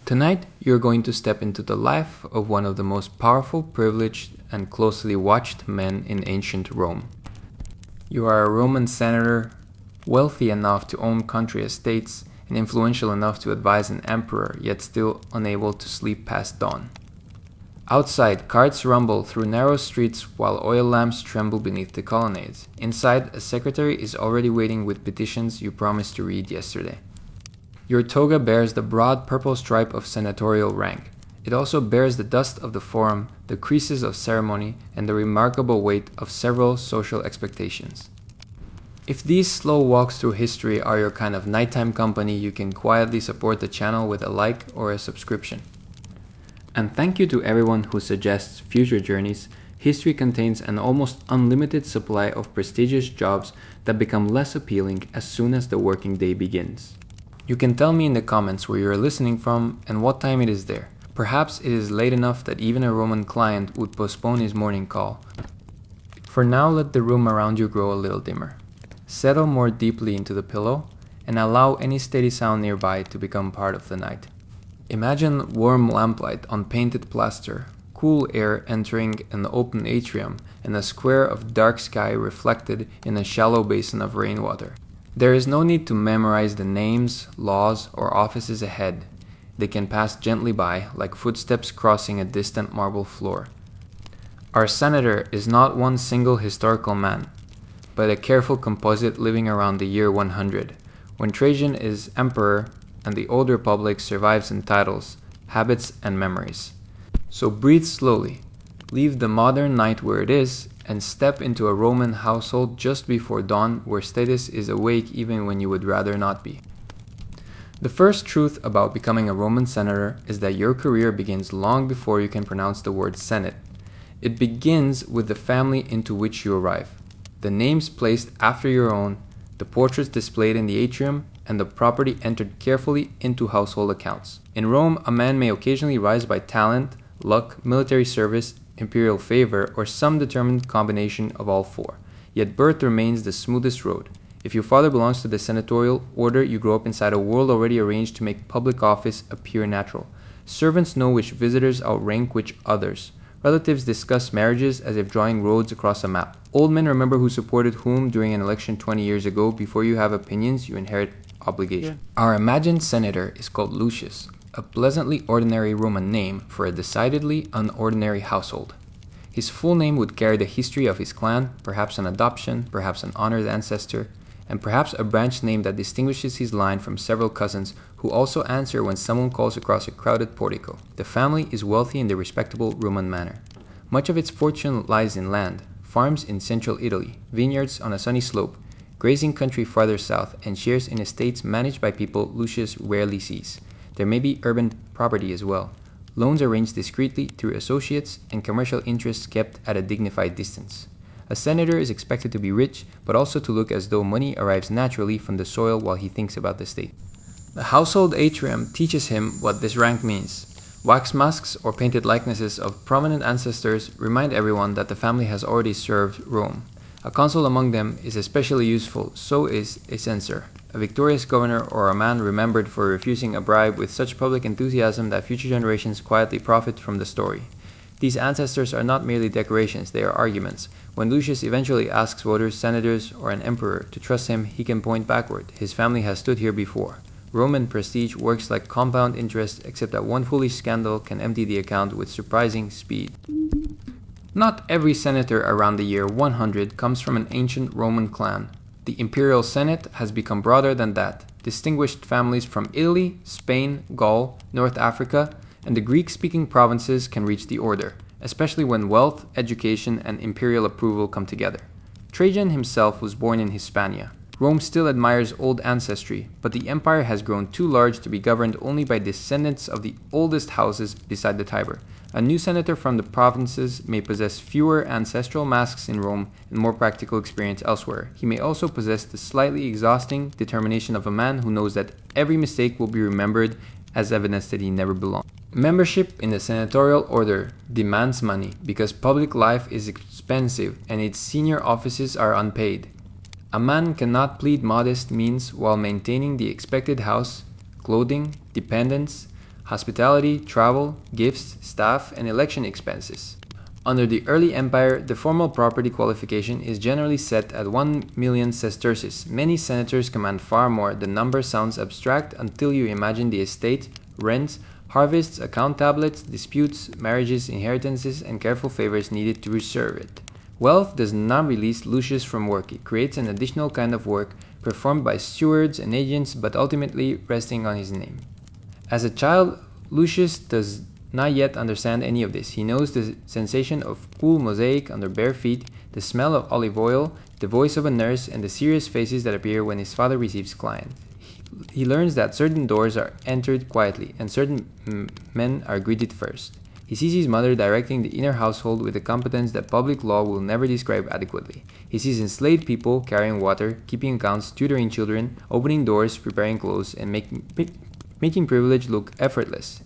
Tonight, you're going to step into the life of one of the most powerful, privileged, and closely watched men in ancient Rome. You are a Roman senator, wealthy enough to own country estates, and influential enough to advise an emperor, yet still unable to sleep past dawn. Outside, carts rumble through narrow streets while oil lamps tremble beneath the colonnades. Inside, a secretary is already waiting with petitions you promised to read yesterday. Your toga bears the broad purple stripe of senatorial rank. It also bears the dust of the forum, the creases of ceremony, and the remarkable weight of several social expectations. If these slow walks through history are your kind of nighttime company, you can quietly support the channel with a like or a subscription. And thank you to everyone who suggests future journeys. History contains an almost unlimited supply of prestigious jobs that become less appealing as soon as the working day begins. You can tell me in the comments where you're listening from and what time it is there. Perhaps it is late enough that even a Roman client would postpone his morning call. For now, let the room around you grow a little dimmer. Settle more deeply into the pillow and allow any steady sound nearby to become part of the night. Imagine warm lamplight on painted plaster, cool air entering an open atrium, and a square of dark sky reflected in a shallow basin of rainwater. There is no need to memorize the names, laws, or offices ahead. They can pass gently by, like footsteps crossing a distant marble floor. Our senator is not one single historical man, but a careful composite living around the year 100, when Trajan is emperor and the old republic survives in titles, habits, and memories. So breathe slowly, leave the modern night where it is, and step into a Roman household just before dawn where status is awake even when you would rather not be. The first truth about becoming a Roman senator is that your career begins long before you can pronounce the word Senate. It begins with the family into which you arrive, the names placed after your own, the portraits displayed in the atrium, and the property entered carefully into household accounts. In Rome, a man may occasionally rise by talent, luck, military service, imperial favor, or some determined combination of all four. Yet birth remains the smoothest road. If your father belongs to the senatorial order, you grow up inside a world already arranged to make public office appear natural. Servants know which visitors outrank which others. Relatives discuss marriages as if drawing roads across a map. Old men remember who supported whom during an election 20 years ago. Before you have opinions, you inherit obligation. Yeah. Our imagined senator is called Lucius, a pleasantly ordinary Roman name for a decidedly unordinary household. His full name would carry the history of his clan, perhaps an adoption, perhaps an honored ancestor, and perhaps a branch name that distinguishes his line from several cousins who also answer when someone calls across a crowded portico. The family is wealthy in the respectable Roman manner. Much of its fortune lies in land, farms in central Italy, vineyards on a sunny slope, grazing country farther south, and shares in estates managed by people Lucius rarely sees. There may be urban property as well, loans arranged discreetly through associates, and commercial interests kept at a dignified distance. A senator is expected to be rich, but also to look as though money arrives naturally from the soil while he thinks about the state. The household atrium teaches him what this rank means. Wax masks or painted likenesses of prominent ancestors remind everyone that the family has already served Rome. A consul among them is especially useful, so is a censor, a victorious governor, or a man remembered for refusing a bribe with such public enthusiasm that future generations quietly profit from the story. These ancestors are not merely decorations, they are arguments. When Lucius eventually asks voters, senators, or an emperor to trust him, he can point backward. His family has stood here before. Roman prestige works like compound interest, except that one foolish scandal can empty the account with surprising speed. Not every senator around the year 100 comes from an ancient Roman clan. The imperial senate has become broader than that. Distinguished families from Italy, Spain, Gaul, North Africa, and the Greek-speaking provinces can reach the order, especially when wealth, education, and imperial approval come together. Trajan himself was born in Hispania. Rome still admires old ancestry, but the empire has grown too large to be governed only by descendants of the oldest houses beside the Tiber. A new senator from the provinces may possess fewer ancestral masks in Rome and more practical experience elsewhere. He may also possess the slightly exhausting determination of a man who knows that every mistake will be remembered as evidence that he never belonged. Membership in the senatorial order demands money because public life is expensive and its senior offices are unpaid. A man cannot plead modest means while maintaining the expected house, clothing, dependents, hospitality, travel, gifts, staff, and election expenses. Under the early empire, the formal property qualification is generally set at 1 million sesterces. Many senators command far more. The number sounds abstract until you imagine the estate, rents, harvests, account tablets, disputes, marriages, inheritances, and careful favors needed to reserve it. Wealth does not release Lucius from work. It creates an additional kind of work performed by stewards and agents, but ultimately resting on his name. As a child, Lucius does not yet understand any of this. He knows the sensation of cool mosaic under bare feet, the smell of olive oil, the voice of a nurse, and the serious faces that appear when his father receives clients. He learns that certain doors are entered quietly, and certain men are greeted first. He sees his mother directing the inner household with a competence that public law will never describe adequately. He sees enslaved people carrying water, keeping accounts, tutoring children, opening doors, preparing clothes, and making privilege look effortless.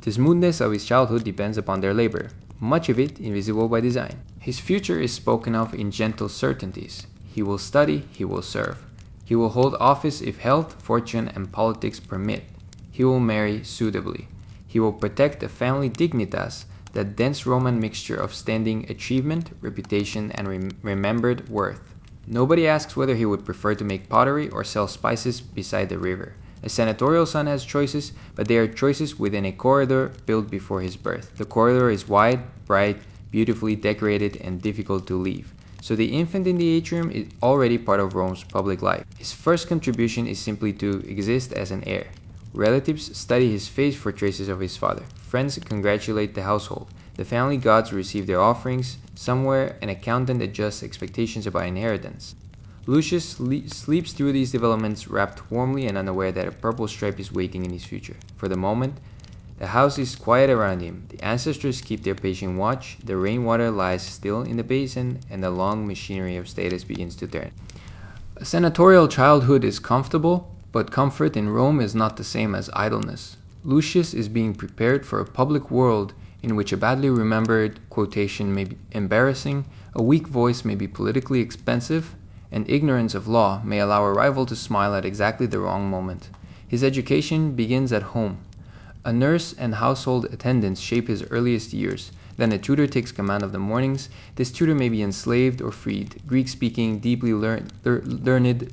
The smoothness of his childhood depends upon their labor, much of it invisible by design. His future is spoken of in gentle certainties. He will study, he will serve. He will hold office if health, fortune, and politics permit. He will marry suitably. He will protect the family dignitas, that dense Roman mixture of standing achievement, reputation, and remembered worth. Nobody asks whether he would prefer to make pottery or sell spices beside the river. A senatorial son has choices, but they are choices within a corridor built before his birth. The corridor is wide, bright, beautifully decorated, and difficult to leave. So the infant in the atrium is already part of Rome's public life. His first contribution is simply to exist as an heir. Relatives study his face for traces of his father. Friends congratulate the household. The family gods receive their offerings. Somewhere, an accountant adjusts expectations about inheritance. Lucius sleeps through these developments wrapped warmly and unaware that a purple stripe is waiting in his future. For the moment, the house is quiet around him. The ancestors keep their patient watch, the rainwater lies still in the basin, and the long machinery of status begins to turn. A senatorial childhood is comfortable, but comfort in Rome is not the same as idleness. Lucius is being prepared for a public world in which a badly remembered quotation may be embarrassing, a weak voice may be politically expensive, and ignorance of law may allow a rival to smile at exactly the wrong moment. His education begins at home. A nurse and household attendants shape his earliest years. Then a tutor takes command of the mornings. This tutor may be enslaved or freed, Greek-speaking, deeply learned,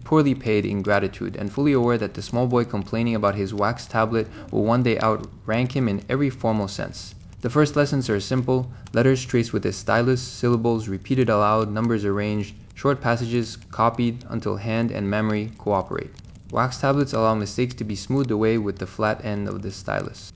poorly paid in gratitude, and fully aware that the small boy complaining about his wax tablet will one day outrank him in every formal sense. The first lessons are simple, letters traced with a stylus, syllables repeated aloud, numbers arranged, short passages copied until hand and memory cooperate. Wax tablets allow mistakes to be smoothed away with the flat end of the stylus.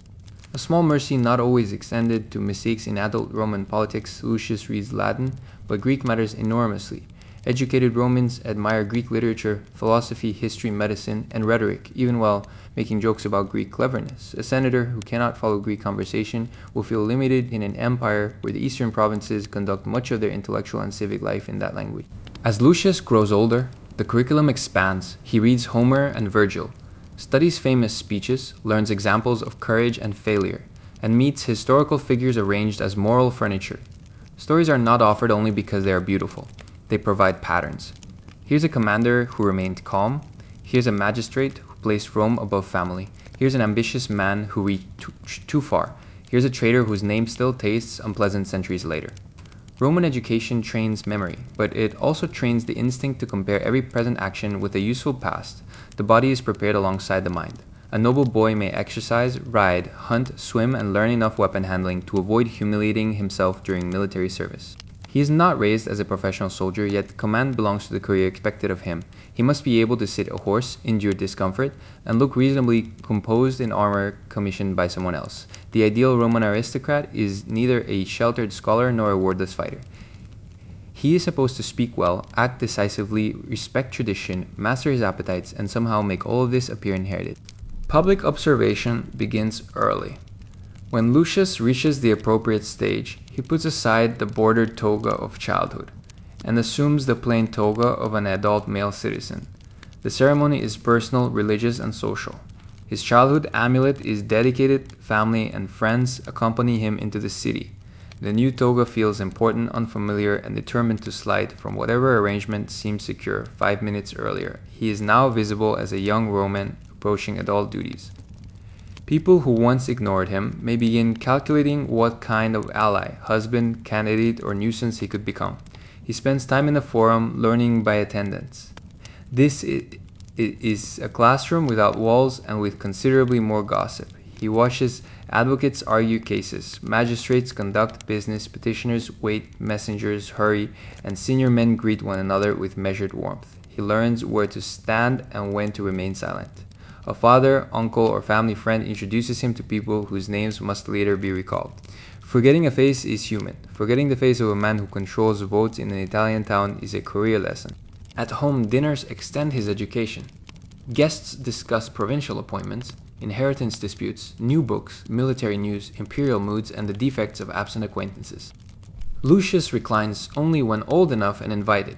A small mercy not always extended to mistakes in adult Roman politics. Lucius reads Latin, but Greek matters enormously. Educated Romans admire Greek literature, philosophy, history, medicine, and rhetoric, even while making jokes about Greek cleverness. A senator who cannot follow Greek conversation will feel limited in an empire where the eastern provinces conduct much of their intellectual and civic life in that language. As Lucius grows older, the curriculum expands. He reads Homer and Virgil, studies famous speeches, learns examples of courage and failure, and meets historical figures arranged as moral furniture. Stories are not offered only because they are beautiful. They provide patterns. Here's a commander who remained calm. Here's a magistrate who placed Rome above family. Here's an ambitious man who reached too far. Here's a traitor whose name still tastes unpleasant centuries later. Roman education trains memory, but it also trains the instinct to compare every present action with a useful past. The body is prepared alongside the mind. A noble boy may exercise, ride, hunt, swim, and learn enough weapon handling to avoid humiliating himself during military service. He is not raised as a professional soldier, yet command belongs to the career expected of him. He must be able to sit a horse, endure discomfort, and look reasonably composed in armor commissioned by someone else. The ideal Roman aristocrat is neither a sheltered scholar nor a wordless fighter. He is supposed to speak well, act decisively, respect tradition, master his appetites, and somehow make all of this appear inherited. Public observation begins early. When Lucius reaches the appropriate stage, he puts aside the bordered toga of childhood and assumes the plain toga of an adult male citizen. The ceremony is personal, religious, and social. His childhood amulet is dedicated, family and friends accompany him into the city. The new toga feels important, unfamiliar, and determined to slide from whatever arrangement seemed secure 5 minutes earlier. He is now visible as a young Roman approaching adult duties. People who once ignored him may begin calculating what kind of ally, husband, candidate, or nuisance he could become. He spends time in the forum, learning by attendance. This is a classroom without walls and with considerably more gossip. He watches advocates argue cases, magistrates conduct business, petitioners wait, messengers hurry, and senior men greet one another with measured warmth. He learns where to stand and when to remain silent. A father, uncle, or family friend introduces him to people whose names must later be recalled. Forgetting a face is human. Forgetting the face of a man who controls votes in an Italian town is a career lesson. At home, dinners extend his education. Guests discuss provincial appointments, inheritance disputes, new books, military news, imperial moods, and the defects of absent acquaintances. Lucius reclines only when old enough and invited.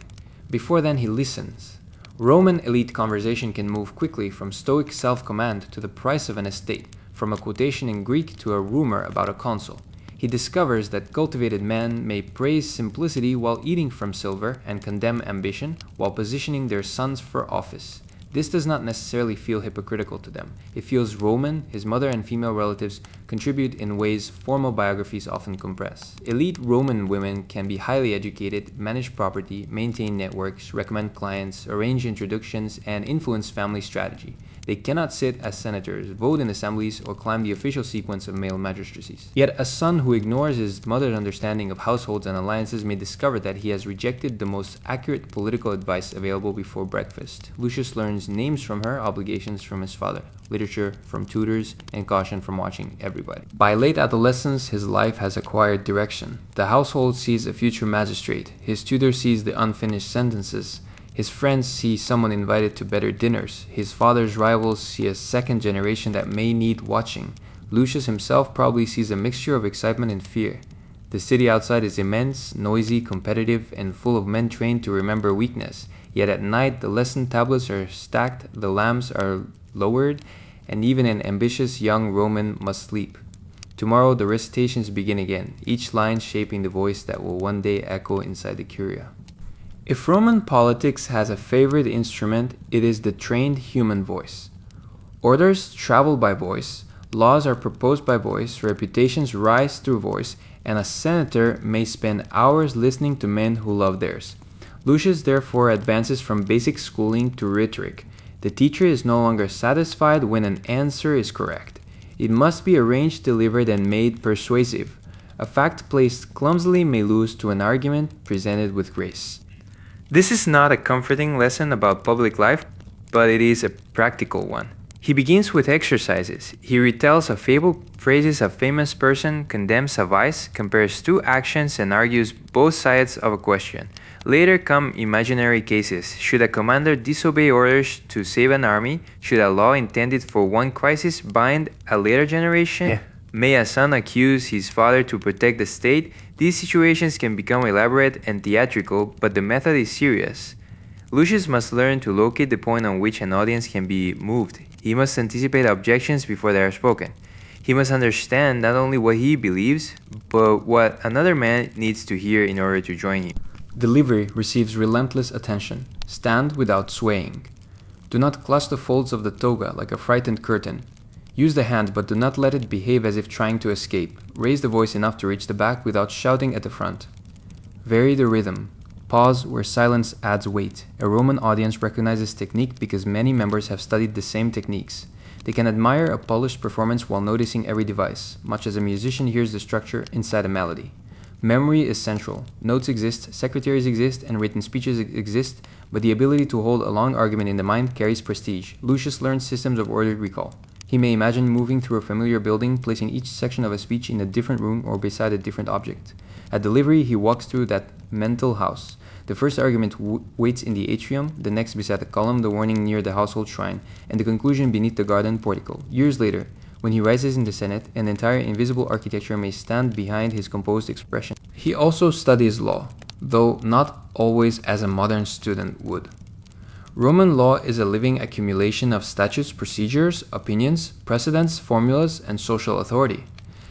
Before then, he listens. Roman elite conversation can move quickly from stoic self-command to the price of an estate, from a quotation in Greek to a rumor about a consul. He discovers that cultivated men may praise simplicity while eating from silver and condemn ambition while positioning their sons for office. This does not necessarily feel hypocritical to them. It feels Roman. His mother and female relatives contribute in ways formal biographies often compress. Elite Roman women can be highly educated, manage property, maintain networks, recommend clients, arrange introductions, and influence family strategy. They cannot sit as senators, vote in assemblies, or climb the official sequence of male magistracies. Yet a son who ignores his mother's understanding of households and alliances may discover that he has rejected the most accurate political advice available before breakfast. Lucius learns names from her, obligations from his father, literature from tutors, and caution from watching everybody. By late adolescence, his life has acquired direction. The household sees a future magistrate. His tutor sees the unfinished sentences. His friends see someone invited to better dinners. His father's rivals see a second generation that may need watching. Lucius himself probably sees a mixture of excitement and fear. The city outside is immense, noisy, competitive, and full of men trained to remember weakness. Yet at night, the lesson tablets are stacked, the lamps are lowered, and even an ambitious young Roman must sleep. Tomorrow, the recitations begin again, each line shaping the voice that will one day echo inside the Curia. If Roman politics has a favorite instrument, it is the trained human voice. Orders travel by voice, laws are proposed by voice, reputations rise through voice, and a senator may spend hours listening to men who love theirs. Lucius therefore advances from basic schooling to rhetoric. The teacher is no longer satisfied when an answer is correct. It must be arranged, delivered, and made persuasive. A fact placed clumsily may lose to an argument presented with grace. This is not a comforting lesson about public life, but it is a practical one. He begins with exercises. He retells a fable, praises a famous person, condemns a vice, compares two actions, and argues both sides of a question. Later come imaginary cases. Should a commander disobey orders to save an army? Should a law intended for one crisis bind a later generation? May a son accuse his father to protect the state? These situations can become elaborate and theatrical, but the method is serious. Lucius must learn to locate the point on which an audience can be moved. He must anticipate objections before they are spoken. He must understand not only what he believes, but what another man needs to hear in order to join him. Delivery receives relentless attention. Stand without swaying. Do not clutch the folds of the toga like a frightened curtain. Use the hand, but do not let it behave as if trying to escape. Raise the voice enough to reach the back without shouting at the front. Vary the rhythm. Pause where silence adds weight. A Roman audience recognizes technique because many members have studied the same techniques. They can admire a polished performance while noticing every device, much as a musician hears the structure inside a melody. Memory is central. Notes exist, secretaries exist, and written speeches exist, but the ability to hold a long argument in the mind carries prestige. Lucius learns systems of ordered recall. He may imagine moving through a familiar building, placing each section of a speech in a different room or beside a different object. At delivery, he walks through that mental house. The first argument waits in the atrium, the next beside the column, the warning near the household shrine, and the conclusion beneath the garden portico. Years later, when he rises in the Senate, an entire invisible architecture may stand behind his composed expression. He also studies law, though not always as a modern student would. Roman law is a living accumulation of statutes, procedures, opinions, precedents, formulas, and social authority.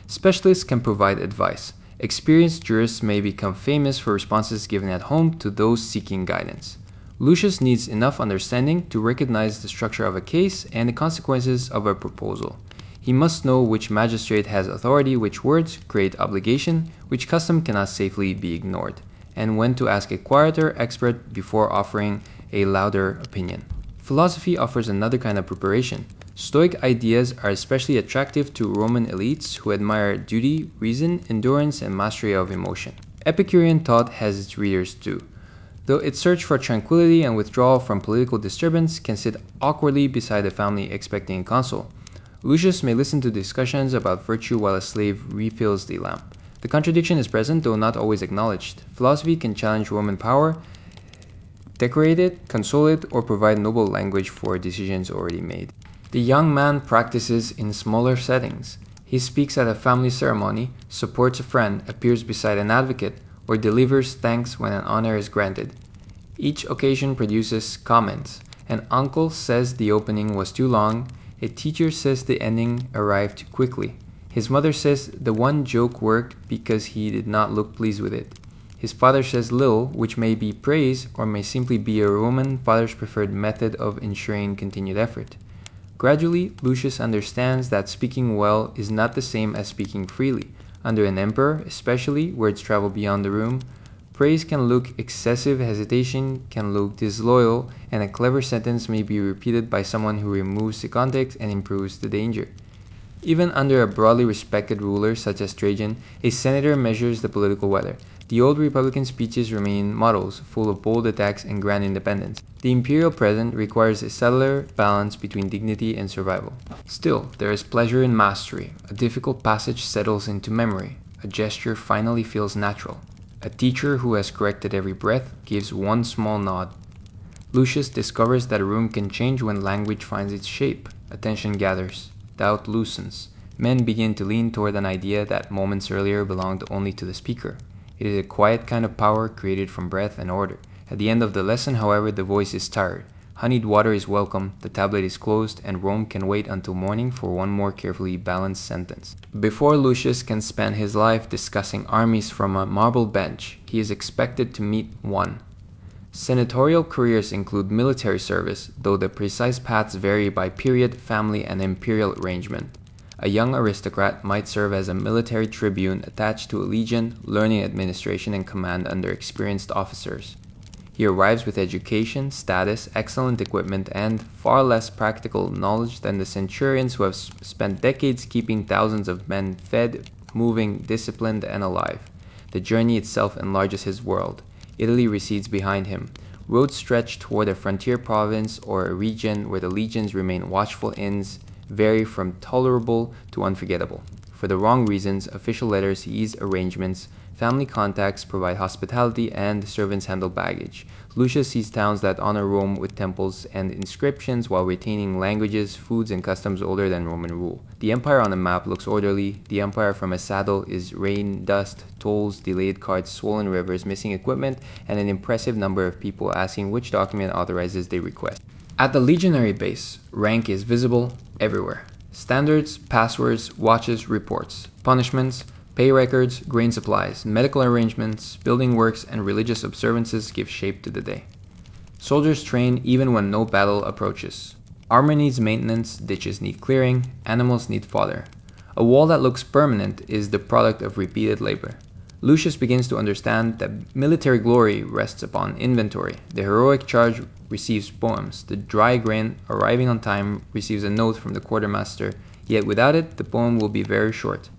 Specialists can provide advice. Experienced jurists may become famous for responses given at home to those seeking guidance. Lucius needs enough understanding to recognize the structure of a case and the consequences of a proposal. He must know which magistrate has authority, which words create obligation, which custom cannot safely be ignored, and when to ask a quieter expert before offering a louder opinion. Philosophy offers another kind of preparation. Stoic ideas are especially attractive to Roman elites who admire duty, reason, endurance, and mastery of emotion. Epicurean thought has its readers too, though its search for tranquility and withdrawal from political disturbance can sit awkwardly beside a family expecting a consul. Lucius may listen to discussions about virtue while a slave refills the lamp. The contradiction is present, though not always acknowledged. Philosophy can challenge Roman power, decorate it, console it, or provide noble language for decisions already made. The young man practices in smaller settings. He speaks at a family ceremony, supports a friend, appears beside an advocate, or delivers thanks when an honor is granted. Each occasion produces comments. An uncle says the opening was too long. A teacher says the ending arrived too quickly. His mother says the one joke worked because he did not look pleased with it. His father says little, which may be praise or may simply be a Roman father's preferred method of ensuring continued effort. Gradually, Lucius understands that speaking well is not the same as speaking freely. Under an emperor, especially, words travel beyond the room. Praise can look excessive, hesitation can look disloyal, and a clever sentence may be repeated by someone who removes the context and improves the danger. Even under a broadly respected ruler such as Trajan, a senator measures the political weather. The old Republican speeches remain models, full of bold attacks and grand independence. The imperial present requires a subtler balance between dignity and survival. Still, there is pleasure in mastery. A difficult passage settles into memory. A gesture finally feels natural. A teacher who has corrected every breath gives one small nod. Lucius discovers that a room can change when language finds its shape. Attention gathers. Doubt loosens. Men begin to lean toward an idea that moments earlier belonged only to the speaker. It is a quiet kind of power created from breath and order. At the end of the lesson, however, the voice is tired. Honeyed water is welcome, the tablet is closed, and Rome can wait until morning for one more carefully balanced sentence. Before Lucius can spend his life discussing armies from a marble bench, he is expected to meet one. Senatorial careers include military service, though the precise paths vary by period, family, and imperial arrangement. A young aristocrat might serve as a military tribune attached to a legion, learning administration and command under experienced officers. He arrives with education, status, excellent equipment, and far less practical knowledge than the centurions who have spent decades keeping thousands of men fed, moving, disciplined, and alive. The journey itself enlarges his world. Italy recedes behind him. Roads stretch toward a frontier province or a region where the legions remain watchful inns, vary from tolerable to unforgettable. For the wrong reasons, official letters ease arrangements, family contacts provide hospitality, and servants handle baggage. Lucius sees towns that honor Rome with temples and inscriptions while retaining languages, foods, and customs older than Roman rule. The empire on a map looks orderly. The empire from a saddle is rain, dust, tolls, delayed carts, swollen rivers, missing equipment, and an impressive number of people asking which document authorizes their request. At the legionary base, rank is visible everywhere. Standards, passwords, watches, reports, punishments, pay records, grain supplies, medical arrangements, building works, and religious observances give shape to the day. Soldiers train even when no battle approaches. Armor needs maintenance, ditches need clearing, animals need fodder. A wall that looks permanent is the product of repeated labor. Lucius begins to understand that military glory rests upon inventory. The heroic charge receives poems. The dry grain, arriving on time, receives a note from the quartermaster, yet without it, the poem will be very short.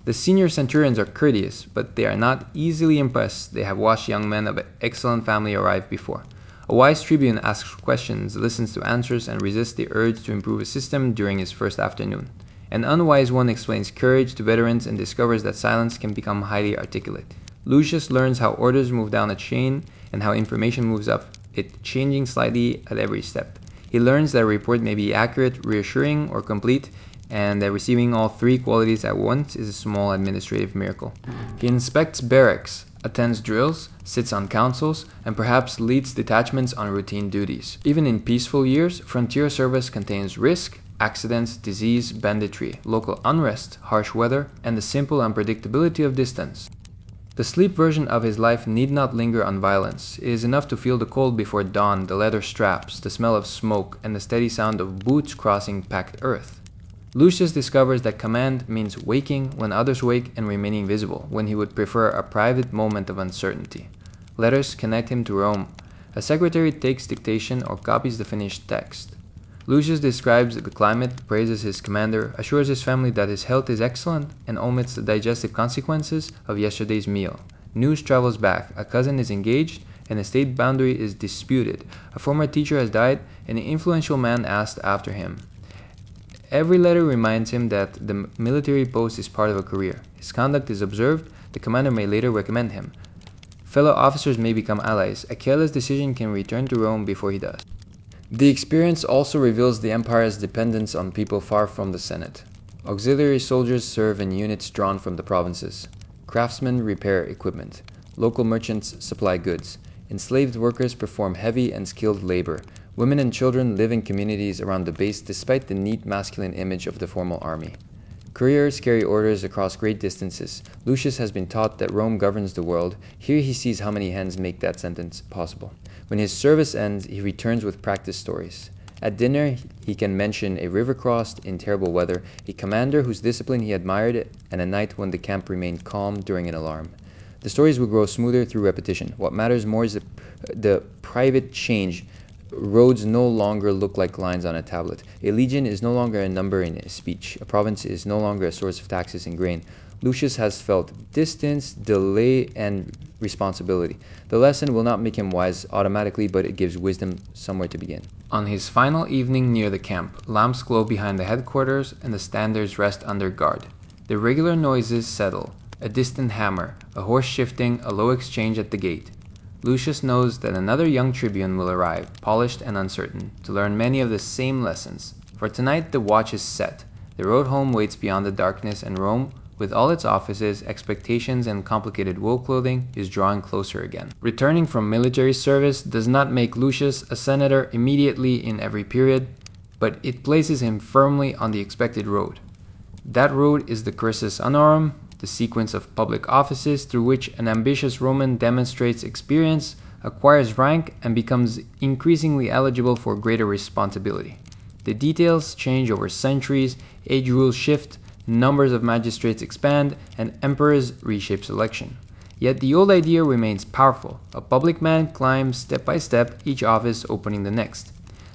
The senior centurions are courteous, but they are not easily impressed. They have watched young men of excellent family arrive before. A wise tribune asks questions, listens to answers, and resists the urge to improve a system during his first afternoon. An unwise one explains courage to veterans and discovers that silence can become highly articulate. Lucius learns how orders move down a chain and how information moves up, it changing slightly at every step. He learns that a report may be accurate, reassuring, or complete, and that receiving all three qualities at once is a small administrative miracle. He inspects barracks, attends drills, sits on councils, and perhaps leads detachments on routine duties. Even in peaceful years, frontier service contains risk, accidents, disease, banditry, local unrest, harsh weather, and the simple unpredictability of distance. The sleep version of his life need not linger on violence. It is enough to feel the cold before dawn, the leather straps, the smell of smoke, and the steady sound of boots crossing packed earth. Lucius discovers that command means waking when others wake and remaining visible when he would prefer a private moment of uncertainty. Letters connect him to Rome. A secretary takes dictation or copies the finished text. Lucius describes the climate, praises his commander, assures his family that his health is excellent, and omits the digestive consequences of yesterday's meal. News travels back. A cousin is engaged, and a state boundary is disputed. A former teacher has died, and an influential man asked after him. Every letter reminds him that the military post is part of a career. His conduct is observed. The commander may later recommend him. Fellow officers may become allies. A careless decision can return to Rome before he does. The experience also reveals the empire's dependence on people far from the Senate. Auxiliary soldiers serve in units drawn from the provinces. Craftsmen repair equipment. Local merchants supply goods. Enslaved workers perform heavy and skilled labor. Women and children live in communities around the base despite the neat masculine image of the formal army. Couriers carry orders across great distances. Lucius has been taught that Rome governs the world. Here he sees how many hands make that sentence possible. When his service ends, he returns with practice stories. At dinner, he can mention a river crossed in terrible weather, a commander whose discipline he admired, and a night when the camp remained calm during an alarm. The stories will grow smoother through repetition. What matters more is the private change. Roads no longer look like lines on a tablet. A legion is no longer a number in a speech. A province is no longer a source of taxes and grain. Lucius has felt distance, delay, and responsibility. The lesson will not make him wise automatically, but it gives wisdom somewhere to begin. On his final evening near the camp, lamps glow behind the headquarters and the standards rest under guard. The regular noises settle. A distant hammer, a horse shifting, a low exchange at the gate. Lucius knows that another young tribune will arrive, polished and uncertain, to learn many of the same lessons. For tonight the watch is set. The road home waits beyond the darkness, and Rome, with all its offices, expectations, and complicated wool clothing, is drawing closer again. Returning from military service does not make Lucius a senator immediately in every period, but it places him firmly on the expected road. That road is the cursus honorum, the sequence of public offices through which an ambitious Roman demonstrates experience, acquires rank, and becomes increasingly eligible for greater responsibility. The details change over centuries, age rules shift, numbers of magistrates expand, and emperors reshape selection. Yet the old idea remains powerful. A public man climbs step by step, each office opening the next.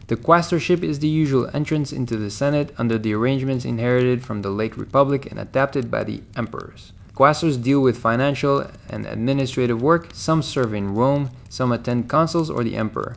The quaestorship is the usual entrance into the Senate under the arrangements inherited from the late Republic and adapted by the emperors. Quaestors deal with financial and administrative work. Some serve in Rome, some attend consuls or the emperor,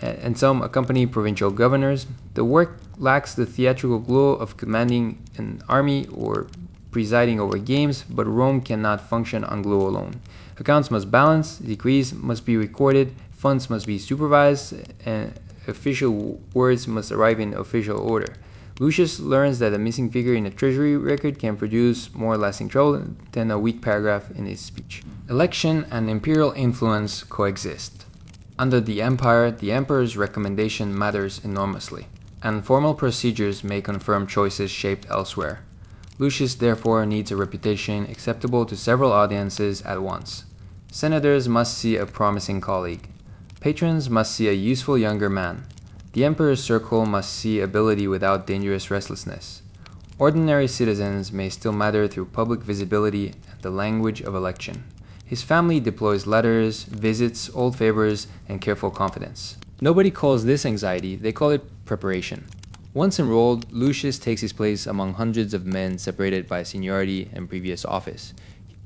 and some accompany provincial governors. The work lacks the theatrical glow of commanding an army or presiding over games, but Rome cannot function on glow alone. Accounts must balance, decrees must be recorded, funds must be supervised, and official words must arrive in official order. Lucius learns that a missing figure in a treasury record can produce more lasting trouble than a weak paragraph in his speech. Election and imperial influence coexist. Under the empire, the emperor's recommendation matters enormously, and formal procedures may confirm choices shaped elsewhere. Lucius therefore needs a reputation acceptable to several audiences at once. Senators must see a promising colleague. Patrons must see a useful younger man. The emperor's circle must see ability without dangerous restlessness. Ordinary citizens may still matter through public visibility and the language of election. His family deploys letters, visits, old favors, and careful confidence. Nobody calls this anxiety, they call it preparation. Once enrolled, Lucius takes his place among hundreds of men separated by seniority and previous office.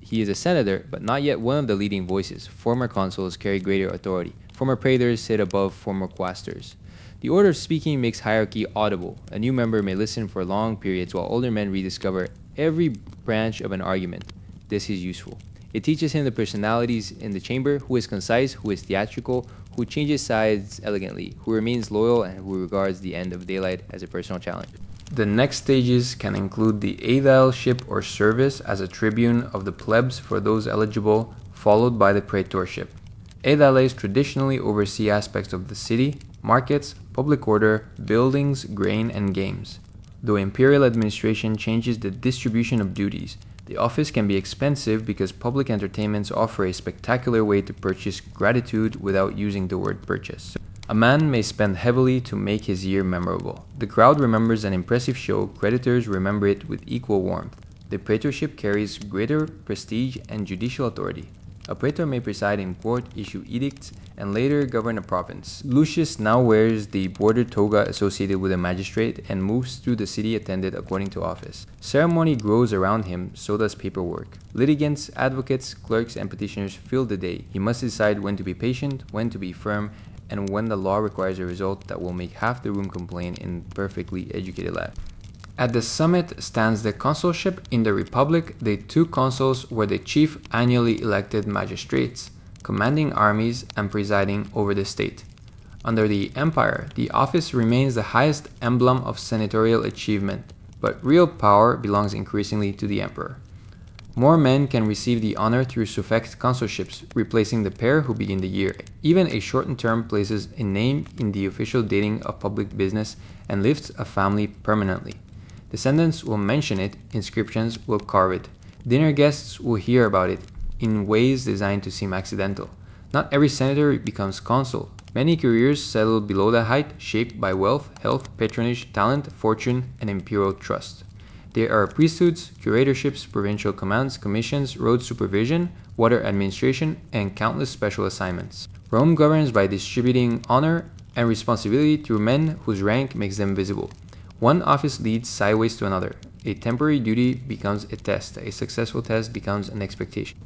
He is a senator, but not yet one of the leading voices. Former consuls carry greater authority. Former praetors sit above former quaestors. The order of speaking makes hierarchy audible. A new member may listen for long periods while older men rediscover every branch of an argument. This is useful. It teaches him the personalities in the chamber, who is concise, who is theatrical, who changes sides elegantly, who remains loyal, and who regards the end of daylight as a personal challenge. The next stages can include the aedileship or service as a tribune of the plebs for those eligible, followed by the praetorship. Aediles traditionally oversee aspects of the city, markets, public order, buildings, grain, and games. Though imperial administration changes the distribution of duties, the office can be expensive because public entertainments offer a spectacular way to purchase gratitude without using the word purchase. A man may spend heavily to make his year memorable. The crowd remembers an impressive show, creditors remember it with equal warmth. The praetorship carries greater prestige and judicial authority. A praetor may preside in court, issue edicts, and later govern a province. Lucius now wears the bordered toga associated with a magistrate and moves through the city attended according to office. Ceremony grows around him, so does paperwork. Litigants, advocates, clerks, and petitioners fill the day. He must decide when to be patient, when to be firm, and when the law requires a result that will make half the room complain in perfectly educated lad. At the summit stands the consulship. In the Republic, the two consuls were the chief annually elected magistrates, commanding armies and presiding over the state. Under the Empire, the office remains the highest emblem of senatorial achievement, but real power belongs increasingly to the emperor. More men can receive the honor through suffect consulships, replacing the pair who begin the year. Even a shortened term places a name in the official dating of public business and lifts a family permanently. Descendants will mention it, inscriptions will carve it. Dinner guests will hear about it in ways designed to seem accidental. Not every senator becomes consul. Many careers settle below that height, shaped by wealth, health, patronage, talent, fortune, and imperial trust. There are priesthoods, curatorships, provincial commands, commissions, road supervision, water administration, and countless special assignments. Rome governs by distributing honor and responsibility through men whose rank makes them visible. One office leads sideways to another. A temporary duty becomes a test. A successful test becomes an expectation.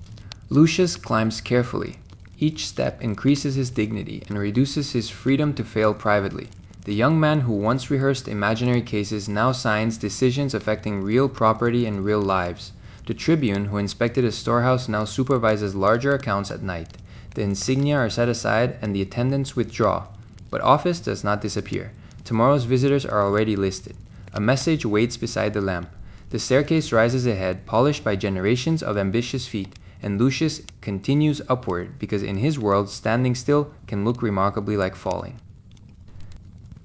Lucius climbs carefully. Each step increases his dignity and reduces his freedom to fail privately. The young man who once rehearsed imaginary cases now signs decisions affecting real property and real lives. The tribune who inspected a storehouse now supervises larger accounts at night. The insignia are set aside and the attendants withdraw. But office does not disappear. Tomorrow's visitors are already listed. A message waits beside the lamp. The staircase rises ahead, polished by generations of ambitious feet, and Lucius continues upward because in his world, standing still can look remarkably like falling.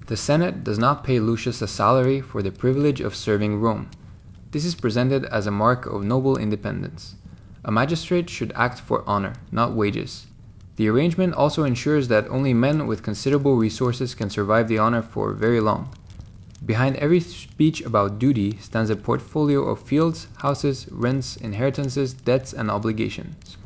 The Senate does not pay Lucius a salary for the privilege of serving Rome. This is presented as a mark of noble independence. A magistrate should act for honor, not wages. The arrangement also ensures that only men with considerable resources can survive the honor for very long. Behind every speech about duty stands a portfolio of fields, houses, rents, inheritances, debts, and obligations.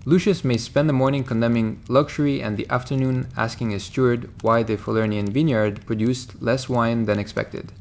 Lucius may spend the morning condemning luxury and the afternoon asking a steward why the Falernian vineyard produced less wine than expected.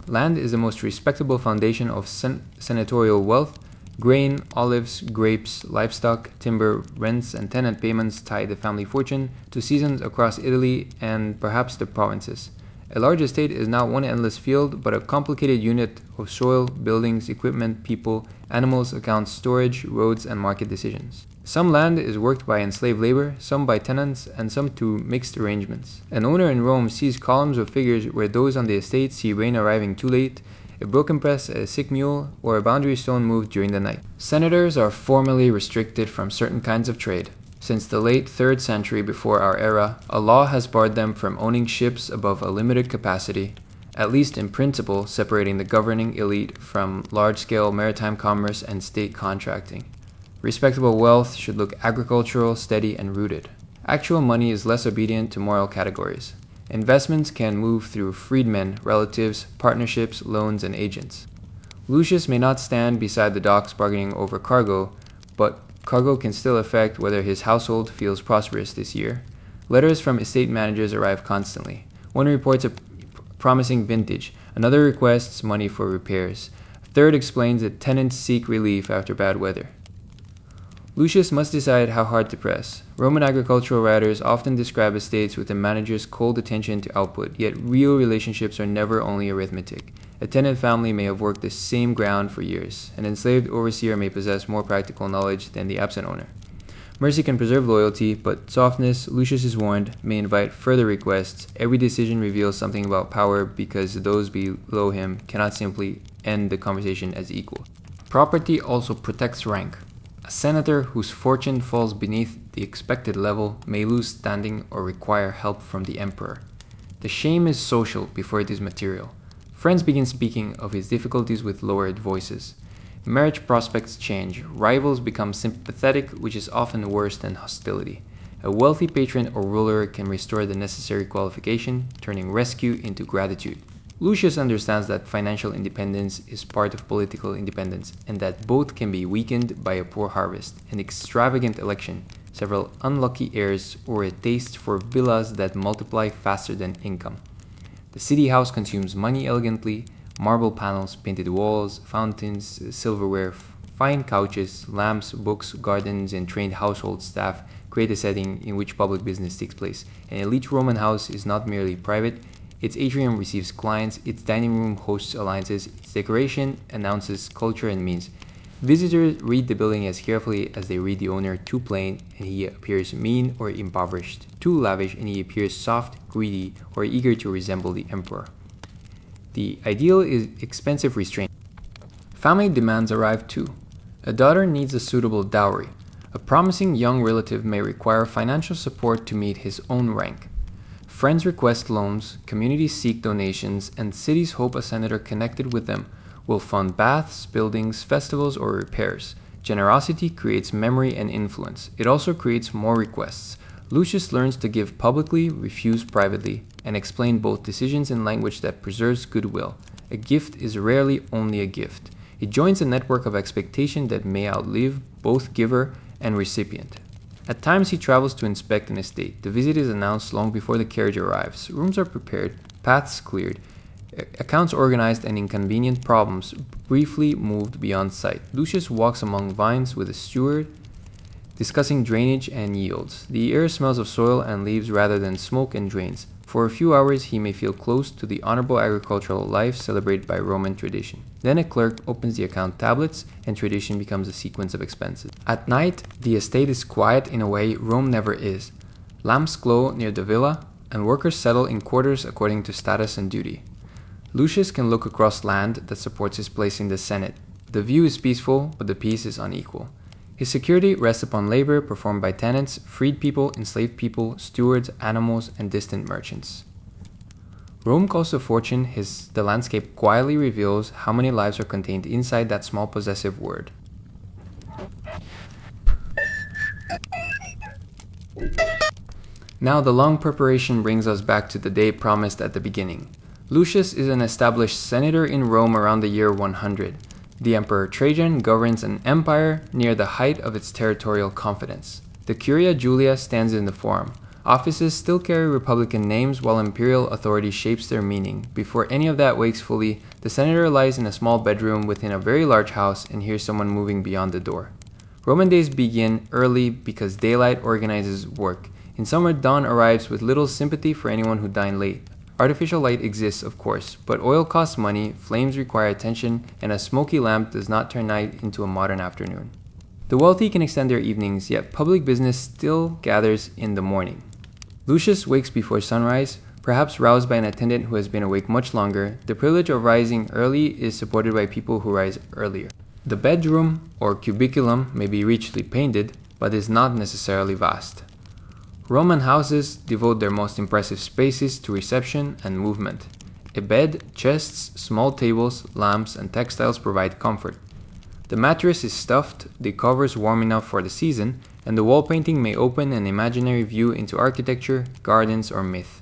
Land is the most respectable foundation of senatorial wealth. Grain, olives, grapes, livestock, timber, rents, and tenant payments tie the family fortune to seasons across Italy and perhaps the provinces. A large estate is not one endless field, but a complicated unit of soil, buildings, equipment, people, animals, accounts, storage, roads, and market decisions. Some land is worked by enslaved labor, some by tenants, and some through mixed arrangements. An owner in Rome sees columns of figures where those on the estate see rain arriving too late, a broken press, a sick mule, or a boundary stone moved during the night. Senators are formally restricted from certain kinds of trade. Since the late 3rd century before our era, a law has barred them from owning ships above a limited capacity, at least in principle, separating the governing elite from large-scale maritime commerce and state contracting. Respectable wealth should look agricultural, steady, and rooted. Actual money is less obedient to moral categories. Investments can move through freedmen, relatives, partnerships, loans, and agents. Lucius may not stand beside the docks bargaining over cargo, but cargo can still affect whether his household feels prosperous this year. Letters from estate managers arrive constantly. One reports a promising vintage, another requests money for repairs, a third explains that tenants seek relief after bad weather. Lucius must decide how hard to press. Roman agricultural writers often describe estates with a manager's cold attention to output, yet real relationships are never only arithmetic. A tenant family may have worked the same ground for years. An enslaved overseer may possess more practical knowledge than the absent owner. Mercy can preserve loyalty, but softness, Lucius is warned, may invite further requests. Every decision reveals something about power because those below him cannot simply end the conversation as equal. Property also protects rank. A senator whose fortune falls beneath the expected level may lose standing or require help from the emperor. The shame is social before it is material. Friends begin speaking of his difficulties with lowered voices. Marriage prospects change. Rivals become sympathetic, which is often worse than hostility. A wealthy patron or ruler can restore the necessary qualification, turning rescue into gratitude. Lucius understands that financial independence is part of political independence, and that both can be weakened by a poor harvest, an extravagant election, several unlucky heirs, or a taste for villas that multiply faster than income. The city house consumes money elegantly: marble panels, painted walls, fountains, silverware, fine couches, lamps, books, gardens, and trained household staff create a setting in which public business takes place. An elite Roman house is not merely private. Its atrium receives clients, its dining room hosts alliances, its decoration announces culture and means. Visitors read the building as carefully as they read the owner. Too plain, and he appears mean or impoverished. Too lavish, and he appears soft, greedy, or eager to resemble the emperor. The ideal is expensive restraint. Family demands arrive too. A daughter needs a suitable dowry. A promising young relative may require financial support to meet his own rank. Friends request loans, communities seek donations, and cities hope a senator connected with them will fund baths, buildings, festivals, or repairs. Generosity creates memory and influence. It also creates more requests. Lucius learns to give publicly, refuse privately, and explain both decisions in language that preserves goodwill. A gift is rarely only a gift. It joins a network of expectation that may outlive both giver and recipient. At times he travels to inspect an estate. The visit is announced long before the carriage arrives. Rooms are prepared, paths cleared, accounts organized, and inconvenient problems briefly moved beyond sight. Lucius walks among vines with a steward, discussing drainage and yields. The air smells of soil and leaves rather than smoke and drains. For a few hours he may feel close to the honorable agricultural life celebrated by Roman tradition. Then a clerk opens the account tablets, and tradition becomes a sequence of expenses. At night, the estate is quiet in a way Rome never is. Lamps glow near the villa, and workers settle in quarters according to status and duty. Lucius can look across land that supports his place in the Senate. The view is peaceful, but the peace is unequal. His security rests upon labor performed by tenants, freed people, enslaved people, stewards, animals, and distant merchants. Rome costs a fortune. The landscape quietly reveals how many lives are contained inside that small possessive word. Now the long preparation brings us back to the day promised at the beginning. Lucius is an established senator in Rome around the year 100. The Emperor Trajan governs an empire near the height of its territorial confidence. The Curia Julia stands in the Forum. Offices still carry republican names while imperial authority shapes their meaning. Before any of that wakes fully, the senator lies in a small bedroom within a very large house and hears someone moving beyond the door. Roman days begin early because daylight organizes work. In summer, dawn arrives with little sympathy for anyone who dined late. Artificial light exists, of course, but oil costs money, flames require attention, and a smoky lamp does not turn night into a modern afternoon. The wealthy can extend their evenings, yet public business still gathers in the morning. Lucius wakes before sunrise, perhaps roused by an attendant who has been awake much longer. The privilege of rising early is supported by people who rise earlier. The bedroom, or cubiculum, may be richly painted, but is not necessarily vast. Roman houses devote their most impressive spaces to reception and movement. A bed, chests, small tables, lamps, and textiles provide comfort. The mattress is stuffed, the covers warm enough for the season, and the wall painting may open an imaginary view into architecture, gardens, or myth.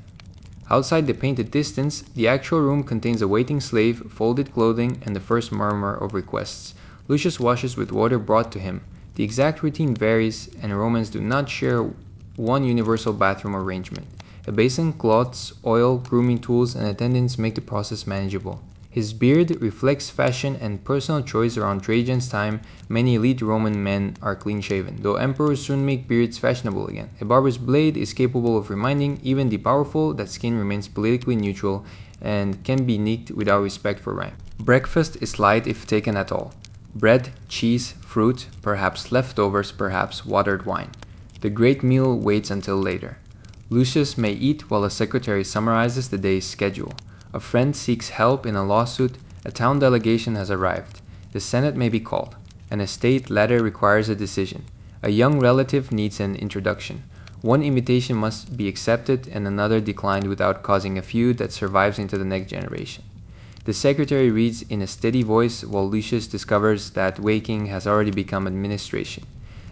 Outside the painted distance, the actual room contains a waiting slave, folded clothing, and the first murmur of requests. Lucius washes with water brought to him. The exact routine varies, and Romans do not share one universal bathroom arrangement. A basin, cloths, oil, grooming tools, and attendants make the process manageable. His beard reflects fashion and personal choice. Around Trajan's time, many elite Roman men are clean-shaven, though emperors soon make beards fashionable again. A barber's blade is capable of reminding even the powerful that skin remains politically neutral and can be nicked without respect for rank. Breakfast is light if taken at all. Bread, cheese, fruit, perhaps leftovers, perhaps watered wine. The great meal waits until later. Lucius may eat while a secretary summarizes the day's schedule. A friend seeks help in a lawsuit. A town delegation has arrived. The Senate may be called. An estate ladder requires a decision. A young relative needs an introduction. One invitation must be accepted and another declined without causing a feud that survives into the next generation. The secretary reads in a steady voice while Lucius discovers that waking has already become administration.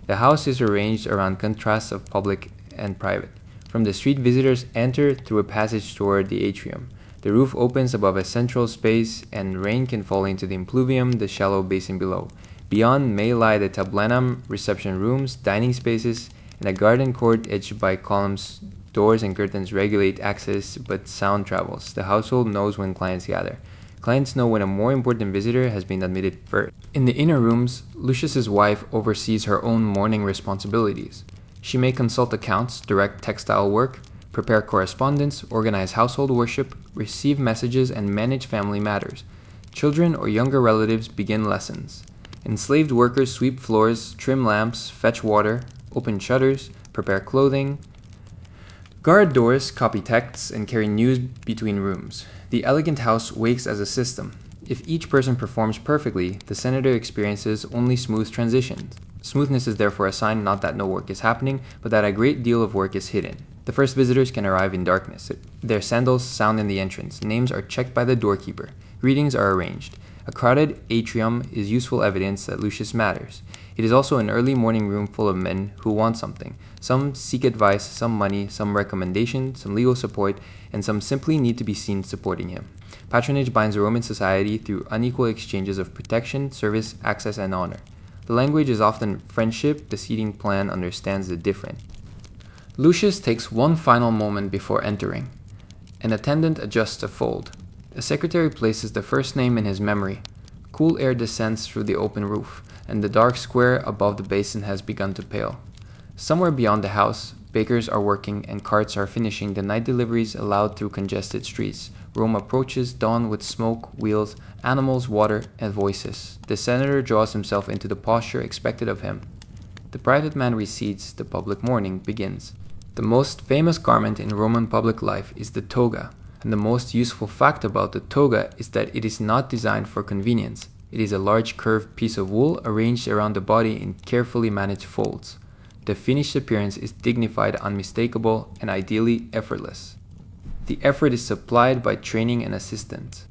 The house is arranged around contrasts of public and private. From the street, visitors enter through a passage toward the atrium. The roof opens above a central space, and rain can fall into the impluvium, the shallow basin below. Beyond may lie the tablinum, reception rooms, dining spaces, and a garden court edged by columns. Doors and curtains regulate access, but sound travels. The household knows when clients gather. Clients know when a more important visitor has been admitted first. In the inner rooms, Lucius's wife oversees her own morning responsibilities. She may consult accounts, direct textile work, prepare correspondence, organize household worship, receive messages, and manage family matters. Children or younger relatives begin lessons. Enslaved workers sweep floors, trim lamps, fetch water, open shutters, prepare clothing, guard doors, copy texts, and carry news between rooms. The elegant house wakes as a system. If each person performs perfectly, the senator experiences only smooth transitions. Smoothness is therefore a sign not that no work is happening, but that a great deal of work is hidden. The first visitors can arrive in darkness. Their sandals sound in the entrance. Names are checked by the doorkeeper. Greetings are arranged. A crowded atrium is useful evidence that Lucius matters. It is also an early morning room full of men who want something. Some seek advice, some money, some recommendation, some legal support, and some simply need to be seen supporting him. Patronage binds Roman society through unequal exchanges of protection, service, access, and honor. The language is often friendship. The seating plan understands the different. Lucius takes one final moment before entering. An attendant adjusts a fold. A secretary places the first name in his memory. Cool air descends through the open roof, and the dark square above the basin has begun to pale. Somewhere beyond the house, bakers are working and carts are finishing the night deliveries allowed through congested streets. Rome approaches dawn with smoke, wheels, animals, water, and voices. The senator draws himself into the posture expected of him. The private man recedes, the public mourning begins. The most famous garment in Roman public life is the toga, and the most useful fact about the toga is that it is not designed for convenience. It is a large curved piece of wool arranged around the body in carefully managed folds. The finished appearance is dignified, unmistakable, and ideally effortless. The effort is supplied by training and assistance.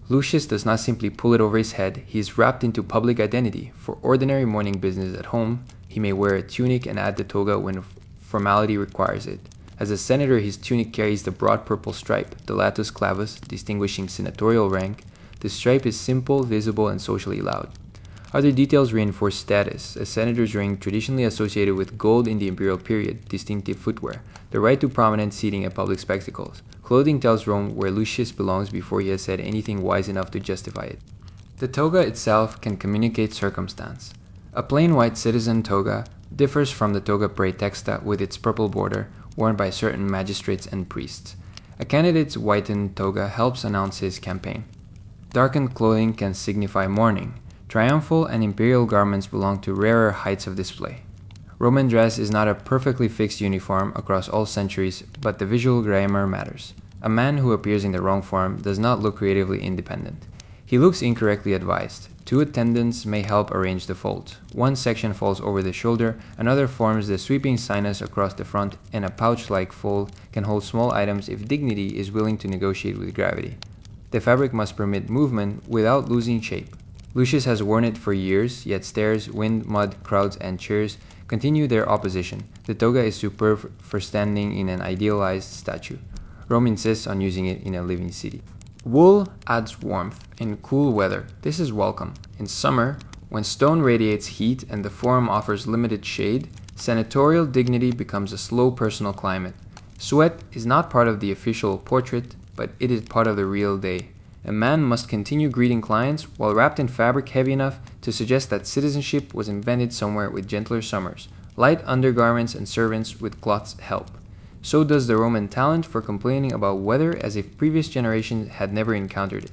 Lucius does not simply pull it over his head, he is wrapped into public identity. For ordinary morning business at home, he may wear a tunic and add the toga when formality requires it. As a senator, his tunic carries the broad purple stripe, the latus clavus, distinguishing senatorial rank. The stripe is simple, visible, and socially loud. Other details reinforce status. A senator's ring, traditionally associated with gold in the imperial period, distinctive footwear, the right to prominent seating at public spectacles. Clothing tells Rome where Lucius belongs before he has said anything wise enough to justify it. The toga itself can communicate circumstance. A plain white citizen toga differs from the toga praetexta with its purple border, worn by certain magistrates and priests. A candidate's whitened toga helps announce his campaign. Darkened clothing can signify mourning. Triumphal and imperial garments belong to rarer heights of display. Roman dress is not a perfectly fixed uniform across all centuries, but the visual grammar matters. A man who appears in the wrong form does not look creatively independent. He looks incorrectly advised. Two attendants may help arrange the folds. One section falls over the shoulder, another forms the sweeping sinus across the front, and a pouch-like fold can hold small items if dignity is willing to negotiate with gravity. The fabric must permit movement without losing shape. Lucius has worn it for years, yet stairs, wind, mud, crowds, and cheers continue their opposition. The toga is superb for standing in an idealized statue. Rome insists on using it in a living city. Wool adds warmth. In cool weather, this is welcome. In summer, when stone radiates heat and the forum offers limited shade, senatorial dignity becomes a slow personal climate. Sweat is not part of the official portrait, but it is part of the real day. A man must continue greeting clients while wrapped in fabric heavy enough to suggest that citizenship was invented somewhere with gentler summers. Light undergarments and servants with cloths help. So does the Roman talent for complaining about weather as if previous generations had never encountered it.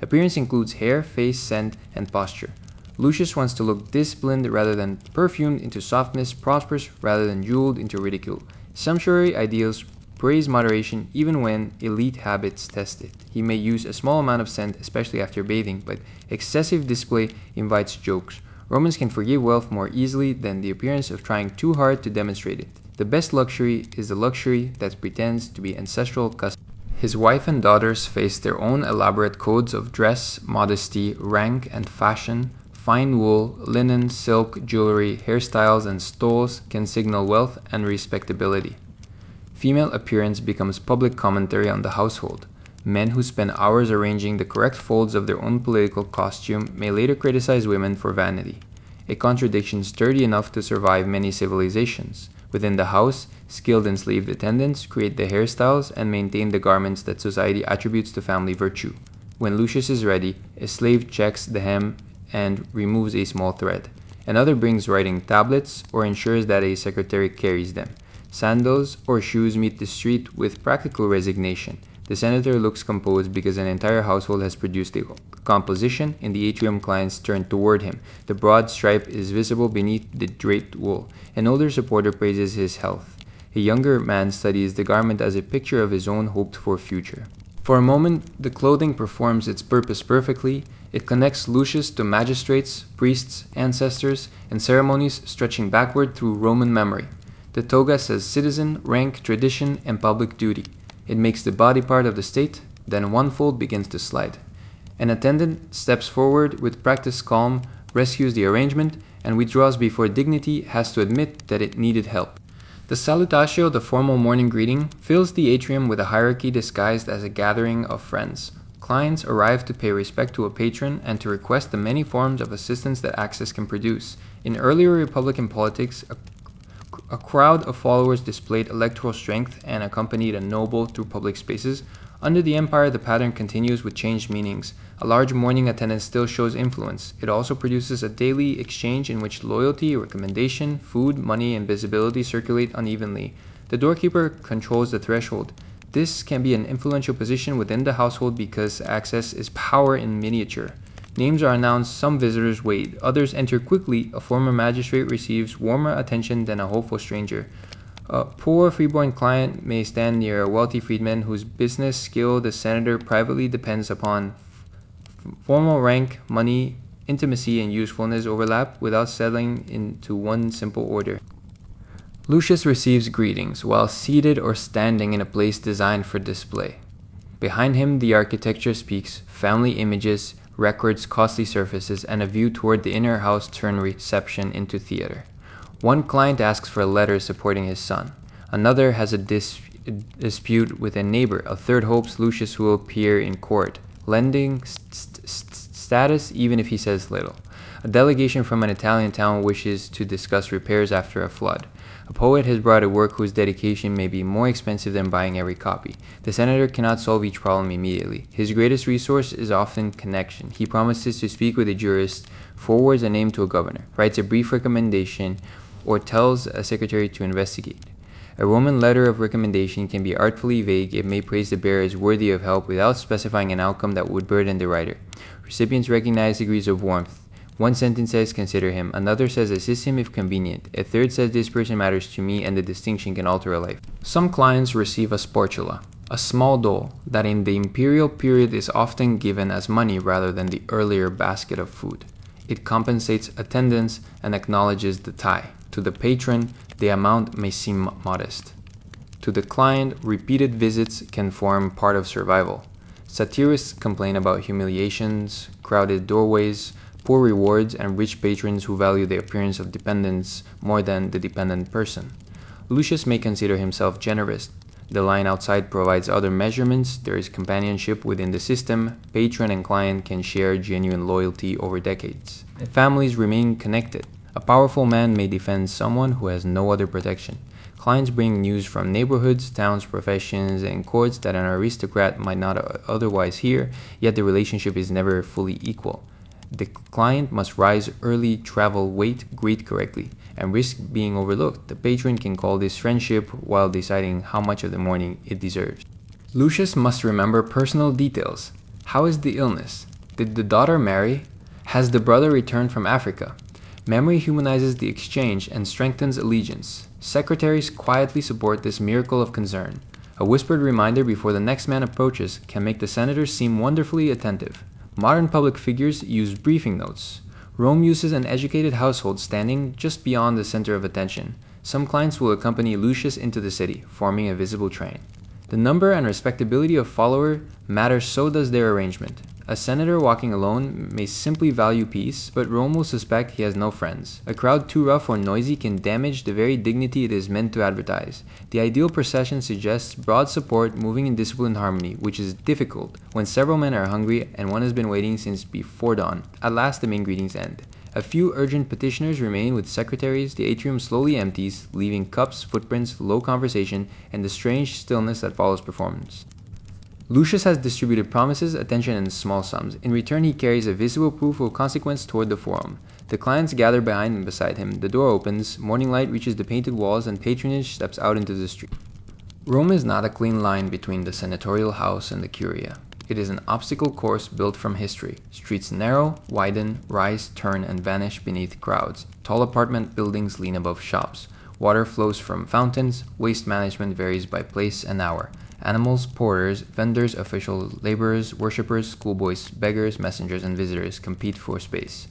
Appearance includes hair, face, scent, and posture. Lucius wants to look disciplined rather than perfumed into softness, prosperous rather than jeweled into ridicule. Sumptuary ideals praise moderation even when elite habits test it. He may use a small amount of scent, especially after bathing, but excessive display invites jokes. Romans can forgive wealth more easily than the appearance of trying too hard to demonstrate it. The best luxury is the luxury that pretends to be ancestral custom. His wife and daughters face their own elaborate codes of dress, modesty, rank, and fashion, fine wool, linen, silk, jewelry, hairstyles, and stoles can signal wealth and respectability. Female appearance becomes public commentary on the household. Men who spend hours arranging the correct folds of their own political costume may later criticize women for vanity, a contradiction sturdy enough to survive many civilizations. Within the house, skilled enslaved attendants create the hairstyles and maintain the garments that society attributes to family virtue. When Lucius is ready, a slave checks the hem and removes a small thread. Another brings writing tablets or ensures that a secretary carries them. Sandals or shoes meet the street with practical resignation. The senator looks composed because an entire household has produced a composition. In the atrium, clients turn toward him. The broad stripe is visible beneath the draped wool. An older supporter praises his health. A younger man studies the garment as a picture of his own hoped-for future. For a moment, the clothing performs its purpose perfectly. It connects Lucius to magistrates, priests, ancestors, and ceremonies stretching backward through Roman memory. The toga says citizen, rank, tradition, and public duty. It makes the body part of the state, then one fold begins to slide. An attendant steps forward with practiced calm, rescues the arrangement, and withdraws before dignity has to admit that it needed help. The salutatio, the formal morning greeting, fills the atrium with a hierarchy disguised as a gathering of friends. Clients arrive to pay respect to a patron and to request the many forms of assistance that access can produce. In earlier Republican politics, a crowd of followers displayed electoral strength and accompanied a noble through public spaces. Under the empire, the pattern continues with changed meanings. A large morning attendance still shows influence. It also produces a daily exchange in which loyalty, recommendation, food, money, and visibility circulate unevenly. The doorkeeper controls the threshold. This can be an influential position within the household because access is power in miniature. Names are announced, some visitors wait, others enter quickly. A former magistrate receives warmer attention than a hopeful stranger. A poor freeborn client may stand near a wealthy freedman whose business skill the senator privately depends upon. Formal rank, money, intimacy, and usefulness overlap without settling into one simple order. Lucius receives greetings while seated or standing in a place designed for display. Behind him, the architecture speaks, family images, records, costly surfaces, and a view toward the inner house turn reception into theater. One client asks for a letter supporting his son. Another has a dispute with a neighbor. A third hopes Lucius will appear in court, lending status even if he says little. A delegation from an Italian town wishes to discuss repairs after a flood. A poet has brought a work whose dedication may be more expensive than buying every copy. The senator cannot solve each problem immediately. His greatest resource is often connection. He promises to speak with a jurist, forwards a name to a governor, writes a brief recommendation, or tells a secretary to investigate. A Roman letter of recommendation can be artfully vague. It may praise the bearer as worthy of help without specifying an outcome that would burden the writer. Recipients recognize degrees of warmth. One sentence says, consider him. Another says, assist him if convenient. A third says, this person matters to me and the distinction can alter a life. Some clients receive a sportula, a small dole that in the imperial period is often given as money rather than the earlier basket of food. It compensates attendance and acknowledges the tie. To the patron, the amount may seem modest. To the client, repeated visits can form part of survival. Satirists complain about humiliations, crowded doorways, poor rewards, and rich patrons who value the appearance of dependence more than the dependent person. Lucius may consider himself generous. The line outside provides other measurements. There is companionship within the system. Patron and client can share genuine loyalty over decades. Families remain connected. A powerful man may defend someone who has no other protection. Clients bring news from neighborhoods, towns, professions, and courts that an aristocrat might not otherwise hear, yet the relationship is never fully equal. The client must rise early, travel, wait, greet correctly, and risk being overlooked. The patron can call this friendship while deciding how much of the morning it deserves. Lucius must remember personal details. How is the illness? Did the daughter marry? Has the brother returned from Africa? Memory humanizes the exchange and strengthens allegiance. Secretaries quietly support this miracle of concern. A whispered reminder before the next man approaches can make the senator seem wonderfully attentive. Modern public figures use briefing notes. Rome uses an educated household standing just beyond the center of attention. Some clients will accompany Lucius into the city, forming a visible train. The number and respectability of follower matters, so does their arrangement. A senator walking alone may simply value peace, but Rome will suspect he has no friends. A crowd too rough or noisy can damage the very dignity it is meant to advertise. The ideal procession suggests broad support moving in disciplined harmony, which is difficult when several men are hungry and one has been waiting since before dawn. At last the main greetings end. A few urgent petitioners remain with secretaries. The atrium slowly empties, leaving cups, footprints, low conversation, and the strange stillness that follows performance. Lucius has distributed promises, attention, and small sums. In return, he carries a visible proof of consequence toward the forum. The clients gather behind and beside him. The door opens, morning light reaches the painted walls, and patronage steps out into the street. Rome is not a clean line between the senatorial house and the Curia. It is an obstacle course built from history. Streets narrow, widen, rise, turn, and vanish beneath crowds. Tall apartment buildings lean above shops. Water flows from fountains. Waste management varies by place and hour. Animals, porters, vendors, officials, laborers, worshippers, schoolboys, beggars, messengers, and visitors compete for space.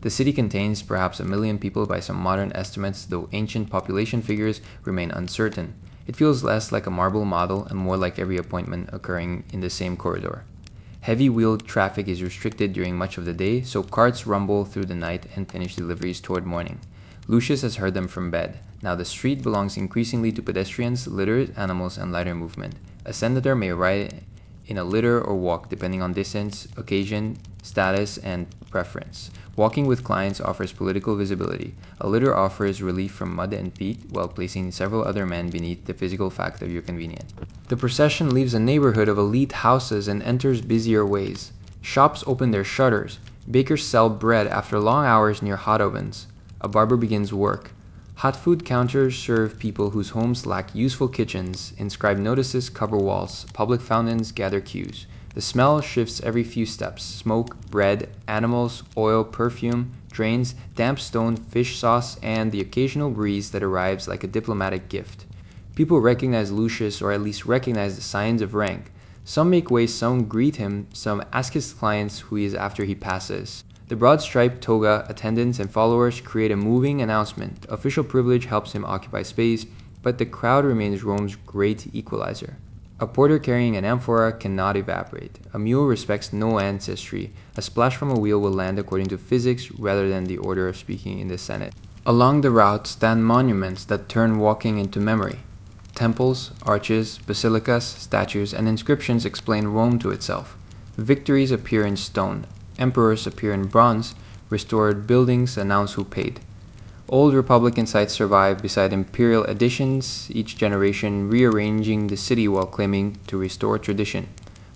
The city contains perhaps 1 million people by some modern estimates, though ancient population figures remain uncertain. It feels less like a marble model and more like every appointment occurring in the same corridor. Heavy-wheeled traffic is restricted during much of the day, so carts rumble through the night and finish deliveries toward morning. Lucius has heard them from bed. Now the street belongs increasingly to pedestrians, littered animals, and lighter movement. A senator may ride in a litter or walk depending on distance, occasion, status, and preference. Walking with clients offers political visibility. A litter offers relief from mud and feet while placing several other men beneath the physical fact of your convenience. The procession leaves a neighborhood of elite houses and enters busier ways. Shops open their shutters. Bakers sell bread after long hours near hot ovens. A barber begins work. Hot food counters serve people whose homes lack useful kitchens. Inscribed notices cover walls. Public fountains gather queues. The smell shifts every few steps. Smoke, bread, animals, oil, perfume, drains, damp stone, fish sauce, and the occasional breeze that arrives like a diplomatic gift. People recognize Lucius, or at least recognize the signs of rank. Some make way, some greet him, some ask his clients who he is after he passes. The broad-striped toga, attendants, and followers create a moving announcement. Official privilege helps him occupy space, but the crowd remains Rome's great equalizer. A porter carrying an amphora cannot evaporate. A mule respects no ancestry. A splash from a wheel will land according to physics rather than the order of speaking in the Senate. Along the route stand monuments that turn walking into memory. Temples, arches, basilicas, statues, and inscriptions explain Rome to itself. Victories appear in stone. Emperors appear in bronze. Restored buildings announce who paid. Old Republican sites survive beside imperial additions, each generation rearranging the city while claiming to restore tradition.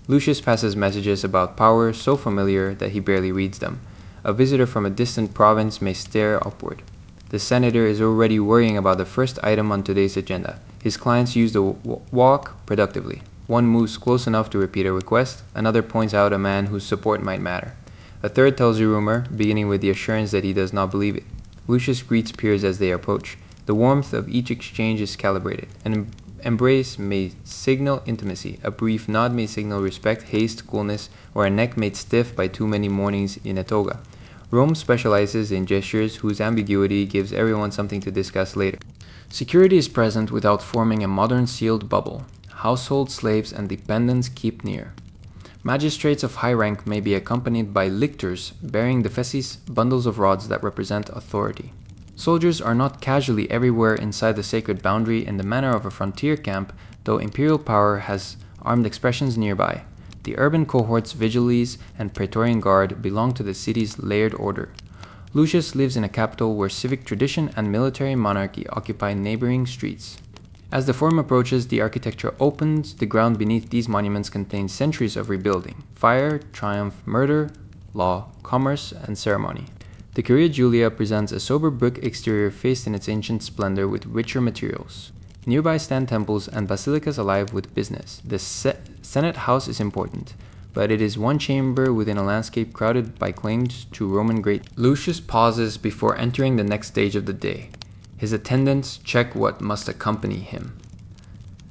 Lucius passes messages about power so familiar that he barely reads them. A visitor from a distant province may stare upward. The senator is already worrying about the first item on today's agenda. His clients use the walk productively. One moves close enough to repeat a request, another points out a man whose support might matter. A third tells a rumor, beginning with the assurance that he does not believe it. Lucius greets peers as they approach. The warmth of each exchange is calibrated. An embrace may signal intimacy, a brief nod may signal respect, haste, coolness, or a neck made stiff by too many mornings in a toga. Rome specializes in gestures whose ambiguity gives everyone something to discuss later. Security is present without forming a modern sealed bubble. Household slaves and dependents keep near. Magistrates of high rank may be accompanied by lictors bearing the fessis, bundles of rods that represent authority. Soldiers are not casually everywhere inside the sacred boundary in the manner of a frontier camp, though imperial power has armed expressions nearby. The urban cohorts, vigiles, and praetorian guard belong to the city's layered order. Lucius lives in a capital where civic tradition and military monarchy occupy neighboring streets. As the forum approaches, the architecture opens. The ground beneath these monuments contains centuries of rebuilding. Fire, triumph, murder, law, commerce, and ceremony. The Curia Julia presents a sober brick exterior faced in its ancient splendor with richer materials. Nearby stand temples and basilicas alive with business. The Senate house is important, but it is one chamber within a landscape crowded by claims to Roman greatness. Lucius pauses before entering the next stage of the day. His attendants check what must accompany him.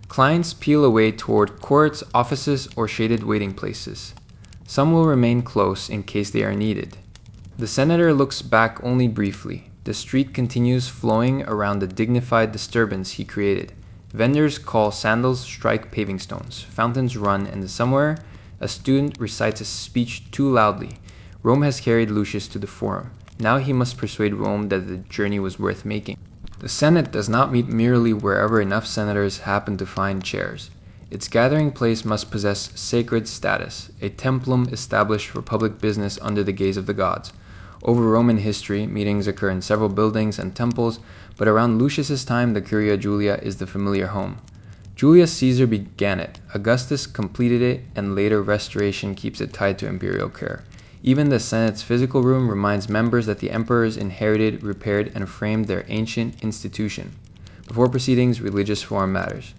Clients peel away toward courts, offices, or shaded waiting places. Some will remain close in case they are needed. The senator looks back only briefly. The street continues flowing around the dignified disturbance he created. Vendors call sandals strike paving stones. Fountains run, and somewhere A student recites a speech too loudly. Rome has carried Lucius to the forum. Now he must persuade Rome that the journey was worth making. The Senate does not meet merely wherever enough senators happen to find chairs. Its gathering place must possess sacred status, a templum established for public business under the gaze of the gods. Over Roman history, meetings occur in several buildings and temples, but around Lucius's time, the Curia Julia is the familiar home. Julius Caesar began it, Augustus completed it, and later restoration keeps it tied to imperial care. Even the Senate's physical room reminds members that the emperors inherited, repaired, and framed their ancient institution. Before proceedings, religious form matters.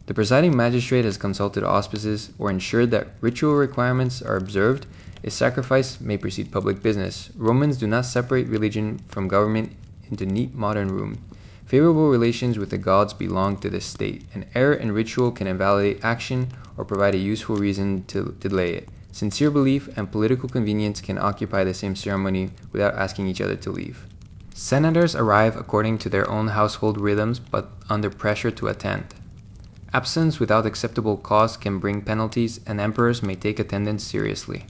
The presiding magistrate has consulted auspices or ensured that ritual requirements are observed. A sacrifice may precede public business. Romans do not separate religion from government into neat modern rooms. Favorable relations with the gods belong to the state. An error in ritual can invalidate action or provide a useful reason to delay it. Sincere belief and political convenience can occupy the same ceremony without asking each other to leave. Senators arrive according to their own household rhythms but under pressure to attend. Absence without acceptable cause can bring penalties, and emperors may take attendance seriously.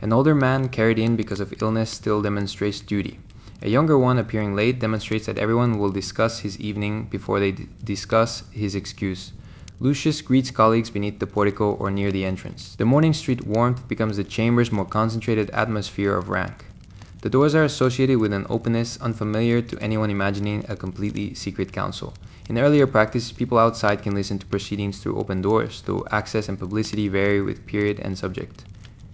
An older man carried in because of illness still demonstrates duty. A younger one appearing late demonstrates that everyone will discuss his evening before they discuss his excuse. Lucius greets colleagues beneath the portico or near the entrance. The morning street warmth becomes the chamber's more concentrated atmosphere of rank. The doors are associated with an openness unfamiliar to anyone imagining a completely secret council. In earlier practice, people outside can listen to proceedings through open doors, though access and publicity vary with period and subject.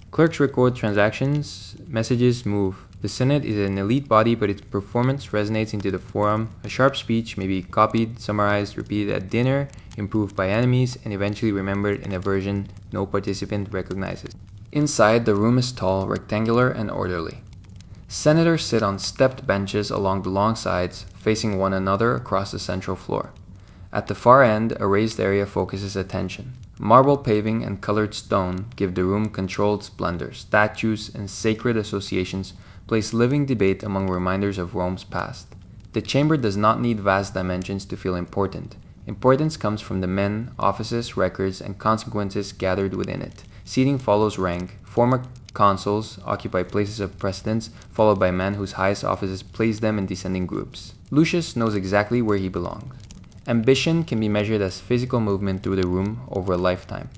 Clerks record transactions, messages move. The Senate is an elite body, but its performance resonates into the forum. A sharp speech may be copied, summarized, repeated at dinner, improved by enemies, and eventually remembered in a version no participant recognizes. Inside, the room is tall, rectangular, and orderly. Senators sit on stepped benches along the long sides, facing one another across the central floor. At the far end, a raised area focuses attention. Marble paving and colored stone give the room controlled splendor. Statues and sacred associations place living debate among reminders of Rome's past. The chamber does not need vast dimensions to feel important. Importance comes from the men, offices, records, and consequences gathered within it. Seating follows rank. Former consuls occupy places of precedence, followed by men whose highest offices place them in descending groups. Lucius knows exactly where he belongs. Ambition can be measured as physical movement through the room over a lifetime.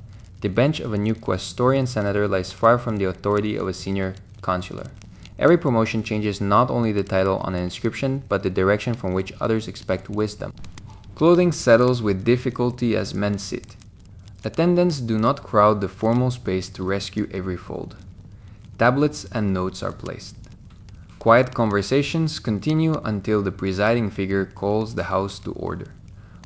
The bench of a new quaestorian senator lies far from the authority of a senior consular. Every promotion changes not only the title on an inscription, but the direction from which others expect wisdom. Clothing settles with difficulty as men sit. Attendants do not crowd the formal space to rescue every fold. Tablets and notes are placed. Quiet conversations continue until the presiding figure calls the house to order.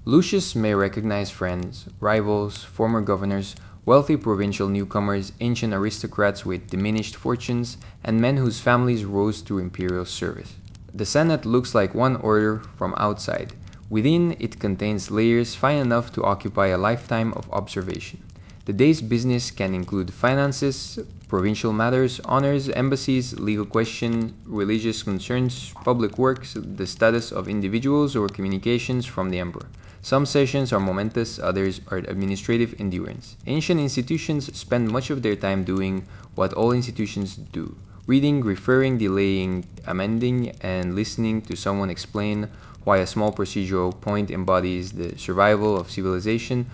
Lucius may recognize friends, rivals, former governors, wealthy provincial newcomers, ancient aristocrats with diminished fortunes, and men whose families rose through imperial service. The Senate looks like one order from outside. Within, it contains layers fine enough to occupy a lifetime of observation. The day's business can include finances, provincial matters, honors, embassies, legal questions, religious concerns, public works, the status of individuals, or communications from the emperor. Some sessions are momentous, others are administrative endurance. Ancient institutions spend much of their time doing what all institutions do: reading, referring, delaying, amending, and listening to someone explain why a small procedural point embodies the survival of civilization.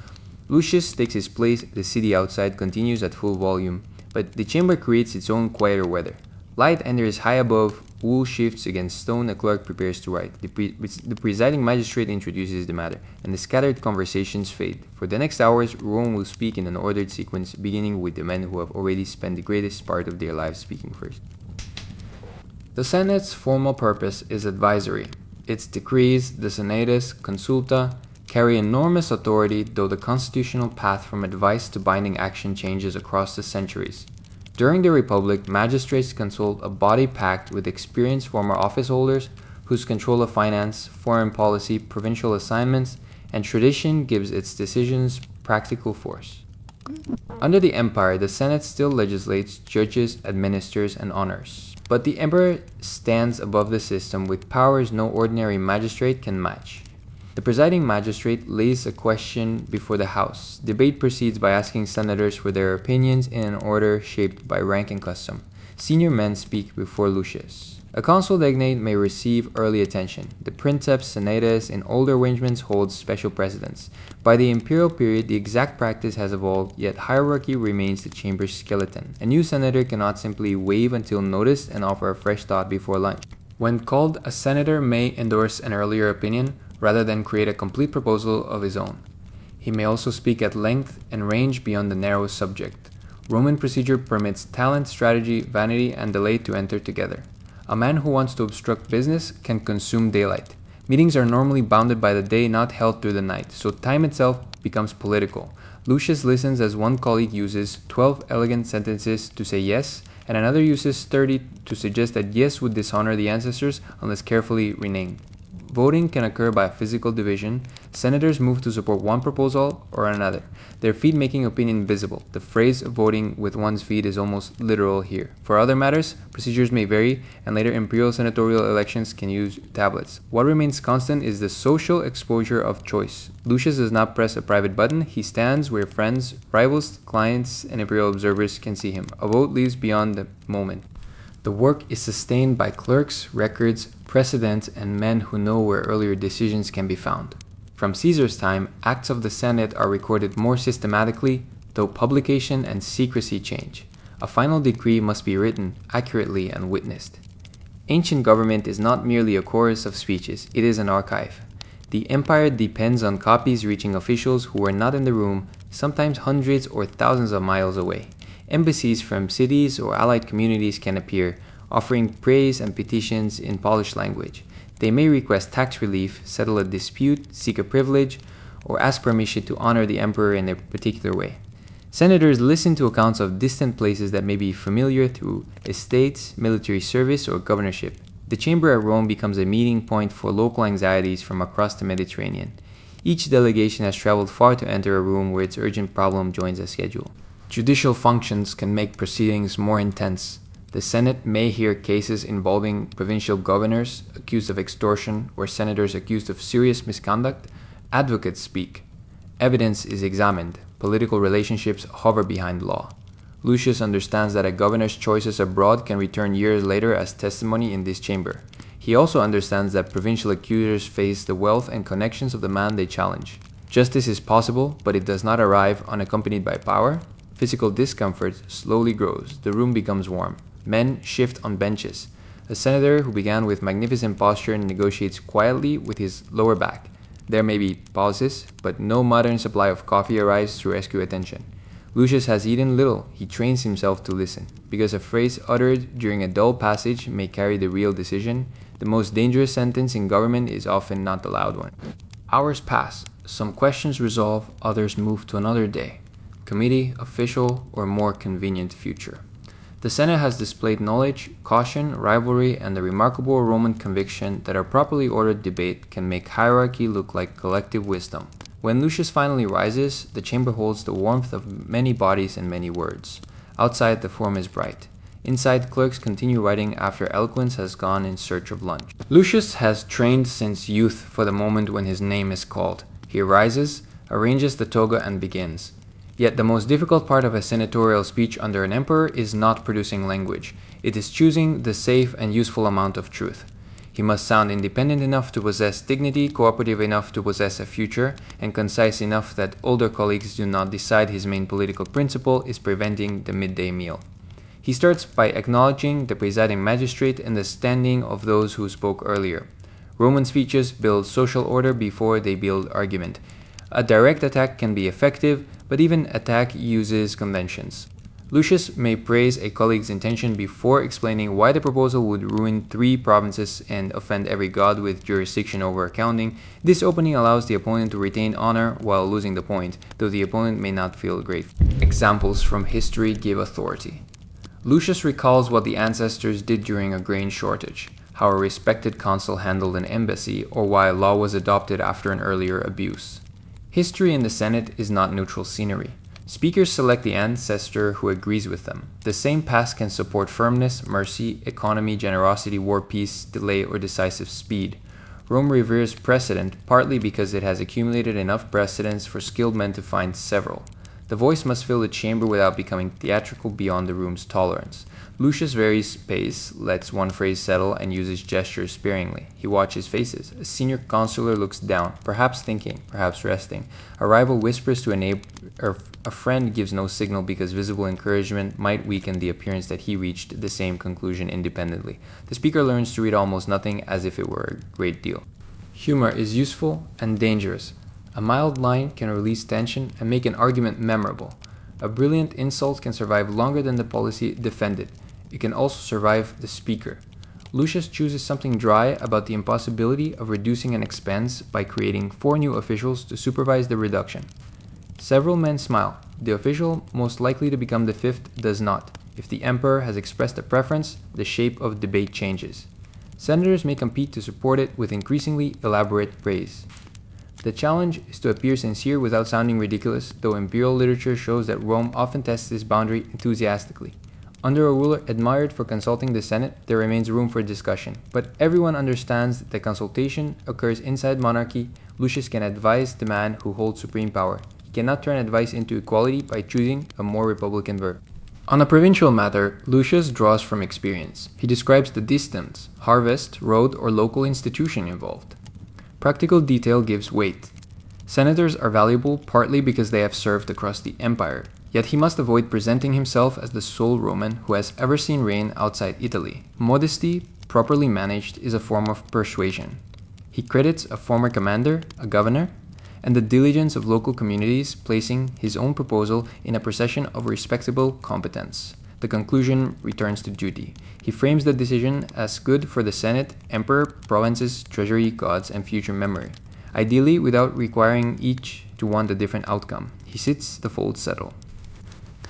Lucius takes his place, the city outside continues at full volume, but the chamber creates its own quieter weather. Light enters high above, wool shifts against stone, a clerk prepares to write. The presiding magistrate introduces the matter, and the scattered conversations fade. For the next hours, Rome will speak in an ordered sequence, beginning with the men who have already spent the greatest part of their lives speaking first. The Senate's formal purpose is advisory. Its decrees, the senatus consulta, carry enormous authority, though the constitutional path from advice to binding action changes across the centuries. During the Republic, magistrates consult a body packed with experienced former office holders whose control of finance, foreign policy, provincial assignments, and tradition gives its decisions practical force. Under the Empire, the Senate still legislates, judges, administers, and honors. But the Emperor stands above the system with powers no ordinary magistrate can match. The presiding magistrate lays a question before the House. Debate proceeds by asking senators for their opinions in an order shaped by rank and custom. Senior men speak before Lucius. A consul degnate may receive early attention. The princeps senatus in older arrangements holds special precedence. By the imperial period, the exact practice has evolved, yet hierarchy remains the chamber's skeleton. A new senator cannot simply wait until noticed and offer a fresh thought before lunch. When called, a senator may endorse an earlier opinion, rather than create a complete proposal of his own. He may also speak at length and range beyond the narrow subject. Roman procedure permits talent, strategy, vanity, and delay to enter together. A man who wants to obstruct business can consume daylight. Meetings are normally bounded by the day, not held through the night, so time itself becomes political. Lucius listens as one colleague uses 12 elegant sentences to say yes, and another uses 30 to suggest that yes would dishonor the ancestors unless carefully renamed. Voting can occur by physical division. Senators move to support one proposal or another, their feet making opinion visible. The phrase voting with one's feet is almost literal here. For other matters, procedures may vary, and later imperial senatorial elections can use tablets. What remains constant is the social exposure of choice. Lucius does not press a private button. He stands where friends, rivals, clients, and imperial observers can see him. A vote lives beyond the moment. The work is sustained by clerks, records, precedents, and men who know where earlier decisions can be found. From Caesar's time, acts of the Senate are recorded more systematically, though publication and secrecy change. A final decree must be written accurately and witnessed. Ancient government is not merely a chorus of speeches, it is an archive. The empire depends on copies reaching officials who were not in the room, sometimes hundreds or thousands of miles away. Embassies from cities or allied communities can appear, offering praise and petitions in polished language. They may request tax relief, settle a dispute, seek a privilege, or ask permission to honor the emperor in a particular way. Senators listen to accounts of distant places that may be familiar through estates, military service, or governorship. The chamber at Rome becomes a meeting point for local anxieties from across the Mediterranean. Each delegation has traveled far to enter a room where its urgent problem joins a schedule. Judicial functions can make proceedings more intense. The Senate may hear cases involving provincial governors accused of extortion or senators accused of serious misconduct. Advocates speak. Evidence is examined. Political relationships hover behind law. Lucius understands that a governor's choices abroad can return years later as testimony in this chamber. He also understands that provincial accusers face the wealth and connections of the man they challenge. Justice is possible, but it does not arrive unaccompanied by power. Physical discomfort slowly grows. The room becomes warm. Men shift on benches. A senator who began with magnificent posture negotiates quietly with his lower back. There may be pauses, but no modern supply of coffee arrives to rescue attention. Lucius has eaten little. He trains himself to listen. Because a phrase uttered during a dull passage may carry the real decision, the most dangerous sentence in government is often not the loud one. Hours pass. Some questions resolve, others move to another day. Committee, official, or more convenient future. The Senate has displayed knowledge, caution, rivalry, and the remarkable Roman conviction that a properly ordered debate can make hierarchy look like collective wisdom. When Lucius finally rises, the chamber holds the warmth of many bodies and many words. Outside, the form is bright. Inside, clerks continue writing after eloquence has gone in search of lunch. Lucius has trained since youth for the moment when his name is called. He rises, arranges the toga, and begins. Yet the most difficult part of a senatorial speech under an emperor is not producing language. It is choosing the safe and useful amount of truth. He must sound independent enough to possess dignity, cooperative enough to possess a future, and concise enough that older colleagues do not decide his main political principle is preventing the midday meal. He starts by acknowledging the presiding magistrate and the standing of those who spoke earlier. Roman speeches build social order before they build argument. A direct attack can be effective, but even attack uses conventions. Lucius may praise a colleague's intention before explaining why the proposal would ruin 3 provinces and offend every god with jurisdiction over accounting. This opening allows the opponent to retain honor while losing the point, though the opponent may not feel grateful. Examples from history give authority. Lucius recalls what the ancestors did during a grain shortage, how a respected consul handled an embassy, or why a law was adopted after an earlier abuse. History in the Senate is not neutral scenery. Speakers select the ancestor who agrees with them. The same past can support firmness, mercy, economy, generosity, war, peace, delay, or decisive speed. Rome reveres precedent partly because it has accumulated enough precedents for skilled men to find several. The voice must fill the chamber without becoming theatrical beyond the room's tolerance. Lucius varies pace, lets one phrase settle, and uses gestures sparingly. He watches faces. A senior consular looks down, perhaps thinking, perhaps resting. A rival whispers to a neighbor. A friend gives no signal because visible encouragement might weaken the appearance that he reached the same conclusion independently. The speaker learns to read almost nothing as if it were a great deal. Humor is useful and dangerous. A mild line can release tension and make an argument memorable. A brilliant insult can survive longer than the policy defended. It can also survive the speaker. Lucius chooses something dry about the impossibility of reducing an expense by creating 4 new officials to supervise the reduction. Several men smile. The official most likely to become the 5th does not. If the emperor has expressed a preference, the shape of debate changes. Senators may compete to support it with increasingly elaborate praise. The challenge is to appear sincere without sounding ridiculous, though imperial literature shows that Rome often tests this boundary enthusiastically. Under a ruler admired for consulting the Senate, there remains room for discussion. But everyone understands that the consultation occurs inside monarchy. Lucius can advise the man who holds supreme power. He cannot turn advice into equality by choosing a more republican verb. On a provincial matter, Lucius draws from experience. He describes the distance, harvest, road, or local institution involved. Practical detail gives weight. Senators are valuable partly because they have served across the empire. Yet he must avoid presenting himself as the sole Roman who has ever seen reign outside Italy. Modesty, properly managed, is a form of persuasion. He credits a former commander, a governor, and the diligence of local communities, placing his own proposal in a procession of respectable competence. The conclusion returns to duty. He frames the decision as good for the Senate, emperor, provinces, treasury, gods, and future memory, ideally without requiring each to want a different outcome. He sits, the folds settle.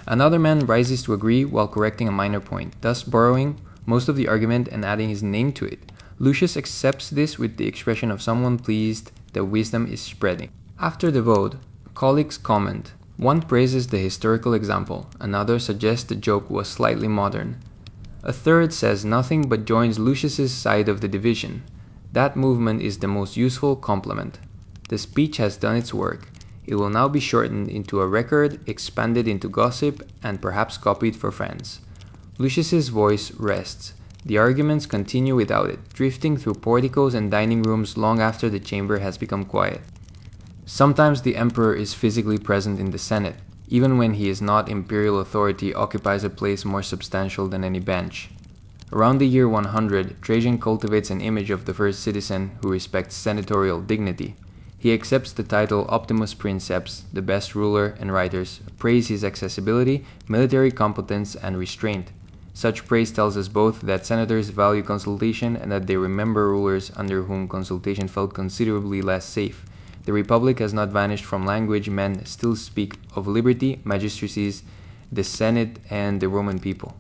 Another man rises to agree while correcting a minor point, thus borrowing most of the argument and adding his name to it. Lucius accepts this with the expression of someone pleased that wisdom is spreading. After the vote, colleagues comment. One praises the historical example, another suggests the joke was slightly modern. A third says nothing but joins Lucius's side of the division. That movement is the most useful compliment. The speech has done its work. It will now be shortened into a record, expanded into gossip, and perhaps copied for friends. Lucius's voice rests. The arguments continue without it, drifting through porticos and dining rooms long after the chamber has become quiet. Sometimes the emperor is physically present in the Senate, even when he is not. Imperial authority occupies a place more substantial than any bench. Around the year 100, Trajan cultivates an image of the first citizen who respects senatorial dignity. He accepts the title Optimus Princeps, the best ruler, and writers praise his accessibility, military competence, and restraint. Such praise tells us both that senators value consultation and that they remember rulers under whom consultation felt considerably less safe. The Republic has not vanished from language. Men still speak of liberty, magistracies, the Senate, and the Roman people.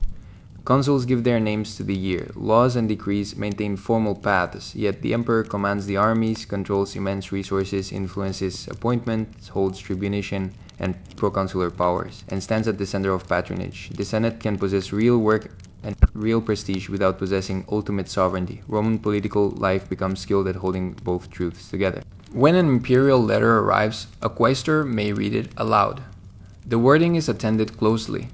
Consuls give their names to the year. Laws and decrees maintain formal paths, yet the emperor commands the armies, controls immense resources, influences appointments, holds tribunician and proconsular powers, and stands at the center of patronage. The Senate can possess real work and real prestige without possessing ultimate sovereignty. Roman political life becomes skilled at holding both truths together. When an imperial letter arrives, a quaestor may read it aloud. The wording is attended closely.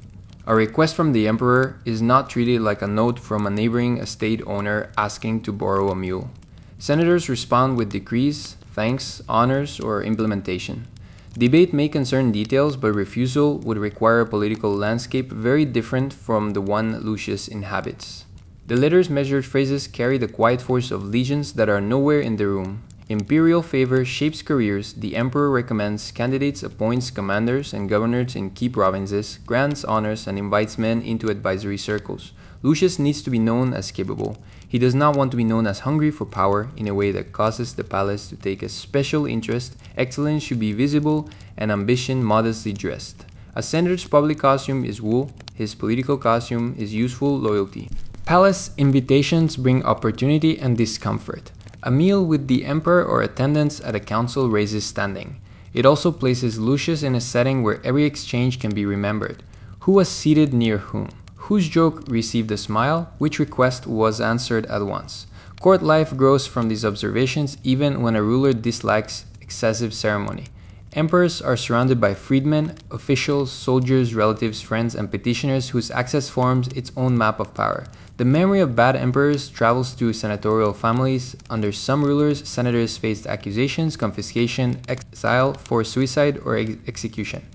A request from the emperor is not treated like a note from a neighboring estate owner asking to borrow a mule. Senators respond with decrees, thanks, honors, or implementation. Debate may concern details, but refusal would require a political landscape very different from the one Lucius inhabits. The letter's measured phrases carry the quiet force of legions that are nowhere in the room. Imperial favor shapes careers. The emperor recommends candidates, appoints commanders and governors in key provinces, grants honors, and invites men into advisory circles. Lucius needs to be known as capable. He does not want to be known as hungry for power in a way that causes the palace to take a special interest. Excellence should be visible and ambition modestly dressed. A senator's public costume is wool. His political costume is useful loyalty. Palace invitations bring opportunity and discomfort. A meal with the emperor or attendance at a council raises standing. It also places Lucius in a setting where every exchange can be remembered. Who was seated near whom? Whose joke received a smile? Which request was answered at once? Court life grows from these observations even when a ruler dislikes excessive ceremony. Emperors are surrounded by freedmen, officials, soldiers, relatives, friends, and petitioners whose access forms its own map of power. The memory of bad emperors travels through senatorial families. Under some rulers, senators faced accusations, confiscation, exile, forced suicide, or execution.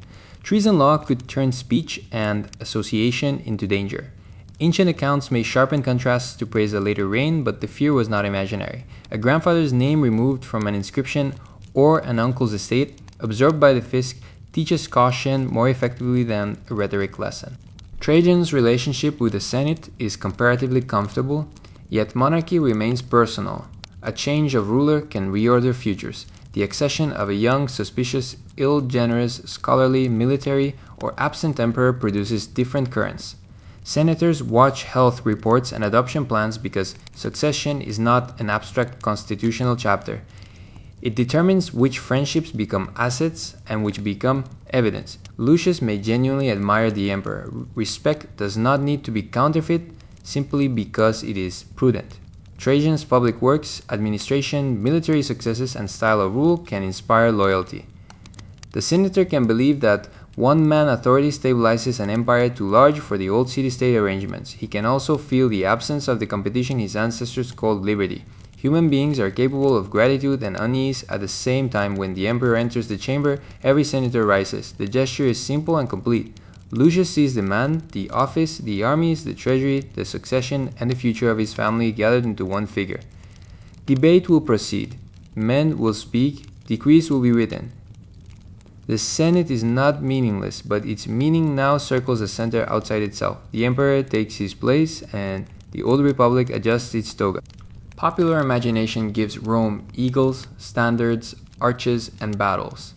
Treason law could turn speech and association into danger. Ancient accounts may sharpen contrasts to praise a later reign, but the fear was not imaginary. A grandfather's name removed from an inscription or an uncle's estate, absorbed by the fisc, teaches caution more effectively than a rhetoric lesson. Trajan's relationship with the Senate is comparatively comfortable, yet monarchy remains personal. A change of ruler can reorder futures. The accession of a young, suspicious, ill-generous, scholarly, military, or absent emperor produces different currents. Senators watch health reports and adoption plans because succession is not an abstract constitutional chapter. It determines which friendships become assets and which become evidence. Lucius may genuinely admire the emperor. Respect does not need to be counterfeit simply because it is prudent. Trajan's public works, administration, military successes, and style of rule can inspire loyalty. The senator can believe that one-man authority stabilizes an empire too large for the old city-state arrangements. He can also feel the absence of the competition his ancestors called liberty. Human beings are capable of gratitude and unease at the same time. When the emperor enters the chamber, every senator rises. The gesture is simple and complete. Lucius sees the man, the office, the armies, the treasury, the succession, and the future of his family gathered into one figure. Debate will proceed. Men will speak. Decrees will be written. The Senate is not meaningless, but its meaning now circles the center outside itself. The emperor takes his place, and the old republic adjusts its toga. Popular imagination gives Rome eagles, standards, arches, and battles.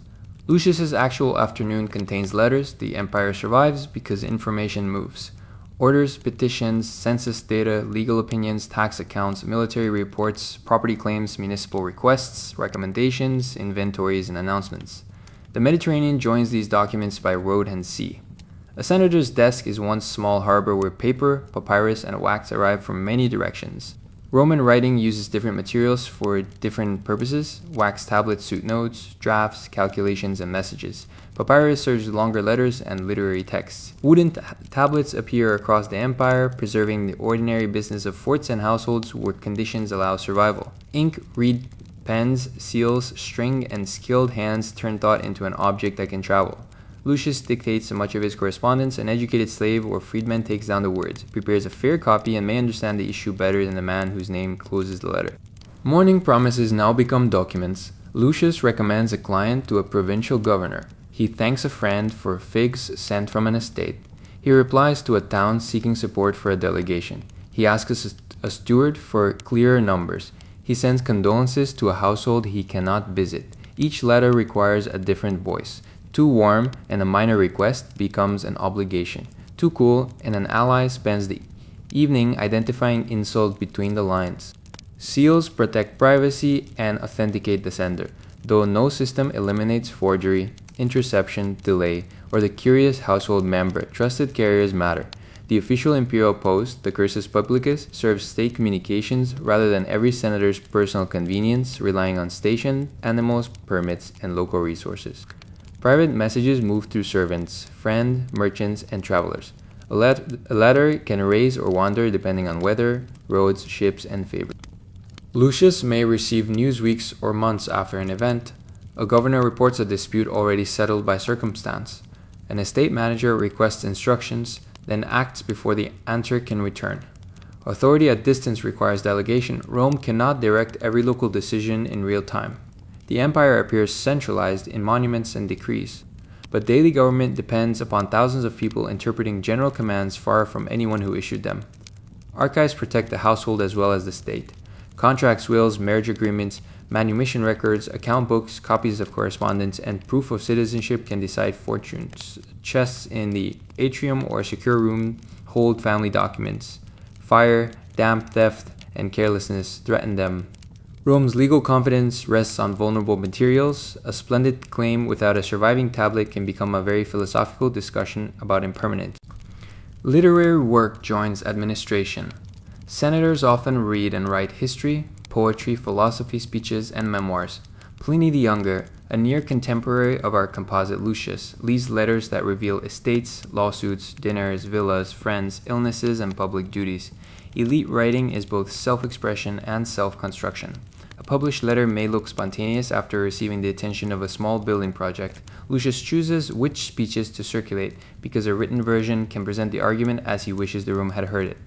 Lucius's actual afternoon contains letters. The empire survives because information moves. Orders, petitions, census data, legal opinions, tax accounts, military reports, property claims, municipal requests, recommendations, inventories, and announcements. The Mediterranean joins these documents by road and sea. A senator's desk is one small harbor where paper, papyrus, and wax arrive from many directions. Roman writing uses different materials for different purposes. Wax tablets suit notes, drafts, calculations, and messages. Papyrus serves longer letters and literary texts. Wooden tablets appear across the empire, preserving the ordinary business of forts and households where conditions allow survival. Ink, reed pens, seals, string, and skilled hands turn thought into an object that can travel. Lucius dictates much of his correspondence. An educated slave or freedman takes down the words, prepares a fair copy, and may understand the issue better than the man whose name closes the letter. Mourning promises now become documents. Lucius recommends a client to a provincial governor. He thanks a friend for figs sent from an estate. He replies to a town seeking support for a delegation. He asks a steward for clearer numbers. He sends condolences to a household he cannot visit. Each letter requires a different voice. Too warm and a minor request becomes an obligation. Too cool and an ally spends the evening identifying insult between the lines. Seals protect privacy and authenticate the sender, though no system eliminates forgery, interception, delay, or the curious household member. Trusted carriers matter. The official imperial post, the cursus publicus, serves state communications rather than every senator's personal convenience, relying on station, animals, permits, and local resources. Private messages move through servants, friends, merchants, and travelers. A letter can raise or wander depending on weather, roads, ships, and favors. Lucius may receive news weeks or months after an event. A governor reports a dispute already settled by circumstance. An estate manager requests instructions, then acts before the answer can return. Authority at distance requires delegation. Rome cannot direct every local decision in real time. The empire appears centralized in monuments and decrees, but daily government depends upon thousands of people interpreting general commands far from anyone who issued them. Archives protect the household as well as the state. Contracts, wills, marriage agreements, manumission records, account books, copies of correspondence, and proof of citizenship can decide fortunes. Chests in the atrium or secure room hold family documents. Fire, damp, theft, and carelessness threaten them. Rome's legal confidence rests on vulnerable materials. A splendid claim without a surviving tablet can become a very philosophical discussion about impermanence. Literary work joins administration. Senators often read and write history, poetry, philosophy, speeches, and memoirs. Pliny the Younger, a near contemporary of our composite Lucius, leaves letters that reveal estates, lawsuits, dinners, villas, friends, illnesses, and public duties. Elite writing is both self-expression and self-construction. A published letter may look spontaneous after receiving the attention of a small building project. Lucius chooses which speeches to circulate because a written version can present the argument as he wishes the room had heard it.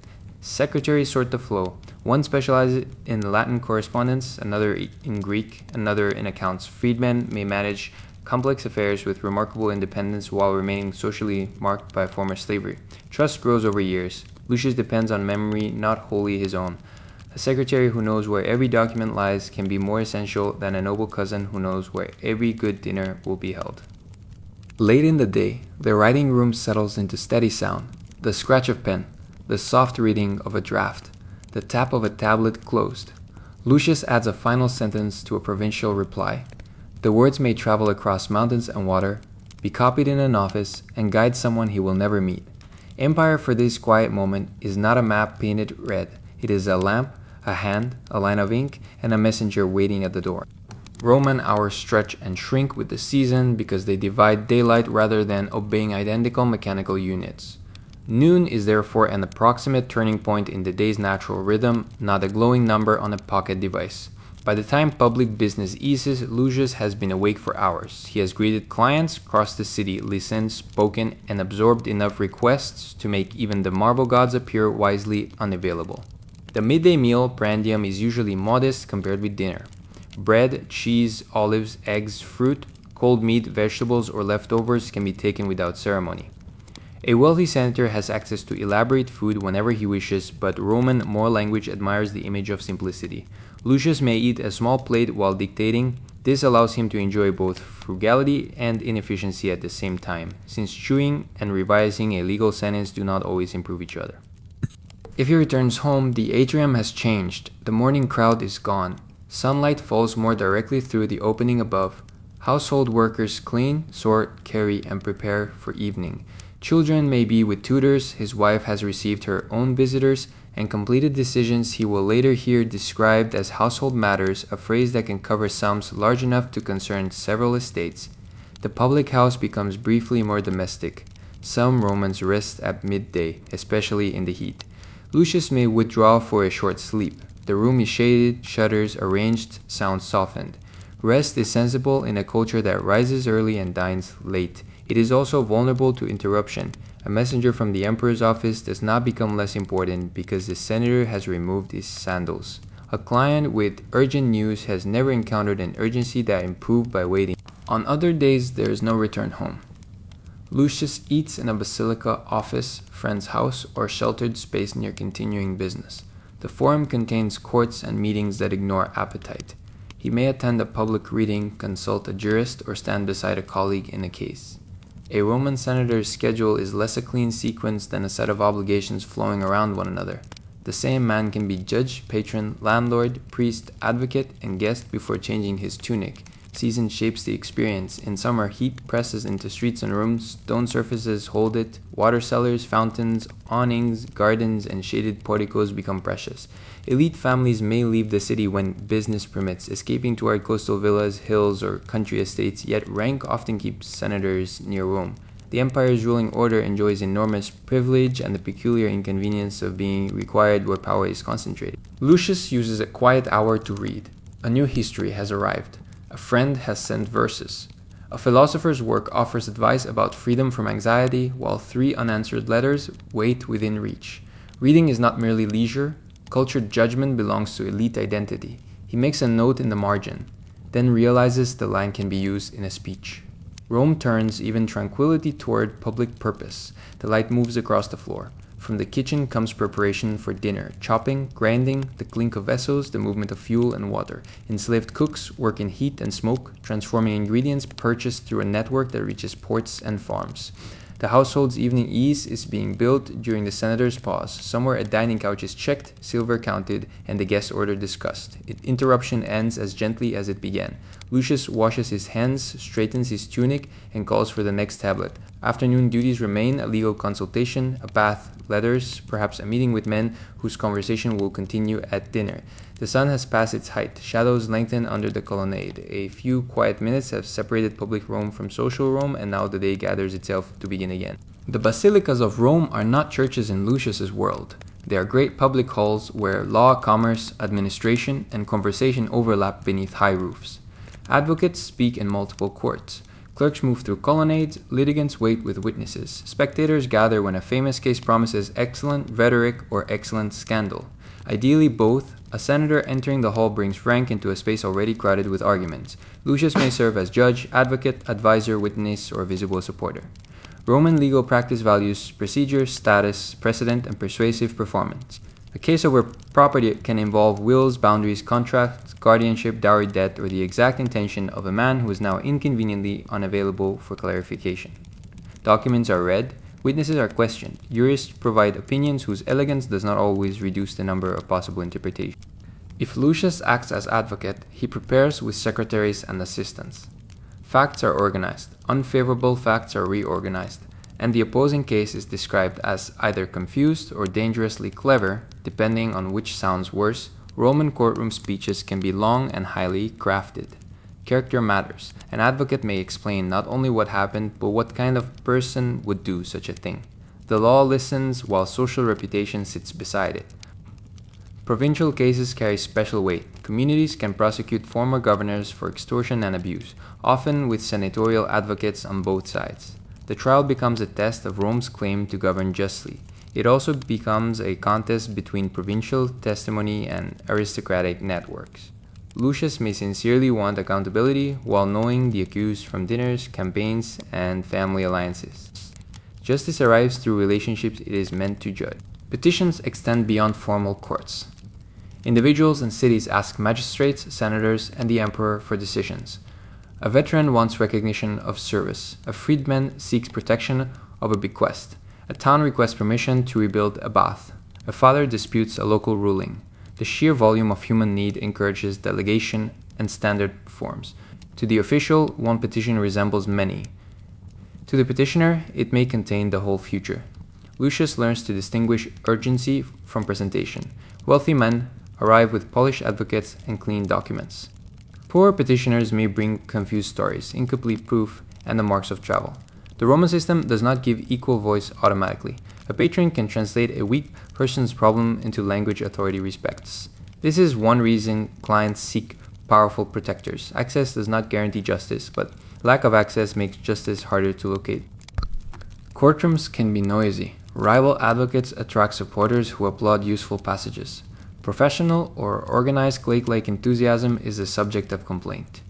Secretaries sort the flow. One specializes in Latin correspondence, another in Greek, another in accounts. Freedmen may manage complex affairs with remarkable independence while remaining socially marked by former slavery. Trust grows over years. Lucius depends on memory, not wholly his own. A secretary who knows where every document lies can be more essential than a noble cousin who knows where every good dinner will be held. Late in the day, the writing room settles into steady sound, the scratch of pen, the soft reading of a draft, the tap of a tablet closed. Lucius adds a final sentence to a provincial reply. The words may travel across mountains and water, be copied in an office, and guide someone he will never meet. Empire for this quiet moment is not a map painted red. It is a lamp, a hand, a line of ink, and a messenger waiting at the door. Roman hours stretch and shrink with the season because they divide daylight rather than obeying identical mechanical units. Noon is therefore an approximate turning point in the day's natural rhythm, not a glowing number on a pocket device. By the time public business eases, Lucius has been awake for hours. He has greeted clients, crossed the city, listened, spoken, and absorbed enough requests to make even the marble gods appear wisely unavailable. The midday meal prandium is usually modest compared with dinner. Bread, cheese, olives, eggs, fruit, cold meat, vegetables, or leftovers can be taken without ceremony. A wealthy senator has access to elaborate food whenever he wishes, but Roman moral language admires the image of simplicity. Lucius may eat a small plate while dictating. This allows him to enjoy both frugality and inefficiency at the same time, since chewing and revising a legal sentence do not always improve each other. If he returns home, the atrium has changed. The morning crowd is gone. Sunlight falls more directly through the opening above. Household workers clean, sort, carry, and prepare for evening. Children may be with tutors, his wife has received her own visitors, and completed decisions he will later hear described as household matters, a phrase that can cover sums large enough to concern several estates. The public house becomes briefly more domestic. Some Romans rest at midday, especially in the heat. Lucius may withdraw for a short sleep. The room is shaded, shutters arranged, sounds softened. Rest is sensible in a culture that rises early and dines late. It is also vulnerable to interruption. A messenger from the emperor's office does not become less important because the senator has removed his sandals. A client with urgent news has never encountered an urgency that improved by waiting. On other days, there is no return home. Lucius eats in a basilica, office, friend's house, or sheltered space near continuing business. The forum contains courts and meetings that ignore appetite. He may attend a public reading, consult a jurist, or stand beside a colleague in a case. A Roman senator's schedule is less a clean sequence than a set of obligations flowing around one another. The same man can be judge, patron, landlord, priest, advocate, and guest before changing his tunic. Season shapes the experience. In summer, heat presses into streets and rooms, stone surfaces hold it, water cellars, fountains, awnings, gardens, and shaded porticos become precious. Elite families may leave the city when business permits, escaping toward coastal villas, hills, or country estates, yet rank often keeps senators near Rome. The empire's ruling order enjoys enormous privilege and the peculiar inconvenience of being required where power is concentrated. Lucius uses a quiet hour to read. A new history has arrived. A friend has sent verses. A philosopher's work offers advice about freedom from anxiety, while 3 unanswered letters wait within reach. Reading is not merely leisure. Cultured judgment belongs to elite identity. He makes a note in the margin, then realizes the line can be used in a speech. Rome turns even tranquility toward public purpose. The light moves across the floor. From the kitchen comes preparation for dinner, chopping, grinding, the clink of vessels, the movement of fuel and water. Enslaved cooks work in heat and smoke, transforming ingredients purchased through a network that reaches ports and farms. The household's evening ease is being built during the senator's pause. Somewhere a dining couch is checked, silver counted, and the guest order discussed. Interruption ends as gently as it began. Lucius washes his hands, straightens his tunic, and calls for the next tablet. Afternoon duties remain a legal consultation, a bath, letters, perhaps a meeting with men whose conversation will continue at dinner. The sun has passed its height. Shadows lengthen under the colonnade. A few quiet minutes have separated public Rome from social Rome, and now the day gathers itself to begin again. The basilicas of Rome are not churches in Lucius's world. They are great public halls where law, commerce, administration, and conversation overlap beneath high roofs. Advocates speak in multiple courts. Clerks move through colonnades, litigants wait with witnesses. Spectators gather when a famous case promises excellent rhetoric or excellent scandal. Ideally both, a senator entering the hall brings rank into a space already crowded with arguments. Lucius may serve as judge, advocate, advisor, witness, or visible supporter. Roman legal practice values procedure, status, precedent, and persuasive performance. A case over property can involve wills, boundaries, contracts, guardianship, dowry debt, or the exact intention of a man who is now inconveniently unavailable for clarification. Documents are read, witnesses are questioned, jurists provide opinions whose elegance does not always reduce the number of possible interpretations. If Lucius acts as advocate, he prepares with secretaries and assistants. Facts are organized, unfavorable facts are reorganized, and the opposing case is described as either confused or dangerously clever, depending on which sounds worse. Roman courtroom speeches can be long and highly crafted. Character matters. An advocate may explain not only what happened, but what kind of person would do such a thing. The law listens while social reputation sits beside it. Provincial cases carry special weight. Communities can prosecute former governors for extortion and abuse, often with senatorial advocates on both sides. The trial becomes a test of Rome's claim to govern justly. It also becomes a contest between provincial testimony and aristocratic networks. Lucius may sincerely want accountability while knowing the accused from dinners, campaigns, and family alliances. Justice arrives through relationships it is meant to judge. Petitions extend beyond formal courts. Individuals and cities ask magistrates, senators, and the emperor for decisions. A veteran wants recognition of service. A freedman seeks protection of a bequest. A town requests permission to rebuild a bath. A father disputes a local ruling. The sheer volume of human need encourages delegation and standard forms. To the official, one petition resembles many. To the petitioner, it may contain the whole future. Lucius learns to distinguish urgency from presentation. Wealthy men arrive with polished advocates and clean documents. Poor petitioners may bring confused stories, incomplete proof, and the marks of travel. The Roman system does not give equal voice automatically. A patron can translate a weak person's problem into language authority respects. This is one reason clients seek powerful protectors. Access does not guarantee justice, but lack of access makes justice harder to locate. Courtrooms can be noisy. Rival advocates attract supporters who applaud useful passages. Professional or organized clique-like enthusiasm is the subject of complaint.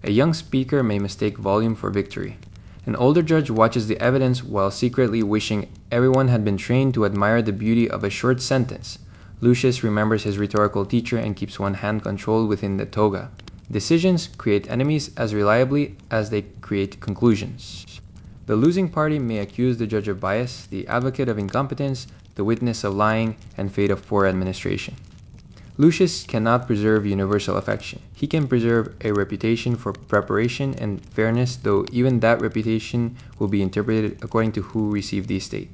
A young speaker may mistake volume for victory. An older judge watches the evidence while secretly wishing everyone had been trained to admire the beauty of a short sentence. Lucius remembers his rhetorical teacher and keeps one hand controlled within the toga. Decisions create enemies as reliably as they create conclusions. The losing party may accuse the judge of bias, the advocate of incompetence, the witness of lying, and fate of poor administration. Lucius cannot preserve universal affection. He can preserve a reputation for preparation and fairness, though even that reputation will be interpreted according to who received the estate.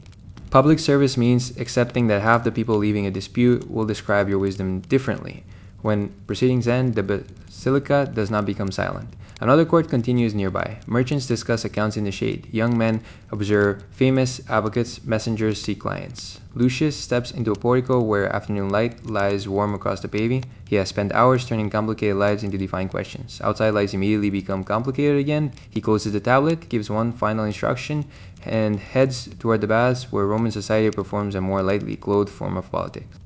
Public service means accepting that half the people leaving a dispute will describe your wisdom differently. When proceedings end, the basilica does not become silent. Another court continues nearby. Merchants discuss accounts in the shade. Young men observe famous advocates, messengers see clients. Lucius steps into a portico where afternoon light lies warm across the paving. He has spent hours turning complicated lives into defined questions. Outside lives immediately become complicated again. He closes the tablet, gives one final instruction, and heads toward the baths where Roman society performs a more lightly clothed form of politics.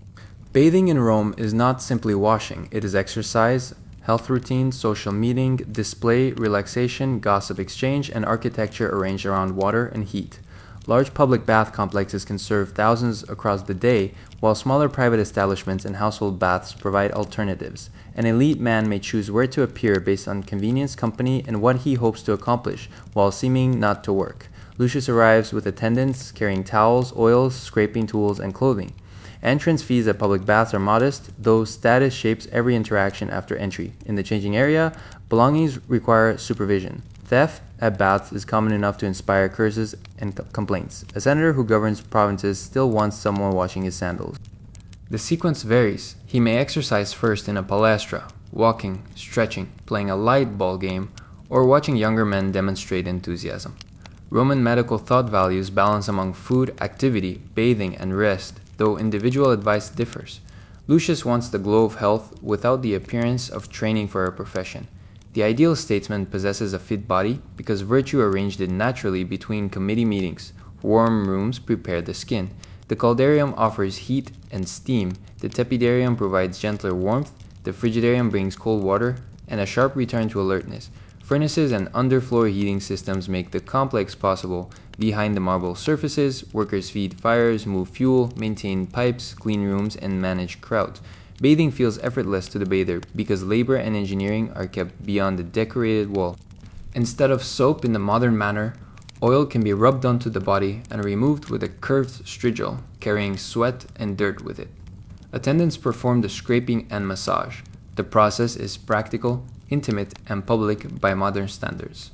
Bathing in Rome is not simply washing. It is exercise, health routine, social meeting, display, relaxation, gossip exchange, and architecture arranged around water and heat. Large public bath complexes can serve thousands across the day, while smaller private establishments and household baths provide alternatives. An elite man may choose where to appear based on convenience, company, and what he hopes to accomplish, while seeming not to work. Lucius arrives with attendants carrying towels, oils, scraping tools, and clothing. Entrance fees at public baths are modest, though status shapes every interaction after entry. In the changing area, belongings require supervision. Theft at baths is common enough to inspire curses and complaints. A senator who governs provinces still wants someone washing his sandals. The sequence varies. He may exercise first in a palestra, walking, stretching, playing a light ball game, or watching younger men demonstrate enthusiasm. Roman medical thought values balance among food, activity, bathing, and rest, though individual advice differs. Lucius wants the glow of health without the appearance of training for a profession. The ideal statesman possesses a fit body because virtue arranged it naturally between committee meetings. Warm rooms prepare the skin. The caldarium offers heat and steam. The tepidarium provides gentler warmth. The frigidarium brings cold water and a sharp return to alertness. Furnaces and underfloor heating systems make the complex possible. Behind the marble surfaces, workers feed fires, move fuel, maintain pipes, clean rooms, and manage crowds. Bathing feels effortless to the bather because labor and engineering are kept beyond the decorated wall. Instead of soap in the modern manner, oil can be rubbed onto the body and removed with a curved strigil, carrying sweat and dirt with it. Attendants perform the scraping and massage. The process is practical, intimate, and public by modern standards.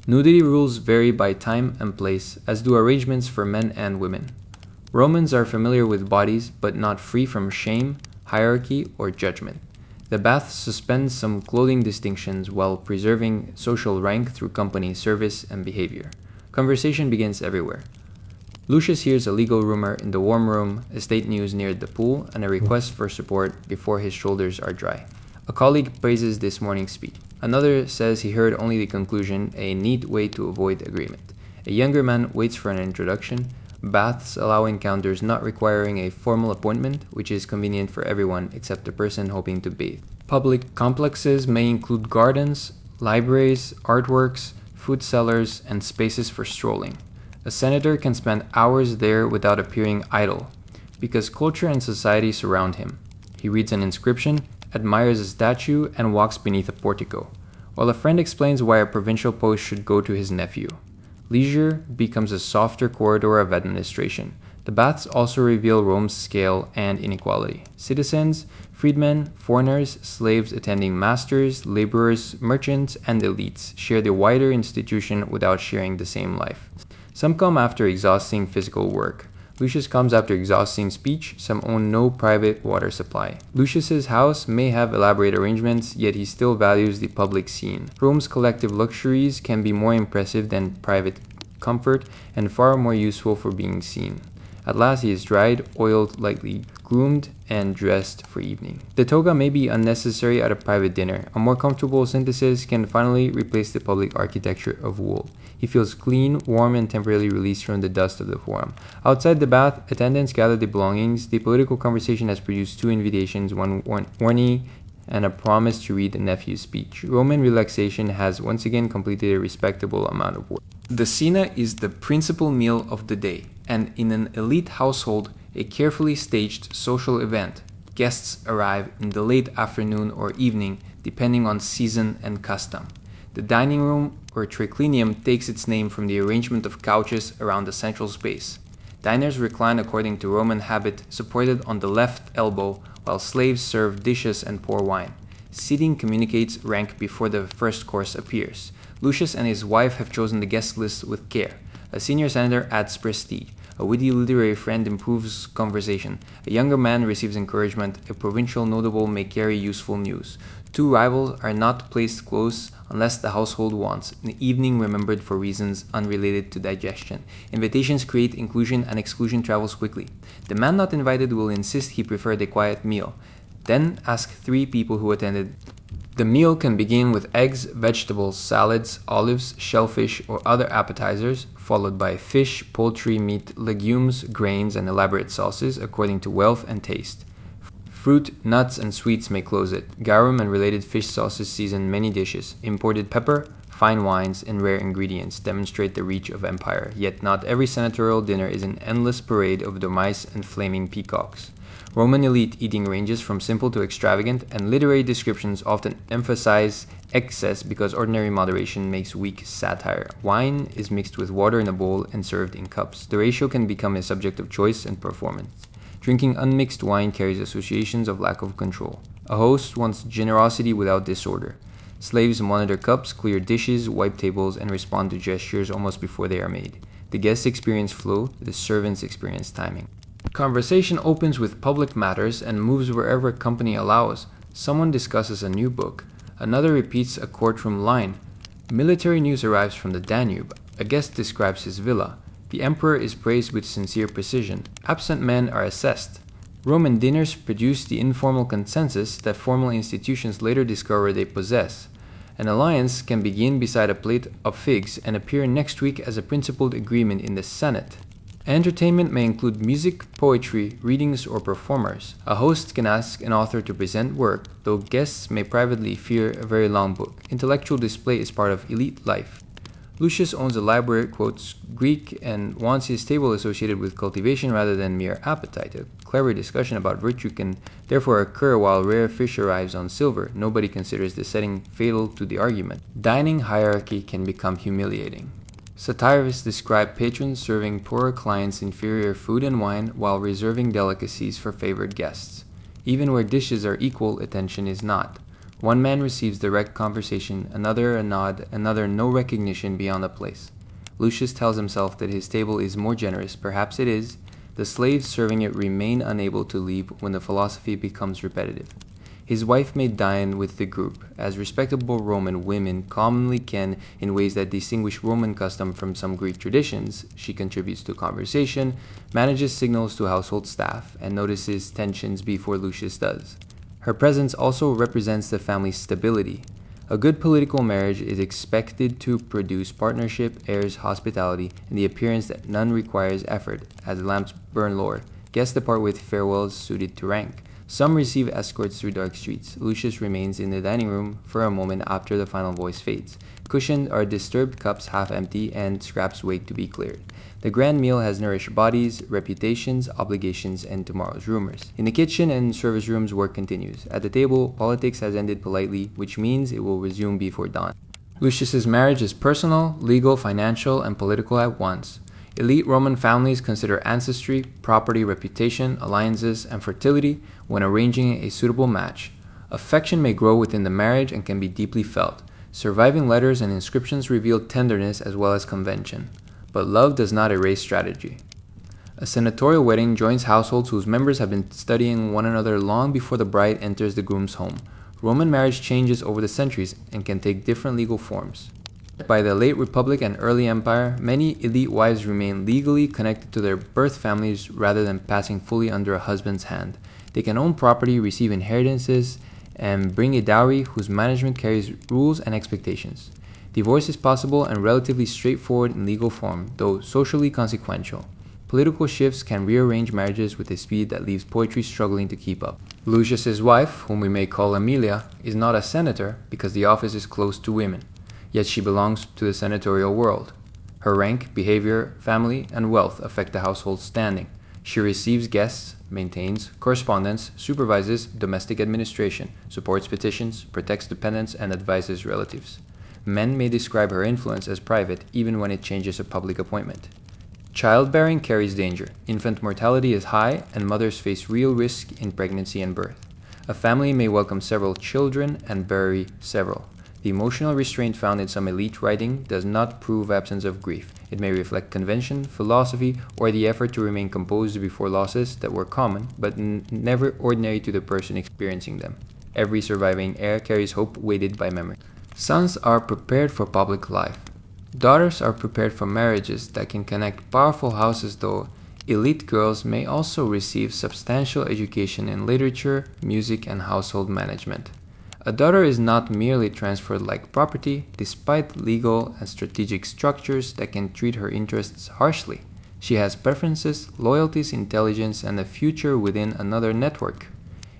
Nudity rules vary by time and place, as do arrangements for men and women. Romans are familiar with bodies, but not free from shame, hierarchy, or judgment. The bath suspends some clothing distinctions while preserving social rank through company service and behavior. Conversation begins everywhere. Lucius hears a legal rumor in the warm room, estate news near the pool, and a request for support before his shoulders are dry. A colleague praises this morning's speech. Another says he heard only the conclusion, a neat way to avoid agreement. A younger man waits for an introduction. Baths allow encounters not requiring a formal appointment, which is convenient for everyone except the person hoping to bathe. Public complexes may include gardens, libraries, artworks, food cellars, and spaces for strolling. A senator can spend hours there without appearing idle, because culture and society surround him. He reads an inscription, admires a statue, and walks beneath a portico, while a friend explains why a provincial post should go to his nephew. Leisure becomes a softer corridor of administration. The baths also reveal Rome's scale and inequality. Citizens, freedmen, foreigners, slaves attending masters, laborers, merchants, and elites share the wider institution without sharing the same life. Some come after exhausting physical work. Lucius comes after exhausting speech. Some own no private water supply. Lucius's house may have elaborate arrangements, yet he still values the public scene. Rome's collective luxuries can be more impressive than private comfort and far more useful for being seen. At last he is dried, oiled lightly, groomed, and dressed for evening. The toga may be unnecessary at a private dinner. A more comfortable synthesis can finally replace the public architecture of wool. He feels clean, warm, and temporarily released from the dust of the forum. Outside the bath, attendants gather the belongings. The political conversation has produced 2 invitations, one warning and a promise to read the nephew's speech. Roman relaxation has once again completed a respectable amount of work. The cena is the principal meal of the day, and in an elite household, a carefully staged social event. Guests arrive in the late afternoon or evening, depending on season and custom. The dining room or triclinium takes its name from the arrangement of couches around the central space. Diners recline according to Roman habit, supported on the left elbow, while slaves serve dishes and pour wine. Seating communicates rank before the first course appears. Lucius and his wife have chosen the guest list with care. A senior senator adds prestige. A witty literary friend improves conversation. A younger man receives encouragement. A provincial notable may carry useful news. 2 rivals are not placed close unless the household wants. An evening remembered for reasons unrelated to digestion. Invitations create inclusion and exclusion travels quickly. The man not invited will insist he preferred a quiet meal. Then ask 3 people who attended. The meal can begin with eggs, vegetables, salads, olives, shellfish, or other appetizers, followed by fish, poultry, meat, legumes, grains, and elaborate sauces according to wealth and taste. Fruit, nuts, and sweets may close it. Garum and related fish sauces season many dishes. Imported pepper, fine wines, and rare ingredients demonstrate the reach of empire, yet not every senatorial dinner is an endless parade of dormice and flaming peacocks. Roman elite eating ranges from simple to extravagant, and literary descriptions often emphasize excess because ordinary moderation makes weak satire. Wine is mixed with water in a bowl and served in cups. The ratio can become a subject of choice and performance. Drinking unmixed wine carries associations of lack of control. A host wants generosity without disorder. Slaves monitor cups, clear dishes, wipe tables, and respond to gestures almost before they are made. The guests experience flow, the servants experience timing. Conversation opens with public matters and moves wherever company allows. Someone discusses a new book. Another repeats a courtroom line. Military news arrives from the Danube. A guest describes his villa. The emperor is praised with sincere precision. Absent men are assessed. Roman dinners produce the informal consensus that formal institutions later discover they possess. An alliance can begin beside a plate of figs and appear next week as a principled agreement in the Senate. Entertainment may include music, poetry, readings, or performers. A host can ask an author to present work, though guests may privately fear a very long book. Intellectual display is part of elite life. Lucius owns a library, quotes Greek, and wants his table associated with cultivation rather than mere appetite. A clever discussion about virtue can therefore occur while rare fish arrives on silver. Nobody considers the setting fatal to the argument. Dining hierarchy can become humiliating. Satirists describe patrons serving poorer clients inferior food and wine while reserving delicacies for favored guests. Even where dishes are equal, attention is not. One man receives direct conversation, another a nod, another no recognition beyond a place. Lucius tells himself that his table is more generous. Perhaps it is. The slaves serving it remain unable to leave when the philosophy becomes repetitive. His wife may dine with the group, as respectable Roman women commonly can in ways that distinguish Roman custom from some Greek traditions. She contributes to conversation, manages signals to household staff, and notices tensions before Lucius does. Her presence also represents the family's stability. A good political marriage is expected to produce partnership, heirs, hospitality, and the appearance that none requires effort, as lamps burn lower. Guests depart with farewells suited to rank. Some receive escorts through dark streets. Lucius remains in the dining room for a moment after the final voice fades. Cushioned are disturbed cups half empty and scraps wait to be cleared. The grand meal has nourished bodies, reputations, obligations, and tomorrow's rumors. In the kitchen and service rooms, work continues. At the table, politics has ended politely, which means it will resume before dawn. Lucius's marriage is personal, legal, financial, and political at once. Elite Roman families consider ancestry, property, reputation, alliances, and fertility when arranging a suitable match. Affection may grow within the marriage and can be deeply felt. Surviving letters and inscriptions reveal tenderness as well as convention. But love does not erase strategy. A senatorial wedding joins households whose members have been studying one another long before the bride enters the groom's home. Roman marriage changes over the centuries and can take different legal forms. By the late Republic and early Empire, many elite wives remain legally connected to their birth families rather than passing fully under a husband's hand. They can own property, receive inheritances, and bring a dowry whose management carries rules and expectations. Divorce is possible and relatively straightforward in legal form, though socially consequential. Political shifts can rearrange marriages with a speed that leaves poetry struggling to keep up. Lucius's wife, whom we may call Aemilia, is not a senator because the office is closed to women, yet she belongs to the senatorial world. Her rank, behavior, family, and wealth affect the household's standing. She receives guests, maintains correspondence, supervises domestic administration, supports petitions, protects dependents, and advises relatives. Men may describe her influence as private even when it changes a public appointment. Childbearing carries danger. Infant mortality is high, and mothers face real risk in pregnancy and birth. A family may welcome several children and bury several. The emotional restraint found in some elite writing does not prove absence of grief. It may reflect convention, philosophy, or the effort to remain composed before losses that were common, but never ordinary to the person experiencing them. Every surviving heir carries hope weighted by memory. Sons are prepared for public life. Daughters are prepared for marriages that can connect powerful houses, though elite girls may also receive substantial education in literature, music, and household management. A daughter is not merely transferred like property, despite legal and strategic structures that can treat her interests harshly. She has preferences, loyalties, intelligence, and a future within another network.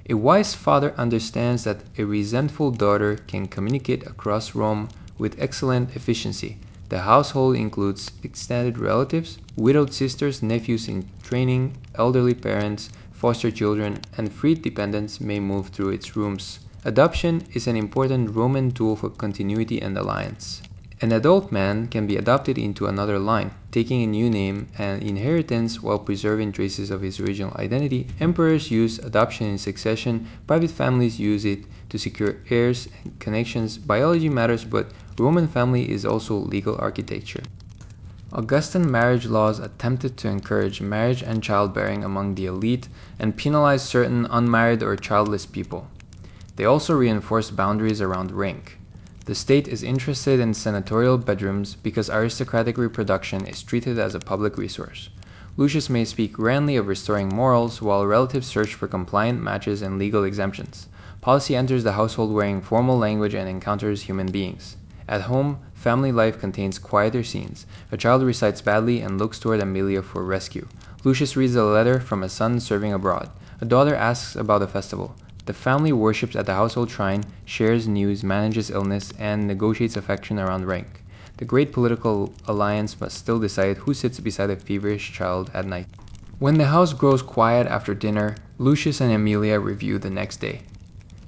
A wise father understands that a resentful daughter can communicate across Rome with excellent efficiency. The household includes extended relatives, widowed sisters, nephews in training, elderly parents, foster children, and freed dependents may move through its rooms. Adoption is an important Roman tool for continuity and alliance. An adult man can be adopted into another line, taking a new name and inheritance while preserving traces of his original identity. Emperors use adoption in succession, private families use it to secure heirs and connections. Biology matters, but Roman family is also legal architecture. Augustan marriage laws attempted to encourage marriage and childbearing among the elite and penalize certain unmarried or childless people. They also reinforced boundaries around rank. The state is interested in senatorial bedrooms because aristocratic reproduction is treated as a public resource. Lucius may speak grandly of restoring morals, while relatives search for compliant matches and legal exemptions. Policy enters the household wearing formal language and encounters human beings. At home, family life contains quieter scenes. A child recites badly and looks toward Aemilia for rescue. Lucius reads a letter from a son serving abroad. A daughter asks about a festival. The family worships at the household shrine, shares news, manages illness, and negotiates affection around rank. The great political alliance must still decide who sits beside a feverish child at night. When the house grows quiet after dinner, Lucius and Aemilia review the next day.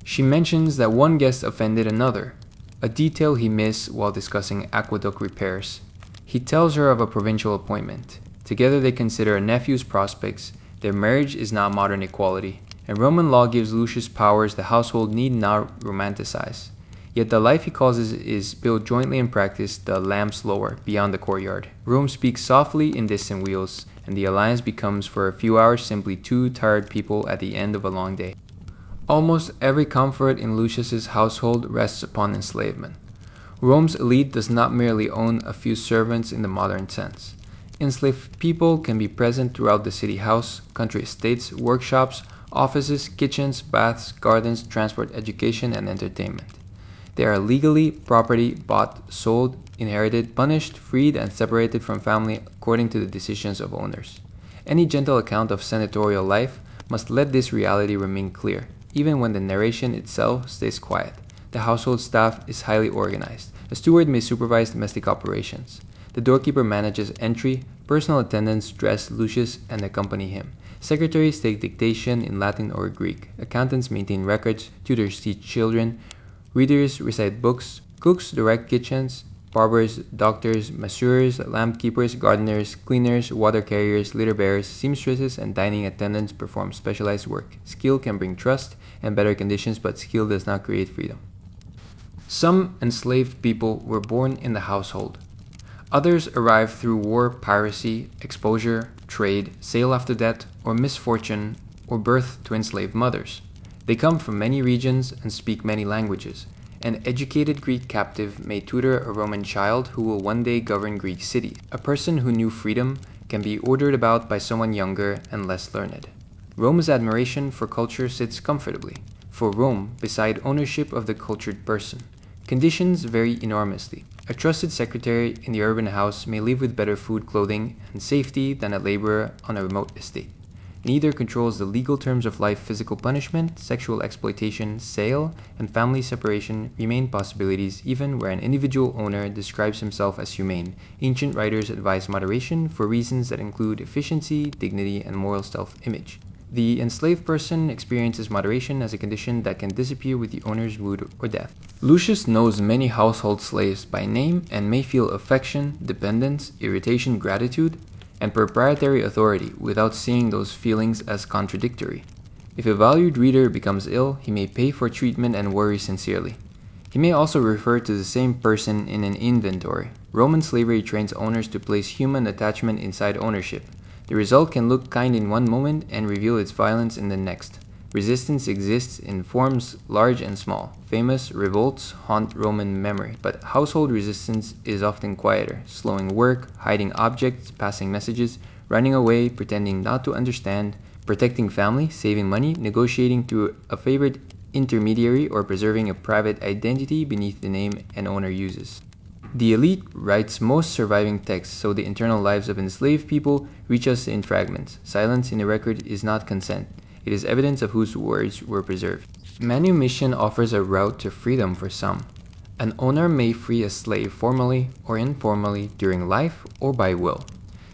She mentions that one guest offended another, a detail he missed while discussing aqueduct repairs. He tells her of a provincial appointment. Together they consider a nephew's prospects. Their marriage is not modern equality, and Roman law gives Lucius powers the household need not romanticize. Yet the life he causes is built jointly in practice, the lamps lower, beyond the courtyard. Rome speaks softly in distant wheels, and the alliance becomes for a few hours simply two tired people at the end of a long day. Almost every comfort in Lucius's household rests upon enslavement. Rome's elite does not merely own a few servants in the modern sense. Enslaved people can be present throughout the city house, country estates, workshops, offices, kitchens, baths, gardens, transport, education, and entertainment. They are legally property bought, sold, inherited, punished, freed, and separated from family according to the decisions of owners. Any gentle account of senatorial life must let this reality remain clear, even when the narration itself stays quiet. The household staff is highly organized. A steward may supervise domestic operations. The doorkeeper manages entry, personal attendants dress Lucius and accompany him. Secretaries take dictation in Latin or Greek. Accountants maintain records, tutors teach children, readers recite books, cooks direct kitchens, barbers, doctors, masseurs, lamp keepers, gardeners, cleaners, water carriers, litter bearers, seamstresses, and dining attendants perform specialized work. Skill can bring trust and better conditions, but skill does not create freedom. Some enslaved people were born in the household. Others arrived through war, piracy, exposure, trade, sale after death, or misfortune, or birth to enslaved mothers. They come from many regions and speak many languages. An educated Greek captive may tutor a Roman child who will one day govern Greek city. A person who knew freedom can be ordered about by someone younger and less learned. Rome's admiration for culture sits comfortably, for Rome beside ownership of the cultured person. Conditions vary enormously. A trusted secretary in the urban house may live with better food, clothing, and safety than a laborer on a remote estate. Neither controls the legal terms of life. Physical punishment, sexual exploitation, sale, and family separation remain possibilities even where an individual owner describes himself as humane. Ancient writers advise moderation for reasons that include efficiency, dignity, and moral self-image. The enslaved person experiences moderation as a condition that can disappear with the owner's mood or death. Lucius knows many household slaves by name and may feel affection, dependence, irritation, gratitude, and proprietary authority without seeing those feelings as contradictory. If a valued reader becomes ill, he may pay for treatment and worry sincerely. He may also refer to the same person in an inventory. Roman slavery trains owners to place human attachment inside ownership. The result can look kind in one moment and reveal its violence in the next. Resistance exists in forms large and small. Famous revolts haunt Roman memory, but household resistance is often quieter, slowing work, hiding objects, passing messages, running away, pretending not to understand, protecting family, saving money, negotiating through a favorite intermediary, or preserving a private identity beneath the name an owner uses. The elite writes most surviving texts, so the internal lives of enslaved people reach us in fragments. Silence in a record is not consent. It is evidence of whose words were preserved. Manumission offers a route to freedom for some. An owner may free a slave formally or informally during life or by will.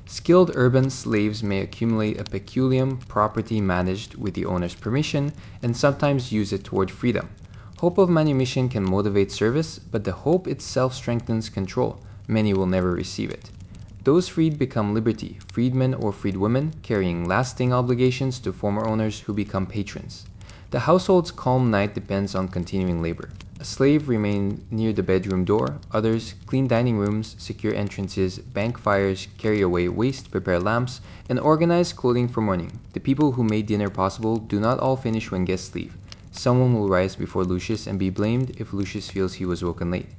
Skilled urban slaves may accumulate a peculium, property managed with the owner's permission, and sometimes use it toward freedom. Hope of manumission can motivate service, but the hope itself strengthens control. Many will never receive it. Those freed become liberty, freedmen or freedwomen, carrying lasting obligations to former owners who become patrons. The household's calm night depends on continuing labor. A slave remains near the bedroom door, others clean dining rooms, secure entrances, bank fires, carry away waste, prepare lamps, and organize clothing for morning. The people who made dinner possible do not all finish when guests leave. Someone will rise before Lucius and be blamed if Lucius feels he was woken late.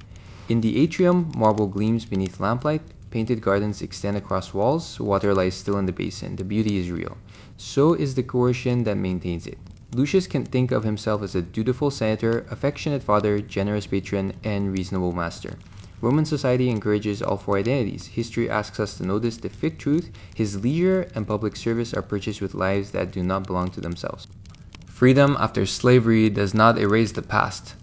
In the atrium, marble gleams beneath lamplight, painted gardens extend across walls, water lies still in the basin, the beauty is real. So is the coercion that maintains it. Lucius can think of himself as a dutiful senator, affectionate father, generous patron, and reasonable master. Roman society encourages all four identities. History asks us to notice the fig truth: his leisure and public service are purchased with lives that do not belong to themselves. Freedom after slavery does not erase the past.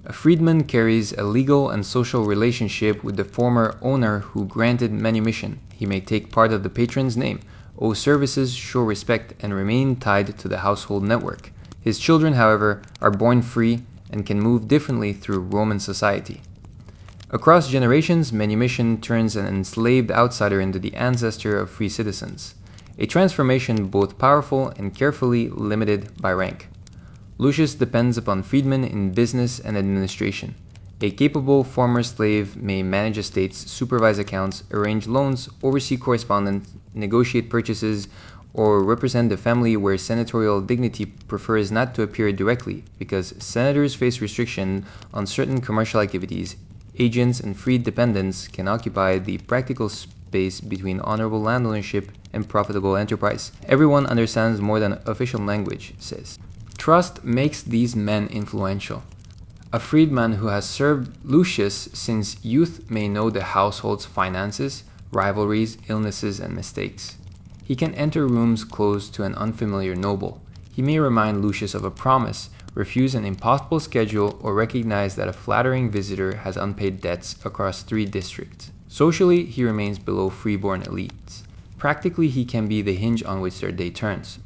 A freedman carries a legal and social relationship with the former owner who granted manumission. He may take part of the patron's name, owe services, show respect, and remain tied to the household network. His children, however, are born free and can move differently through Roman society. Across generations, manumission turns an enslaved outsider into the ancestor of free citizens, a transformation both powerful and carefully limited by rank. Lucius depends upon freedmen in business and administration. A capable former slave may manage estates, supervise accounts, arrange loans, oversee correspondence, negotiate purchases, or represent the family where senatorial dignity prefers not to appear directly, because senators face restriction on certain commercial activities. Agents and freed dependents can occupy the practical space between honorable land ownership and profitable enterprise. Everyone understands more than official language says. Trust makes these men influential. A freedman who has served Lucius since youth may know the household's finances, rivalries, illnesses, and mistakes. He can enter rooms closed to an unfamiliar noble. He may remind Lucius of a promise, refuse an impossible schedule, or recognize that a flattering visitor has unpaid debts across 3 districts. Socially, he remains below freeborn elites. Practically, he can be the hinge on which their day turns.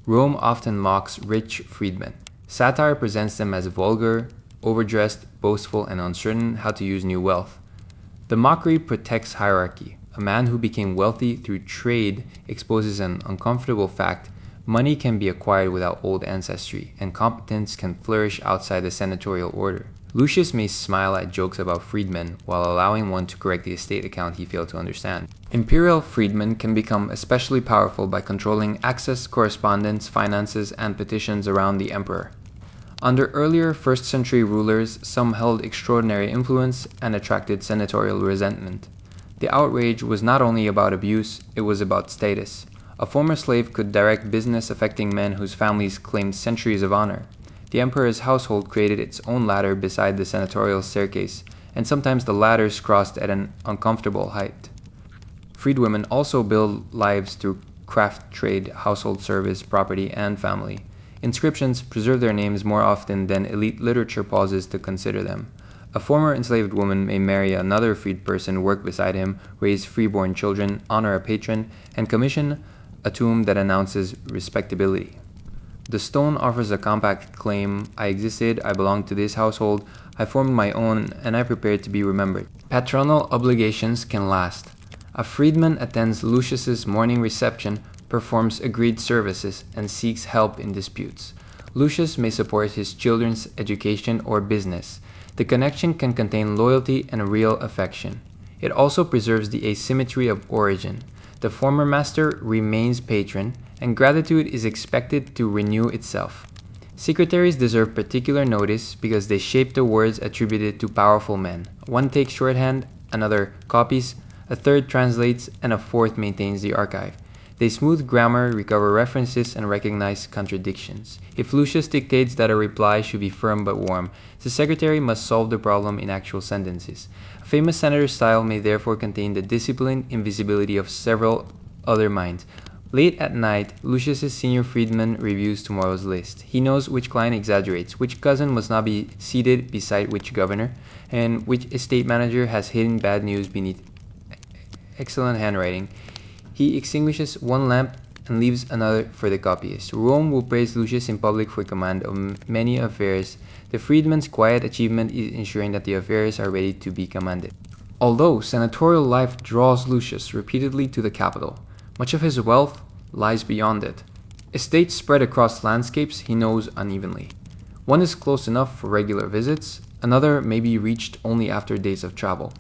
Rome often mocks rich freedmen. Satire presents them as vulgar, overdressed, boastful, and uncertain how to use new wealth. The mockery protects hierarchy. A man who became wealthy through trade exposes an uncomfortable fact: money can be acquired without old ancestry, and competence can flourish outside the senatorial order. Lucius may smile at jokes about freedmen while allowing one to correct the estate account he failed to understand. Imperial freedmen can become especially powerful by controlling access, correspondence, finances, and petitions around the emperor. Under earlier 1st century rulers, some held extraordinary influence and attracted senatorial resentment. The outrage was not only about abuse, it was about status. A former slave could direct business affecting men whose families claimed centuries of honor. The emperor's household created its own ladder beside the senatorial staircase, and sometimes the ladders crossed at an uncomfortable height. Freedwomen also build lives through craft, trade, household service, property, and family. Inscriptions preserve their names more often than elite literature pauses to consider them. A former enslaved woman may marry another freed person, work beside him, raise freeborn children, honor a patron, and commission a tomb that announces respectability. The stone offers a compact claim: I existed, I belonged to this household, I formed my own, and I prepared to be remembered. Patronal obligations can last. A freedman attends Lucius's morning reception, performs agreed services, and seeks help in disputes. Lucius may support his children's education or business. The connection can contain loyalty and real affection. It also preserves the asymmetry of origin. The former master remains patron, and gratitude is expected to renew itself. Secretaries deserve particular notice because they shape the words attributed to powerful men. One takes shorthand, another copies, a third translates, and a fourth maintains the archive. They smooth grammar, recover references, and recognize contradictions. If Lucius dictates that a reply should be firm but warm, the secretary must solve the problem in actual sentences. A famous senator's style may therefore contain the disciplined invisibility of several other minds. Late at night, Lucius's senior freedman reviews tomorrow's list. He knows which client exaggerates, which cousin must not be seated beside which governor, and which estate manager has hidden bad news beneath excellent handwriting. He extinguishes one lamp and and leaves another for the copyist. Rome will praise Lucius in public for command of many affairs. The freedman's quiet achievement is ensuring that the affairs are ready to be commanded. Although senatorial life draws Lucius repeatedly to the capital, much of his wealth lies beyond it. Estates spread across landscapes he knows unevenly. One is close enough for regular visits, another may be reached only after days of travel.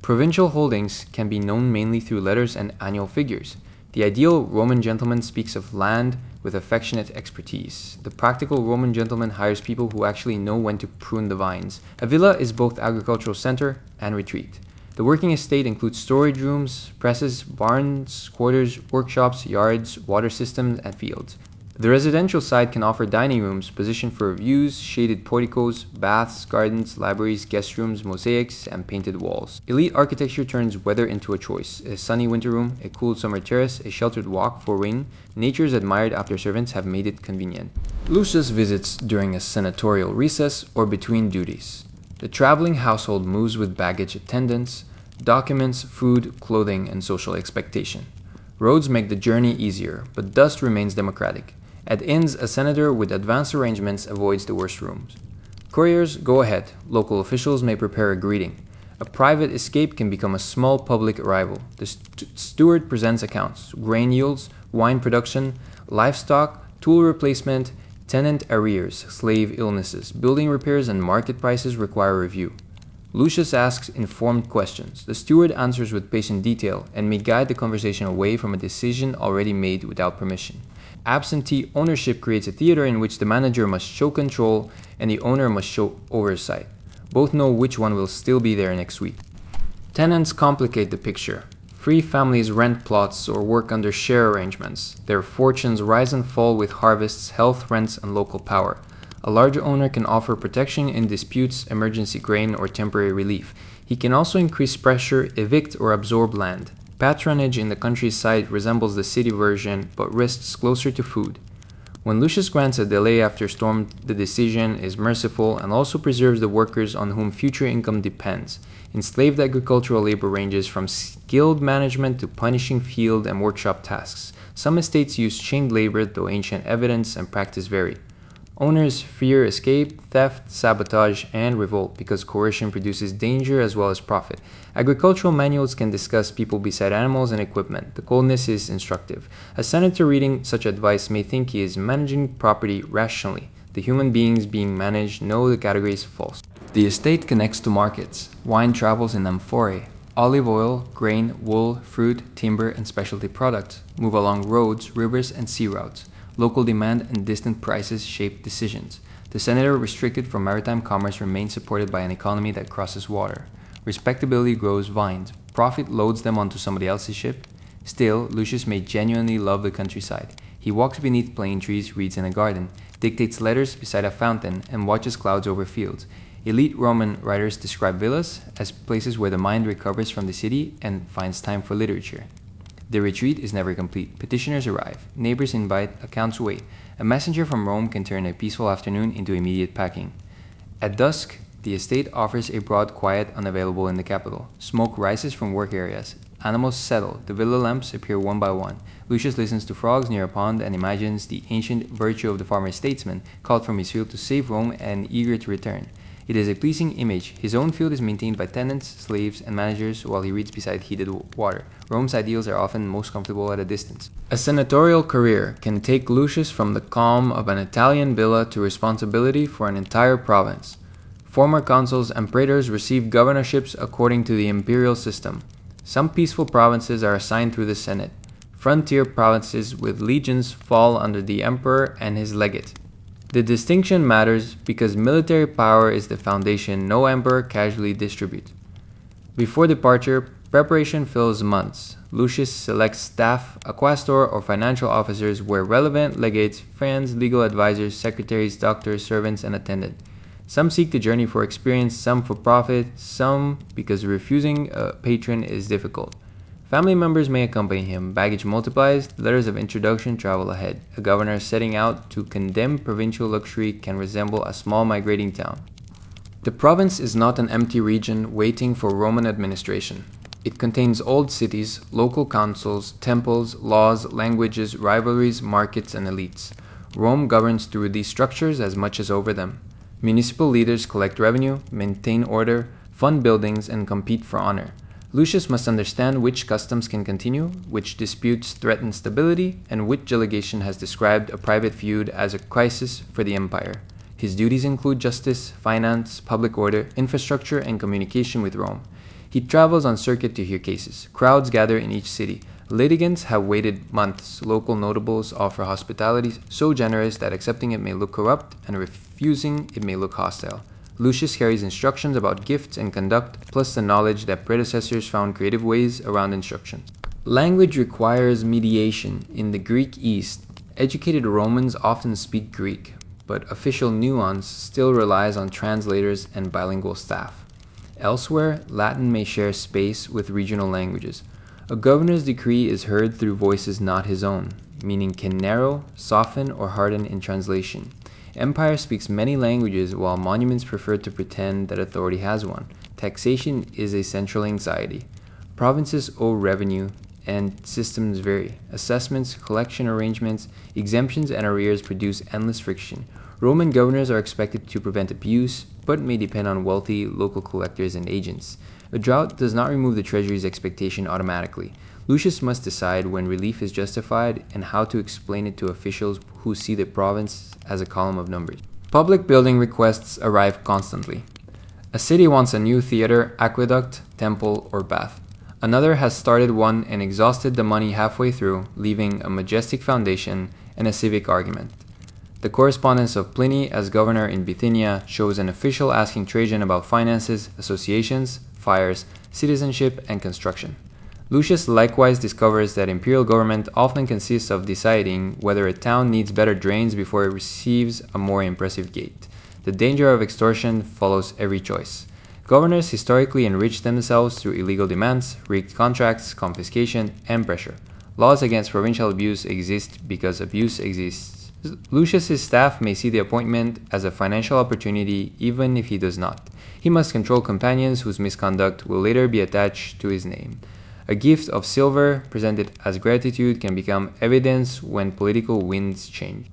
Provincial holdings can be known mainly through letters and annual figures. The ideal Roman gentleman speaks of land with affectionate expertise. The practical Roman gentleman hires people who actually know when to prune the vines. A villa is both agricultural center and retreat. The working estate includes storage rooms, presses, barns, quarters, workshops, yards, water systems, and fields. The residential side can offer dining rooms positioned for views, shaded porticos, baths, gardens, libraries, guest rooms, mosaics, and painted walls. Elite architecture turns weather into a choice. A sunny winter room, a cool summer terrace, a sheltered walk for rain. Nature's admired after servants have made it convenient. Lucius visits during a senatorial recess or between duties. The traveling household moves with baggage attendants, documents, food, clothing, and social expectation. Roads make the journey easier, but dust remains democratic. At inns, a senator with advanced arrangements avoids the worst rooms. Couriers go ahead. Local officials may prepare a greeting. A private escape can become a small public arrival. The steward presents accounts, grain yields, wine production, livestock, tool replacement, tenant arrears, slave illnesses, building repairs, and market prices require review. Lucius asks informed questions. The steward answers with patient detail and may guide the conversation away from a decision already made without permission. Absentee ownership creates a theater in which the manager must show control and the owner must show oversight. Both know which one will still be there next week. Tenants complicate the picture. Free families rent plots or work under share arrangements. Their fortunes rise and fall with harvests, health, rents, and local power. A larger owner can offer protection in disputes, emergency grain, or temporary relief. He can also increase pressure, evict, or absorb land. Patronage in the countryside resembles the city version, but risks closer to food. When Lucius grants a delay after storm, the decision is merciful and also preserves the workers on whom future income depends. Enslaved agricultural labor ranges from skilled management to punishing field and workshop tasks. Some estates use chained labor, though ancient evidence and practice vary. Owners fear escape, theft, sabotage, and revolt because coercion produces danger as well as profit. Agricultural manuals can discuss people beside animals and equipment. The coldness is instructive. A senator reading such advice may think he is managing property rationally. The human beings being managed know the category is false. The estate connects to markets. Wine travels in amphorae. Olive oil, grain, wool, fruit, timber, and specialty products move along roads, rivers, and sea routes. Local demand and distant prices shape decisions. The senator restricted from maritime commerce remains supported by an economy that crosses water. Respectability grows vines. Profit loads them onto somebody else's ship. Still, Lucius may genuinely love the countryside. He walks beneath plane trees, reads in a garden, dictates letters beside a fountain, and watches clouds over fields. Elite Roman writers describe villas as places where the mind recovers from the city and finds time for literature. The retreat is never complete. Petitioners arrive. Neighbors invite. Accounts wait. A messenger from Rome can turn a peaceful afternoon into immediate packing. At dusk, the estate offers a broad quiet unavailable in the capital. Smoke rises from work areas. Animals settle. The villa lamps appear one by one. Lucius listens to frogs near a pond and imagines the ancient virtue of the farmer statesman called from his field to save Rome and eager to return. It is a pleasing image. His own field is maintained by tenants, slaves, and managers while he reads beside heated water. Rome's ideals are often most comfortable at a distance. A senatorial career can take Lucius from the calm of an Italian villa to responsibility for an entire province. Former consuls and praetors receive governorships according to the imperial system. Some peaceful provinces are assigned through the Senate. Frontier provinces with legions fall under the emperor and his legate. The distinction matters because military power is the foundation no emperor casually distributes. Before departure, preparation fills months. Lucius selects staff, a quaestor, or financial officers where relevant legates, friends, legal advisors, secretaries, doctors, servants, and attendants. Some seek the journey for experience, some for profit, some because refusing a patron is difficult. Family members may accompany him. Baggage multiplies. Letters of introduction travel ahead. A governor setting out to condemn provincial luxury can resemble a small migrating town. The province is not an empty region waiting for Roman administration. It contains old cities, local councils, temples, laws, languages, rivalries, markets, and elites. Rome governs through these structures as much as over them. Municipal leaders collect revenue, maintain order, fund buildings, and compete for honor. Lucius must understand which customs can continue, which disputes threaten stability, and which delegation has described a private feud as a crisis for the empire. His duties include justice, finance, public order, infrastructure, and communication with Rome. He travels on circuit to hear cases. Crowds gather in each city. Litigants have waited months. Local notables offer hospitality so generous that accepting it may look corrupt and refusing it may look hostile. Lucius carries instructions about gifts and conduct, plus the knowledge that predecessors found creative ways around instructions. Language requires mediation. In the Greek East, educated Romans often speak Greek, but official nuance still relies on translators and bilingual staff. Elsewhere, Latin may share space with regional languages. A governor's decree is heard through voices not his own, meaning can narrow, soften, or harden in translation. Empire speaks many languages, while monuments prefer to pretend that authority has one. Taxation is a central anxiety. Provinces owe revenue, and systems vary. Assessments, collection arrangements, exemptions, and arrears produce endless friction. Roman governors are expected to prevent abuse, but may depend on wealthy local collectors and agents. A drought does not remove the treasury's expectation automatically. Lucius must decide when relief is justified and how to explain it to officials who see the province as a column of numbers. Public building requests arrive constantly. A city wants a new theater, aqueduct, temple, or bath. Another has started one and exhausted the money halfway through, leaving a majestic foundation and a civic argument. The correspondence of Pliny as governor in Bithynia shows an official asking Trajan about finances, associations, fires, citizenship, and construction. Lucius likewise discovers that imperial government often consists of deciding whether a town needs better drains before it receives a more impressive gate. The danger of extortion follows every choice. Governors historically enriched themselves through illegal demands, rigged contracts, confiscation, and pressure. Laws against provincial abuse exist because abuse exists. Lucius's staff may see the appointment as a financial opportunity even if he does not. He must control companions whose misconduct will later be attached to his name. A gift of silver presented as gratitude can become evidence when political winds change.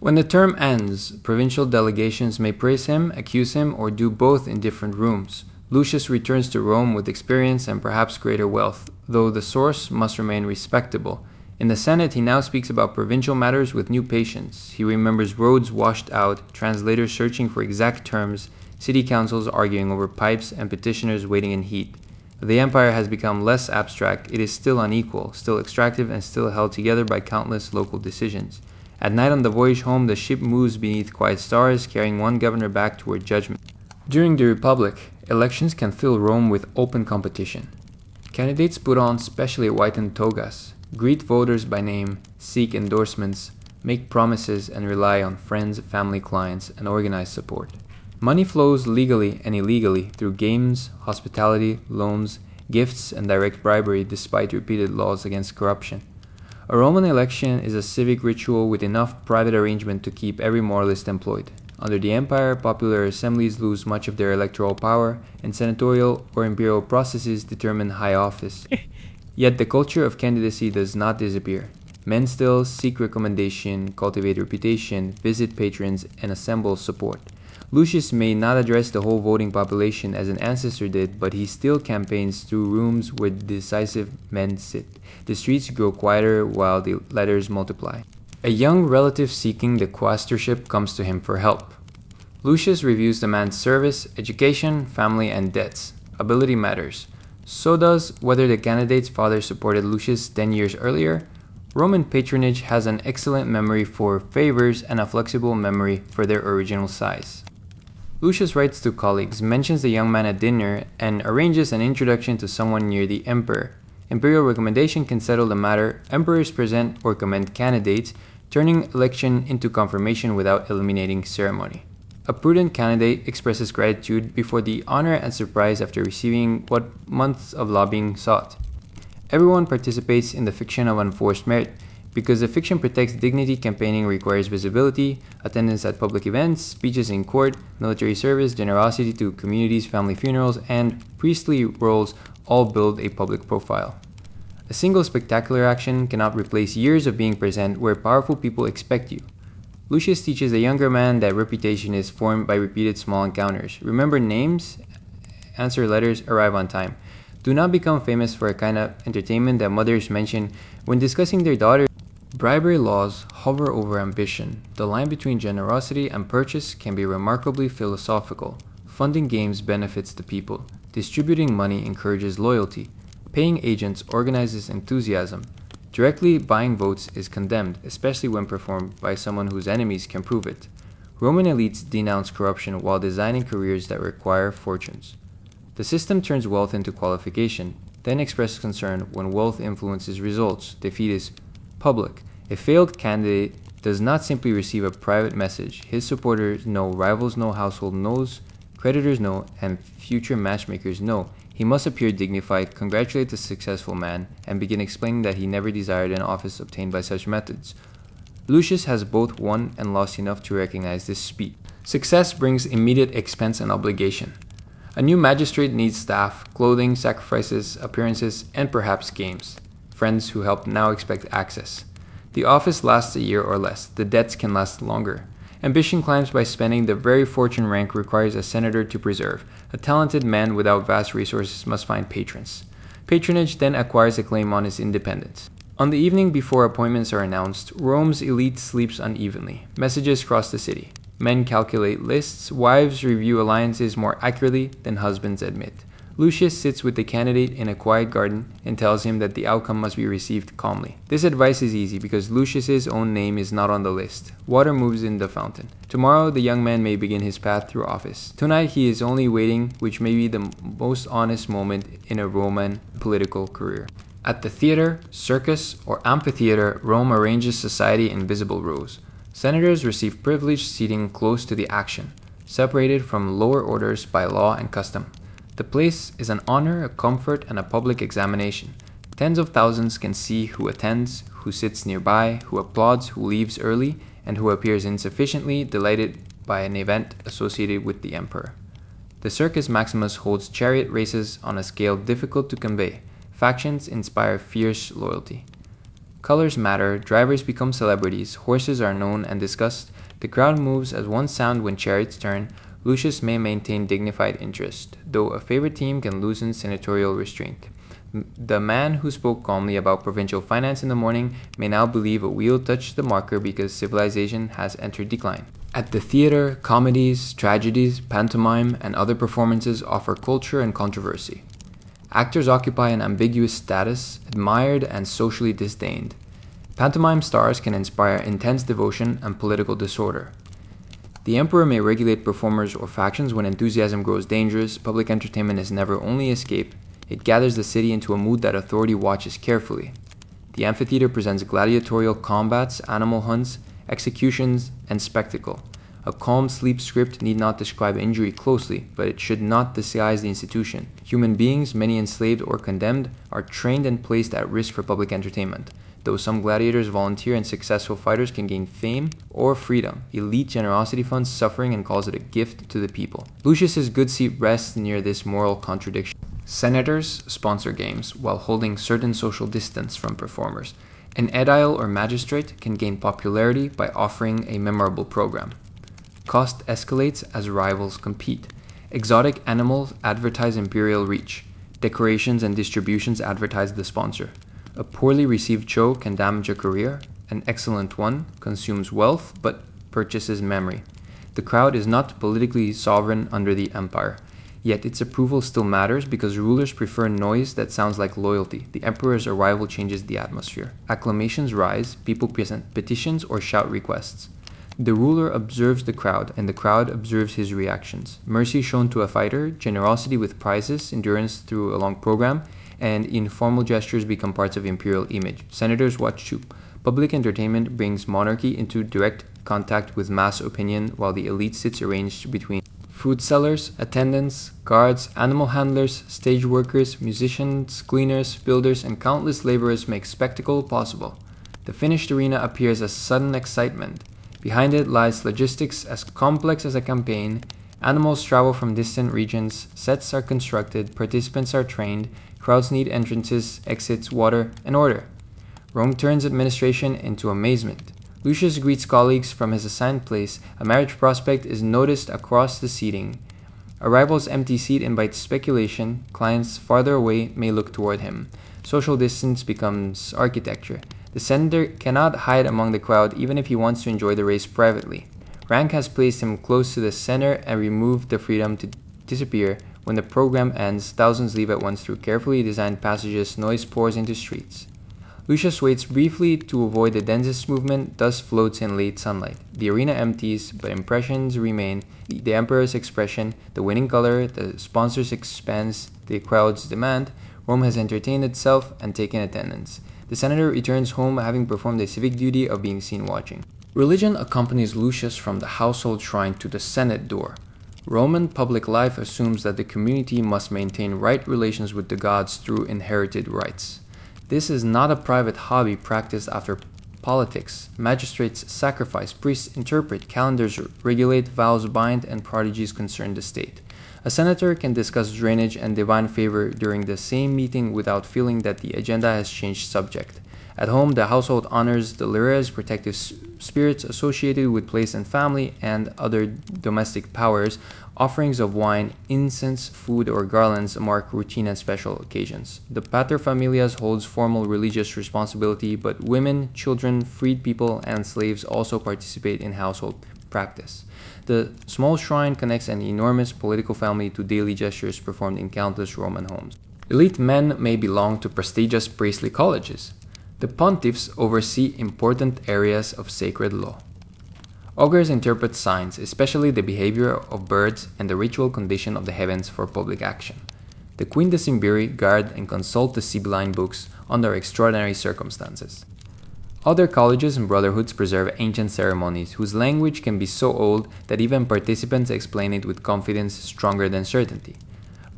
When the term ends, provincial delegations may praise him, accuse him, or do both in different rooms. Lucius returns to Rome with experience and perhaps greater wealth, though the source must remain respectable. In the Senate, he now speaks about provincial matters with new patience. He remembers roads washed out, translators searching for exact terms, city councils arguing over pipes, and petitioners waiting in heat. The empire has become less abstract. It is still unequal, still extractive, and still held together by countless local decisions. At night on the voyage home, the ship moves beneath quiet stars, carrying one governor back toward judgment. During the Republic, elections can fill Rome with open competition. Candidates put on specially whitened togas, greet voters by name, seek endorsements, make promises, and rely on friends, family, clients, and organized support. Money flows legally and illegally through games, hospitality, loans, gifts, and direct bribery despite repeated laws against corruption. A Roman election is a civic ritual with enough private arrangement to keep every moralist employed. Under the empire, popular assemblies lose much of their electoral power, and senatorial or imperial processes determine high office. Yet the culture of candidacy does not disappear. Men still seek recommendation, cultivate reputation, visit patrons, and assemble support. Lucius may not address the whole voting population as an ancestor did, but he still campaigns through rooms where decisive men sit. The streets grow quieter while the letters multiply. A young relative seeking the quaestorship comes to him for help. Lucius reviews the man's service, education, family, and debts. Ability matters. So does whether the candidate's father supported Lucius 10 years earlier. Roman patronage has an excellent memory for favors and a flexible memory for their original size. Lucius writes to colleagues, mentions the young man at dinner, and arranges an introduction to someone near the emperor. Imperial recommendation can settle the matter. Emperors present or commend candidates, turning election into confirmation without eliminating ceremony. A prudent candidate expresses gratitude before the honor and surprise after receiving what months of lobbying sought. Everyone participates in the fiction of unforced merit. Because the fiction protects dignity, campaigning requires visibility, attendance at public events, speeches in court, military service, generosity to communities, family funerals, and priestly roles all build a public profile. A single spectacular action cannot replace years of being present where powerful people expect you. Lucius teaches the younger man that reputation is formed by repeated small encounters. Remember names, answer letters, arrive on time. Do not become famous for a kind of entertainment that mothers mention when discussing their daughters. Bribery laws hover over ambition. The line between generosity and purchase can be remarkably philosophical. Funding games benefits the people. Distributing money encourages loyalty. Paying agents organizes enthusiasm. Directly buying votes is condemned, especially when performed by someone whose enemies can prove it. Roman elites denounce corruption while designing careers that require fortunes. The system turns wealth into qualification, then expresses concern when wealth influences results. Defeat is public. A failed candidate does not simply receive a private message. His supporters know, rivals know, household knows, creditors know, and future matchmakers know. He must appear dignified, congratulate the successful man, and begin explaining that he never desired an office obtained by such methods. Lucius has both won and lost enough to recognize this speed. Success brings immediate expense and obligation. A new magistrate needs staff, clothing, sacrifices, appearances, and perhaps games. Friends who help now expect access. The office lasts a year or less. The debts can last longer. Ambition climbs by spending. The very fortune rank requires a senator to preserve. A talented man without vast resources must find patrons. Patronage then acquires a claim on his independence. On the evening before appointments are announced, Rome's elite sleeps unevenly. Messages cross the city. Men calculate lists. Wives review alliances more accurately than husbands admit. Lucius sits with the candidate in a quiet garden and tells him that the outcome must be received calmly. This advice is easy because Lucius's own name is not on the list. Water moves in the fountain. Tomorrow the young man may begin his path through office. Tonight he is only waiting, which may be the most honest moment in a Roman political career. At the theater, circus, or amphitheater, Rome arranges society in visible rows. Senators receive privileged seating close to the action, separated from lower orders by law and custom. The place is an honor, a comfort, and a public examination. Tens of thousands can see who attends, who sits nearby, who applauds, who leaves early, and who appears insufficiently delighted by an event associated with the emperor. The Circus Maximus holds chariot races on a scale difficult to convey. Factions inspire fierce loyalty. Colors matter, drivers become celebrities, horses are known and discussed, the crowd moves as one sound when chariots turn. Lucius may maintain dignified interest, though a favorite team can loosen senatorial restraint. The man who spoke calmly about provincial finance in the morning may now believe a wheel touched the marker because civilization has entered decline. At the theater, comedies, tragedies, pantomime, and other performances offer culture and controversy. Actors occupy an ambiguous status, admired and socially disdained. Pantomime stars can inspire intense devotion and political disorder. The emperor may regulate performers or factions when enthusiasm grows dangerous. Public entertainment is never only escape. It gathers the city into a mood that authority watches carefully. The amphitheater presents gladiatorial combats, animal hunts, executions, and spectacle. A calm sleep script need not describe injury closely, but it should not disguise the institution. Human beings, many enslaved or condemned, are trained and placed at risk for public entertainment. Though some gladiators volunteer and successful fighters can gain fame or freedom, elite generosity funds suffering and calls it a gift to the people. Lucius's good seat rests near this moral contradiction. Senators sponsor games while holding certain social distance from performers. An aedile or magistrate can gain popularity by offering a memorable program. Cost escalates as rivals compete. Exotic animals advertise imperial reach. Decorations and distributions advertise the sponsor. A poorly received show can damage a career. An excellent one consumes wealth but purchases memory. The crowd is not politically sovereign under the empire. Yet its approval still matters because rulers prefer noise that sounds like loyalty. The emperor's arrival changes the atmosphere. Acclamations rise, people present petitions or shout requests. The ruler observes the crowd, and the crowd observes his reactions. Mercy shown to a fighter, generosity with prizes, endurance through a long program, and informal gestures become parts of imperial image. Senators watch too. Public entertainment brings monarchy into direct contact with mass opinion, while the elite sits arranged between food sellers, attendants, guards, animal handlers, stage workers, musicians, cleaners, builders, and countless laborers make spectacle possible. The finished arena appears as sudden excitement. Behind it lies logistics as complex as a campaign. Animals travel from distant regions, sets are constructed, participants are trained, Crowds need entrances, exits, water, and order. Rome turns administration into amazement. Lucius greets colleagues from his assigned place. A marriage prospect is noticed across the seating. A rival's empty seat invites speculation. Clients farther away may look toward him. Social distance becomes architecture. The senator cannot hide among the crowd even if he wants to enjoy the race privately. Rank has placed him close to the center and removed the freedom to disappear. When the program ends, thousands leave at once through carefully designed passages. Noise pours into streets. Lucius waits briefly to avoid the densest movement, thus floats in late sunlight. The arena empties, but impressions remain. The emperor's expression, the winning color, the sponsor's expense, the crowd's demand. Rome has entertained itself and taken attendance. The senator returns home having performed the civic duty of being seen watching. Religion accompanies Lucius from the household shrine to the Senate door. Roman public life assumes that the community must maintain right relations with the gods through inherited rights. This is not a private hobby practiced after politics. Magistrates sacrifice, priests interpret, calendars regulate, vows bind, and prodigies concern the state. A senator can discuss drainage and divine favor during the same meeting without feeling that the agenda has changed subject. At home, the household honors the lyres, protective spirits associated with place and family, and other domestic powers. Offerings of wine, incense, food, or garlands mark routine and special occasions. The paterfamilias holds formal religious responsibility, but women, children, freed people, and slaves also participate in household practice. The small shrine connects an enormous political family to daily gestures performed in countless Roman homes. Elite men may belong to prestigious priestly colleges. The pontiffs oversee important areas of sacred law. Augurs interpret signs, especially the behavior of birds and the ritual condition of the heavens for public action. The quindecimviri guard and consult the Sibylline books under extraordinary circumstances. Other colleges and brotherhoods preserve ancient ceremonies whose language can be so old that even participants explain it with confidence stronger than certainty.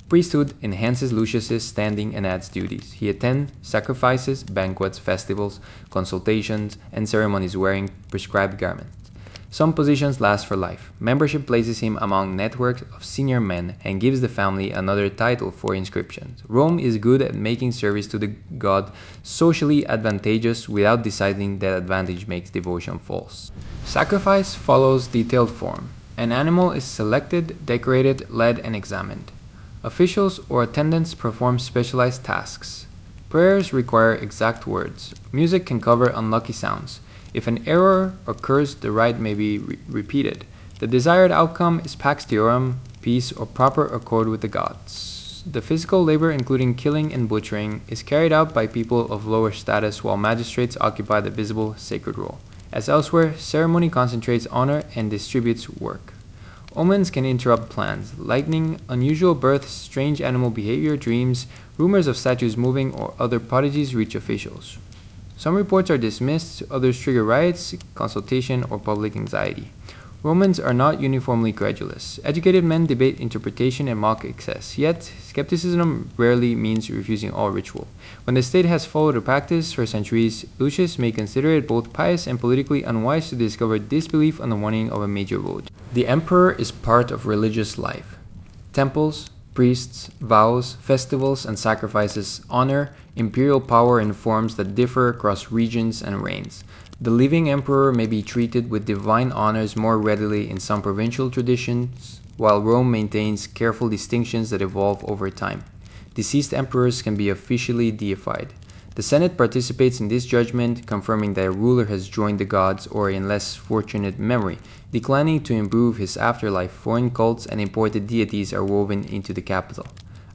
Priesthood enhances Lucius's standing and adds duties. He attends sacrifices, banquets, festivals, consultations, and ceremonies wearing prescribed garments. Some positions last for life. Membership places him among networks of senior men and gives the family another title for inscriptions. Rome is good at making service to the god socially advantageous without deciding that advantage makes devotion false. Sacrifice follows detailed form. An animal is selected, decorated, led, and examined. Officials or attendants perform specialized tasks. Prayers require exact words. Music can cover unlucky sounds. If an error occurs, the rite may be repeated. The desired outcome is pax theorum, peace, or proper accord with the gods. The physical labor, including killing and butchering, is carried out by people of lower status, while magistrates occupy the visible sacred role. As elsewhere, ceremony concentrates honor and distributes work. Omens can interrupt plans. Lightning, unusual births, strange animal behavior, dreams, rumors of statues moving, or other prodigies reach officials. Some reports are dismissed, others trigger riots, consultation, or public anxiety. Romans are not uniformly credulous. Educated men debate interpretation and mock excess, yet skepticism rarely means refusing all ritual. When the state has followed a practice for centuries, Lucius may consider it both pious and politically unwise to discover disbelief on the morning of a major vote. The emperor is part of religious life. Temples, priests, vows, festivals, and sacrifices honor imperial power in forms that differ across regions and reigns. The living emperor may be treated with divine honors more readily in some provincial traditions, while Rome maintains careful distinctions that evolve over time. Deceased emperors can be officially deified. The Senate participates in this judgment, confirming that a ruler has joined the gods or, in less fortunate memory, declining to improve his afterlife. Foreign cults and imported deities are woven into the capital.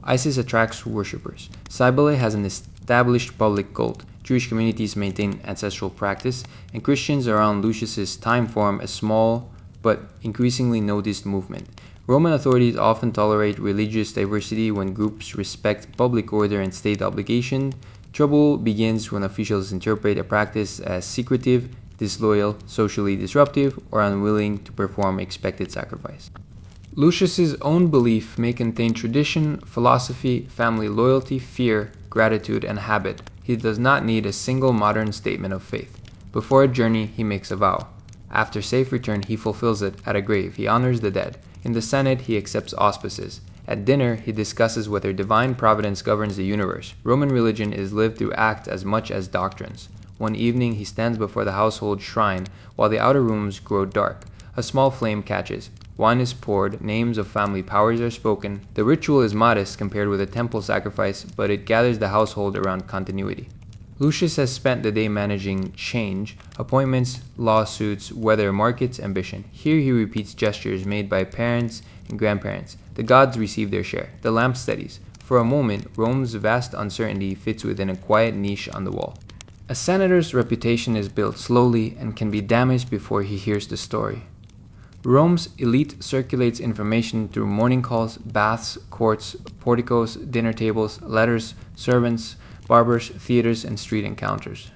Isis attracts worshippers. Cybele has an established public cult. Jewish communities maintain ancestral practice, and Christians around Lucius's time form a small but increasingly noticed movement. Roman authorities often tolerate religious diversity when groups respect public order and state obligation. Trouble begins when officials interpret a practice as secretive, disloyal, socially disruptive, or unwilling to perform expected sacrifice. Lucius's own belief may contain tradition, philosophy, family loyalty, fear, gratitude, and habit. He does not need a single modern statement of faith. Before a journey, he makes a vow. After safe return, he fulfills it at a grave. He honors the dead. In the Senate, he accepts auspices. At dinner, he discusses whether divine providence governs the universe. Roman religion is lived through acts as much as doctrines. One evening, he stands before the household shrine while the outer rooms grow dark. A small flame catches. Wine is poured, names of family powers are spoken. The ritual is modest compared with a temple sacrifice, but it gathers the household around continuity. Lucius has spent the day managing change, appointments, lawsuits, weather, markets, ambition. Here he repeats gestures made by parents and grandparents. The gods receive their share. The lamp steadies. For a moment, Rome's vast uncertainty fits within a quiet niche on the wall. A senator's reputation is built slowly and can be damaged before he hears the story. Rome's elite circulates information through morning calls, baths, courts, porticos, dinner tables, letters, servants, barbers, theaters, and street encounters.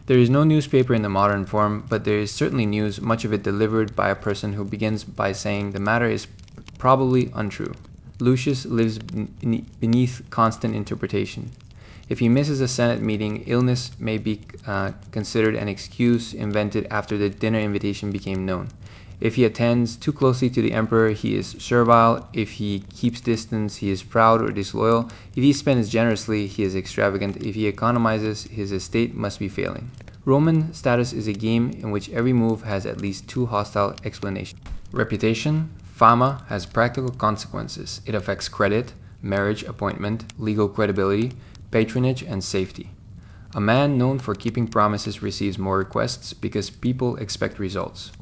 There is no newspaper in the modern form, but there is certainly news, much of it delivered by a person who begins by saying the matter is probably untrue. Lucius lives beneath constant interpretation. If he misses a Senate meeting, illness may be considered an excuse invented after the dinner invitation became known. If he attends too closely to the emperor, he is servile. If he keeps distance, he is proud or disloyal. If he spends generously, he is extravagant. If he economizes, his estate must be failing. Roman status is a game in which every move has at least two hostile explanations. Reputation, fama, has practical consequences. It affects credit, marriage, appointment, legal credibility, patronage, and safety. A man known for keeping promises receives more requests because people expect results.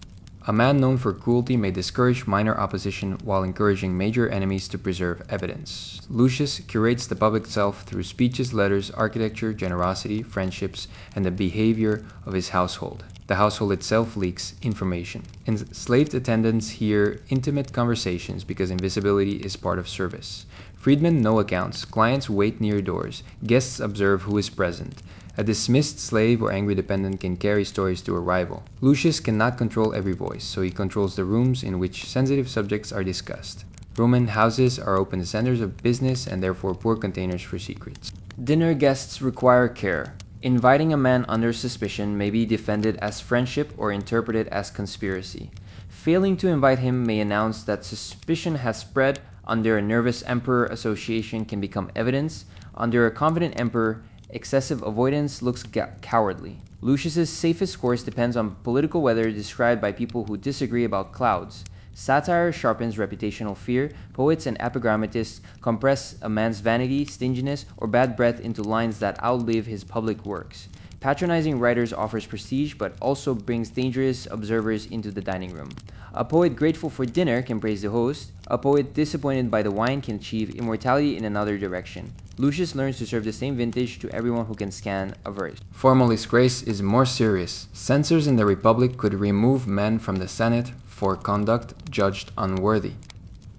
A man known for cruelty may discourage minor opposition while encouraging major enemies to preserve evidence. Lucius curates the public self through speeches, letters, architecture, generosity, friendships, and the behavior of his household. The household itself leaks information. Enslaved attendants hear intimate conversations because invisibility is part of service. Freedmen know accounts. Clients wait near doors. Guests observe who is present. A dismissed slave or angry dependent can carry stories to a rival. Lucius cannot control every voice, so he controls the rooms in which sensitive subjects are discussed. Roman houses are open centers of business and therefore poor containers for secrets. Dinner guests require care. Inviting a man under suspicion may be defended as friendship or interpreted as conspiracy. Failing to invite him may announce that suspicion has spread. Under a nervous emperor, association can become evidence. Under a confident emperor, excessive avoidance looks cowardly. Lucius's safest course depends on political weather described by people who disagree about clouds. Satire sharpens reputational fear. Poets and epigrammatists compress a man's vanity, stinginess, or bad breath into lines that outlive his public works. Patronizing writers offers prestige but also brings dangerous observers into the dining room. A poet grateful for dinner can praise the host. A poet disappointed by the wine can achieve immortality in another direction. Lucius learns to serve the same vintage to everyone who can scan a verse. Formal disgrace is more serious. Censors in the Republic could remove men from the Senate for conduct judged unworthy.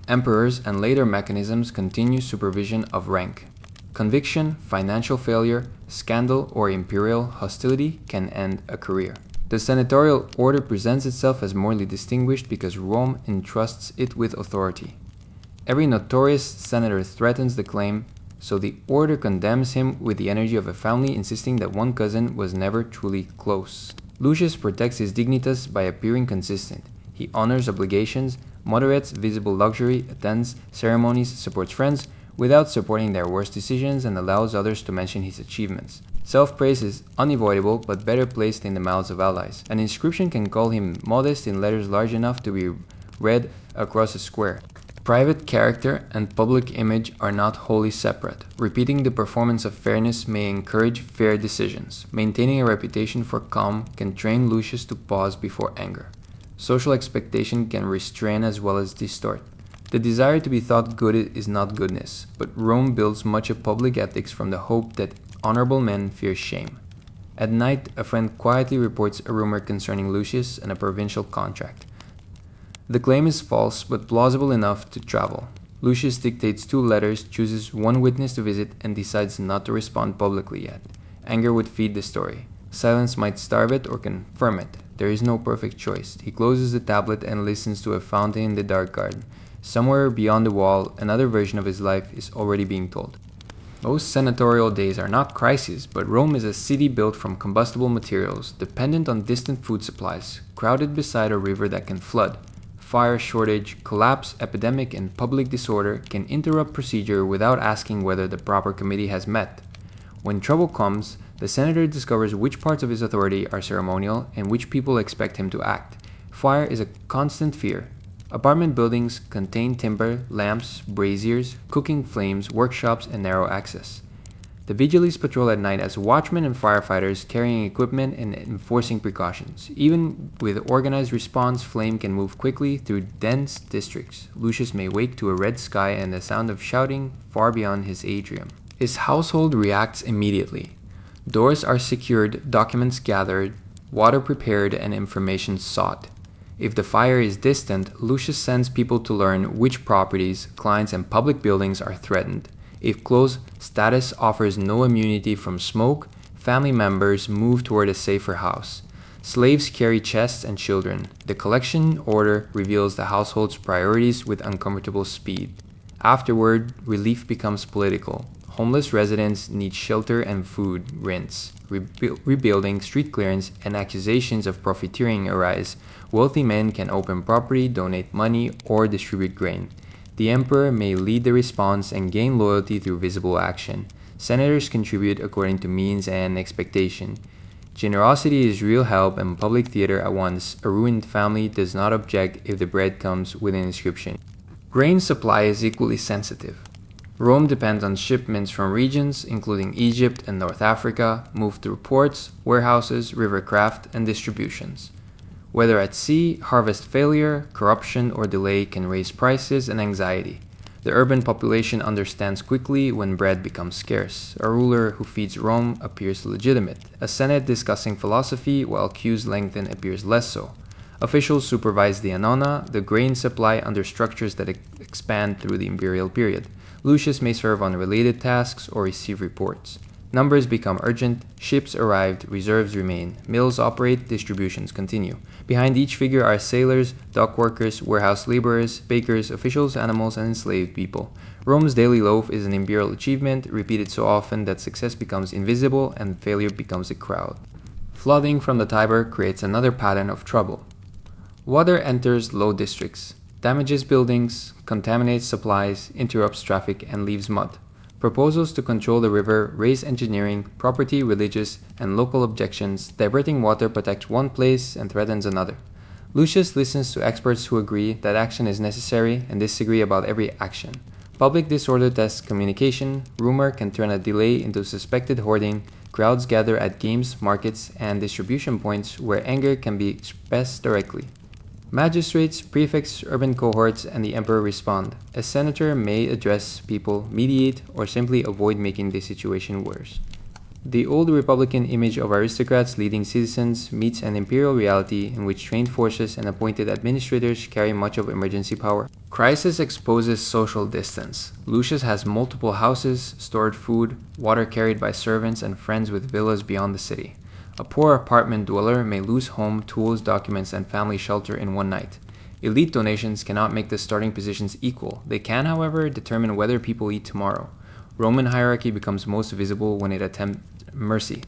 Emperors and later mechanisms continue supervision of rank. Conviction, financial failure, scandal, or imperial hostility can end a career. The senatorial order presents itself as morally distinguished because Rome entrusts it with authority. Every notorious senator threatens the claim, so the order condemns him with the energy of a family insisting that one cousin was never truly close. Lucius protects his dignitas by appearing consistent. He honors obligations, moderates visible luxury, attends ceremonies, supports friends, without supporting their worst decisions, and allows others to mention his achievements. Self-praise is unavoidable but better placed in the mouths of allies. An inscription can call him modest in letters large enough to be read across a square. Private character and public image are not wholly separate. Repeating the performance of fairness may encourage fair decisions. Maintaining a reputation for calm can train Lucius to pause before anger. Social expectation can restrain as well as distort. The desire to be thought good is not goodness, but Rome builds much of public ethics from the hope that honorable men fear shame. At night, a friend quietly reports a rumor concerning Lucius and a provincial contract. The claim is false, but plausible enough to travel. Lucius dictates 2 letters, chooses one witness to visit, and decides not to respond publicly yet. Anger would feed the story. Silence might starve it or confirm it. There is no perfect choice. He closes the tablet and listens to a fountain in the dark garden. Somewhere beyond the wall, another version of his life is already being told. Most senatorial days are not crises, but Rome is a city built from combustible materials, dependent on distant food supplies, crowded beside a river that can flood. fire shortage, collapse, epidemic, and public disorder can interrupt procedure without asking whether the proper committee has met. When trouble comes, the senator discovers which parts of his authority are ceremonial and which people expect him to act. Fire is a constant fear. Apartment buildings contain timber, lamps, braziers, cooking flames, workshops, and narrow access. The vigiles patrol at night as watchmen and firefighters carrying equipment and enforcing precautions. Even with organized response, flame can move quickly through dense districts. Lucius may wake to a red sky and the sound of shouting far beyond his atrium. His household reacts immediately. Doors are secured, documents gathered, water prepared, and information sought. If the fire is distant, Lucius sends people to learn which properties, clients, and public buildings are threatened. If close status offers no immunity from smoke, family members move toward a safer house. Slaves carry chests and children. The collection order reveals the household's priorities with uncomfortable speed. Afterward, relief becomes political. Homeless residents need shelter and food, rents. Rebuilding, street clearance, and accusations of profiteering arise. Wealthy men can open property, donate money, or distribute grain. The emperor may lead the response and gain loyalty through visible action. Senators contribute according to means and expectation. Generosity is real help and public theater at once. A ruined family does not object if the bread comes with an inscription. Grain supply is equally sensitive. Rome depends on shipments from regions, including Egypt and North Africa, moved through ports, warehouses, river craft, and distributions. Whether at sea, harvest failure, corruption, or delay can raise prices and anxiety. The urban population understands quickly when bread becomes scarce. A ruler who feeds Rome appears legitimate. A senate discussing philosophy while queues lengthen appears less so. Officials supervise the annona, the grain supply under structures that expand through the imperial period. Lucius may serve on related tasks or receive reports. Numbers become urgent, ships arrived, reserves remain, mills operate, distributions continue. Behind each figure are sailors, dock workers, warehouse laborers, bakers, officials, animals, and enslaved people. Rome's daily loaf is an imperial achievement, repeated so often that success becomes invisible and failure becomes a crowd. Flooding from the Tiber creates another pattern of trouble. Water enters low districts, damages buildings, contaminates supplies, interrupts traffic, and leaves mud. Proposals to control the river raise engineering, property, religious, and local objections. Diverting water protects one place and threatens another. Lucius listens to experts who agree that action is necessary and disagree about every action. Public disorder tests communication. Rumor can turn a delay into suspected hoarding. Crowds gather at games, markets, and distribution points where anger can be expressed directly. Magistrates, prefects, urban cohorts, and the emperor respond. A senator may address people, mediate, or simply avoid making the situation worse. The old republican image of aristocrats leading citizens meets an imperial reality in which trained forces and appointed administrators carry much of emergency power. Crisis exposes social distance. Lucius has multiple houses, stored food, water carried by servants, and friends with villas beyond the city. A poor apartment dweller may lose home, tools, documents, and family shelter in one night. Elite donations cannot make the starting positions equal. They can, however, determine whether people eat tomorrow. Roman hierarchy becomes most visible when it attempts mercy.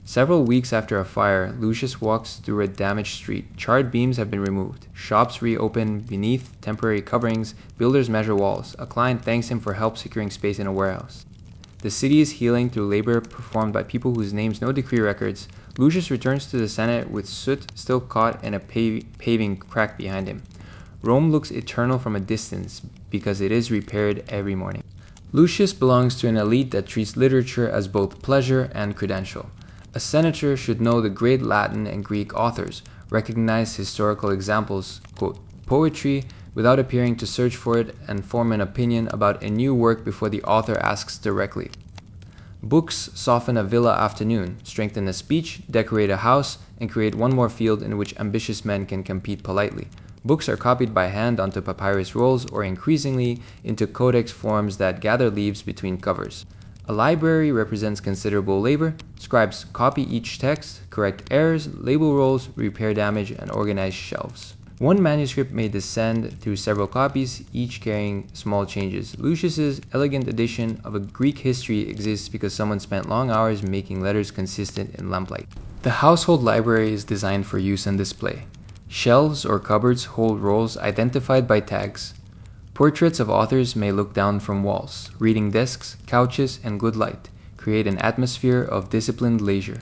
Several weeks after a fire, Lucius walks through a damaged street. Charred beams have been removed. Shops reopen beneath temporary coverings. Builders measure walls. A client thanks him for help securing space in a warehouse. The city is healing through labor performed by people whose names no decree records. Lucius returns to the Senate with soot still caught in a paving crack behind him. Rome looks eternal from a distance because it is repaired every morning. Lucius belongs to an elite that treats literature as both pleasure and credential. A senator should know the great Latin and Greek authors, recognize historical examples, quote poetry, without appearing to search for it, and form an opinion about a new work before the author asks directly. Books soften a villa afternoon, strengthen a speech, decorate a house, and create one more field in which ambitious men can compete politely. Books are copied by hand onto papyrus rolls or increasingly into codex forms that gather leaves between covers. A library represents considerable labor. Scribes copy each text, correct errors, label rolls, repair damage, and organize shelves. One manuscript may descend through several copies, each carrying small changes. Lucius's elegant edition of a Greek history exists because someone spent long hours making letters consistent in lamplight. The household library is designed for use and display. Shelves or cupboards hold rolls identified by tags. Portraits of authors may look down from walls. Reading desks, couches, and good light create an atmosphere of disciplined leisure.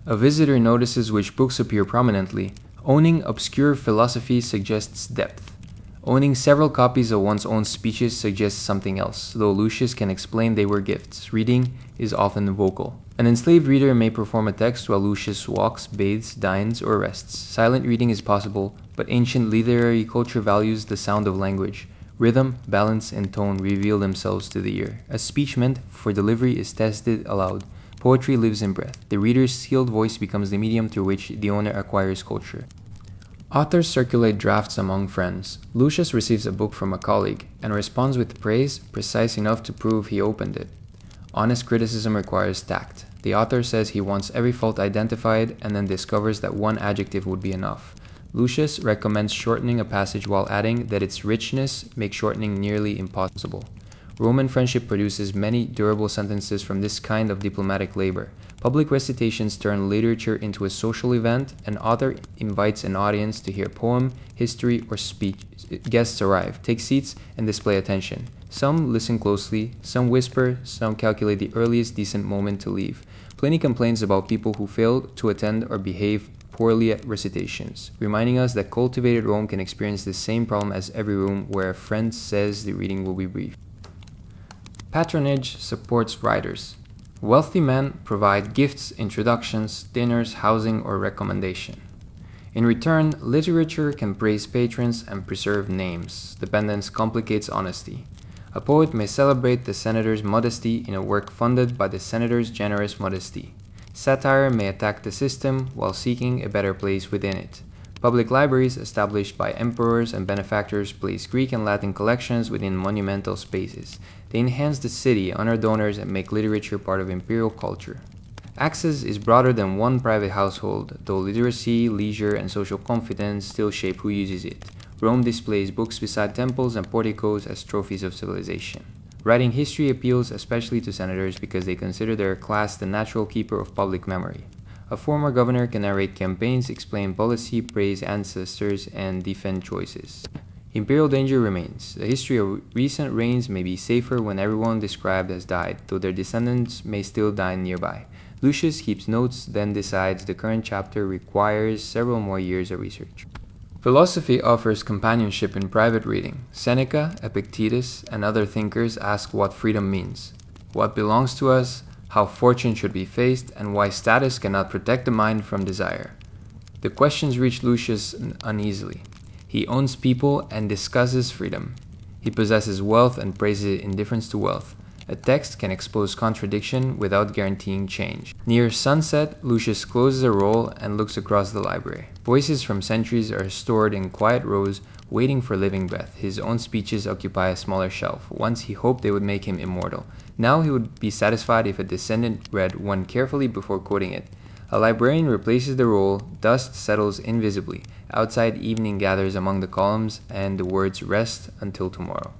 A visitor notices which books appear prominently. Owning obscure philosophy suggests depth. Owning several copies of one's own speeches suggests something else, though Lucius can explain they were gifts. Reading is often vocal. An enslaved reader may perform a text while Lucius walks, bathes, dines, or rests. Silent reading is possible, but ancient literary culture values the sound of language. Rhythm, balance, and tone reveal themselves to the ear. A speech meant for delivery is tested aloud. Poetry lives in breath. The reader's sealed voice becomes the medium through which the owner acquires culture. Authors circulate drafts among friends. Lucius receives a book from a colleague and responds with praise precise enough to prove he opened it. Honest criticism requires tact. The author says he wants every fault identified and then discovers that one adjective would be enough. Lucius recommends shortening a passage while adding that its richness makes shortening nearly impossible. Roman friendship produces many durable sentences from this kind of diplomatic labor. Public recitations turn literature into a social event. An author invites an audience to hear poem, history, or speech. Guests arrive, take seats, and display attention. Some listen closely, some whisper, some calculate the earliest decent moment to leave. Pliny complains about people who fail to attend or behave poorly at recitations, reminding us that cultivated Rome can experience the same problem as every room where a friend says the reading will be brief. Patronage supports writers. Wealthy men provide gifts, introductions, dinners, housing, or recommendation. In return, literature can praise patrons and preserve names. Dependence complicates honesty. A poet may celebrate the senator's modesty in a work funded by the senator's generous modesty. Satire may attack the system while seeking a better place within it. Public libraries established by emperors and benefactors place Greek and Latin collections within monumental spaces. They enhance the city, honor donors, and make literature part of imperial culture. Access is broader than one private household, though literacy, leisure, and social confidence still shape who uses it. Rome displays books beside temples and porticos as trophies of civilization. Writing history appeals especially to senators because they consider their class the natural keeper of public memory. A former governor can narrate campaigns, explain policy, praise ancestors, and defend choices. Imperial danger remains. The history of recent reigns may be safer when everyone described has died, though their descendants may still dine nearby. Lucius keeps notes, then decides the current chapter requires several more years of research. Philosophy offers companionship in private reading. Seneca, Epictetus, and other thinkers ask what freedom means, what belongs to us, how fortune should be faced, and why status cannot protect the mind from desire. The questions reach Lucius uneasily. He owns people and discusses freedom. He possesses wealth and praises indifference to wealth. A text can expose contradiction without guaranteeing change. Near sunset, Lucius closes a roll and looks across the library. Voices from centuries are stored in quiet rows, waiting for living breath. His own speeches occupy a smaller shelf. Once he hoped they would make him immortal. Now he would be satisfied if a descendant read one carefully before quoting it. A librarian replaces the roll, dust settles invisibly. Outside, evening gathers among the columns, and the words rest until tomorrow.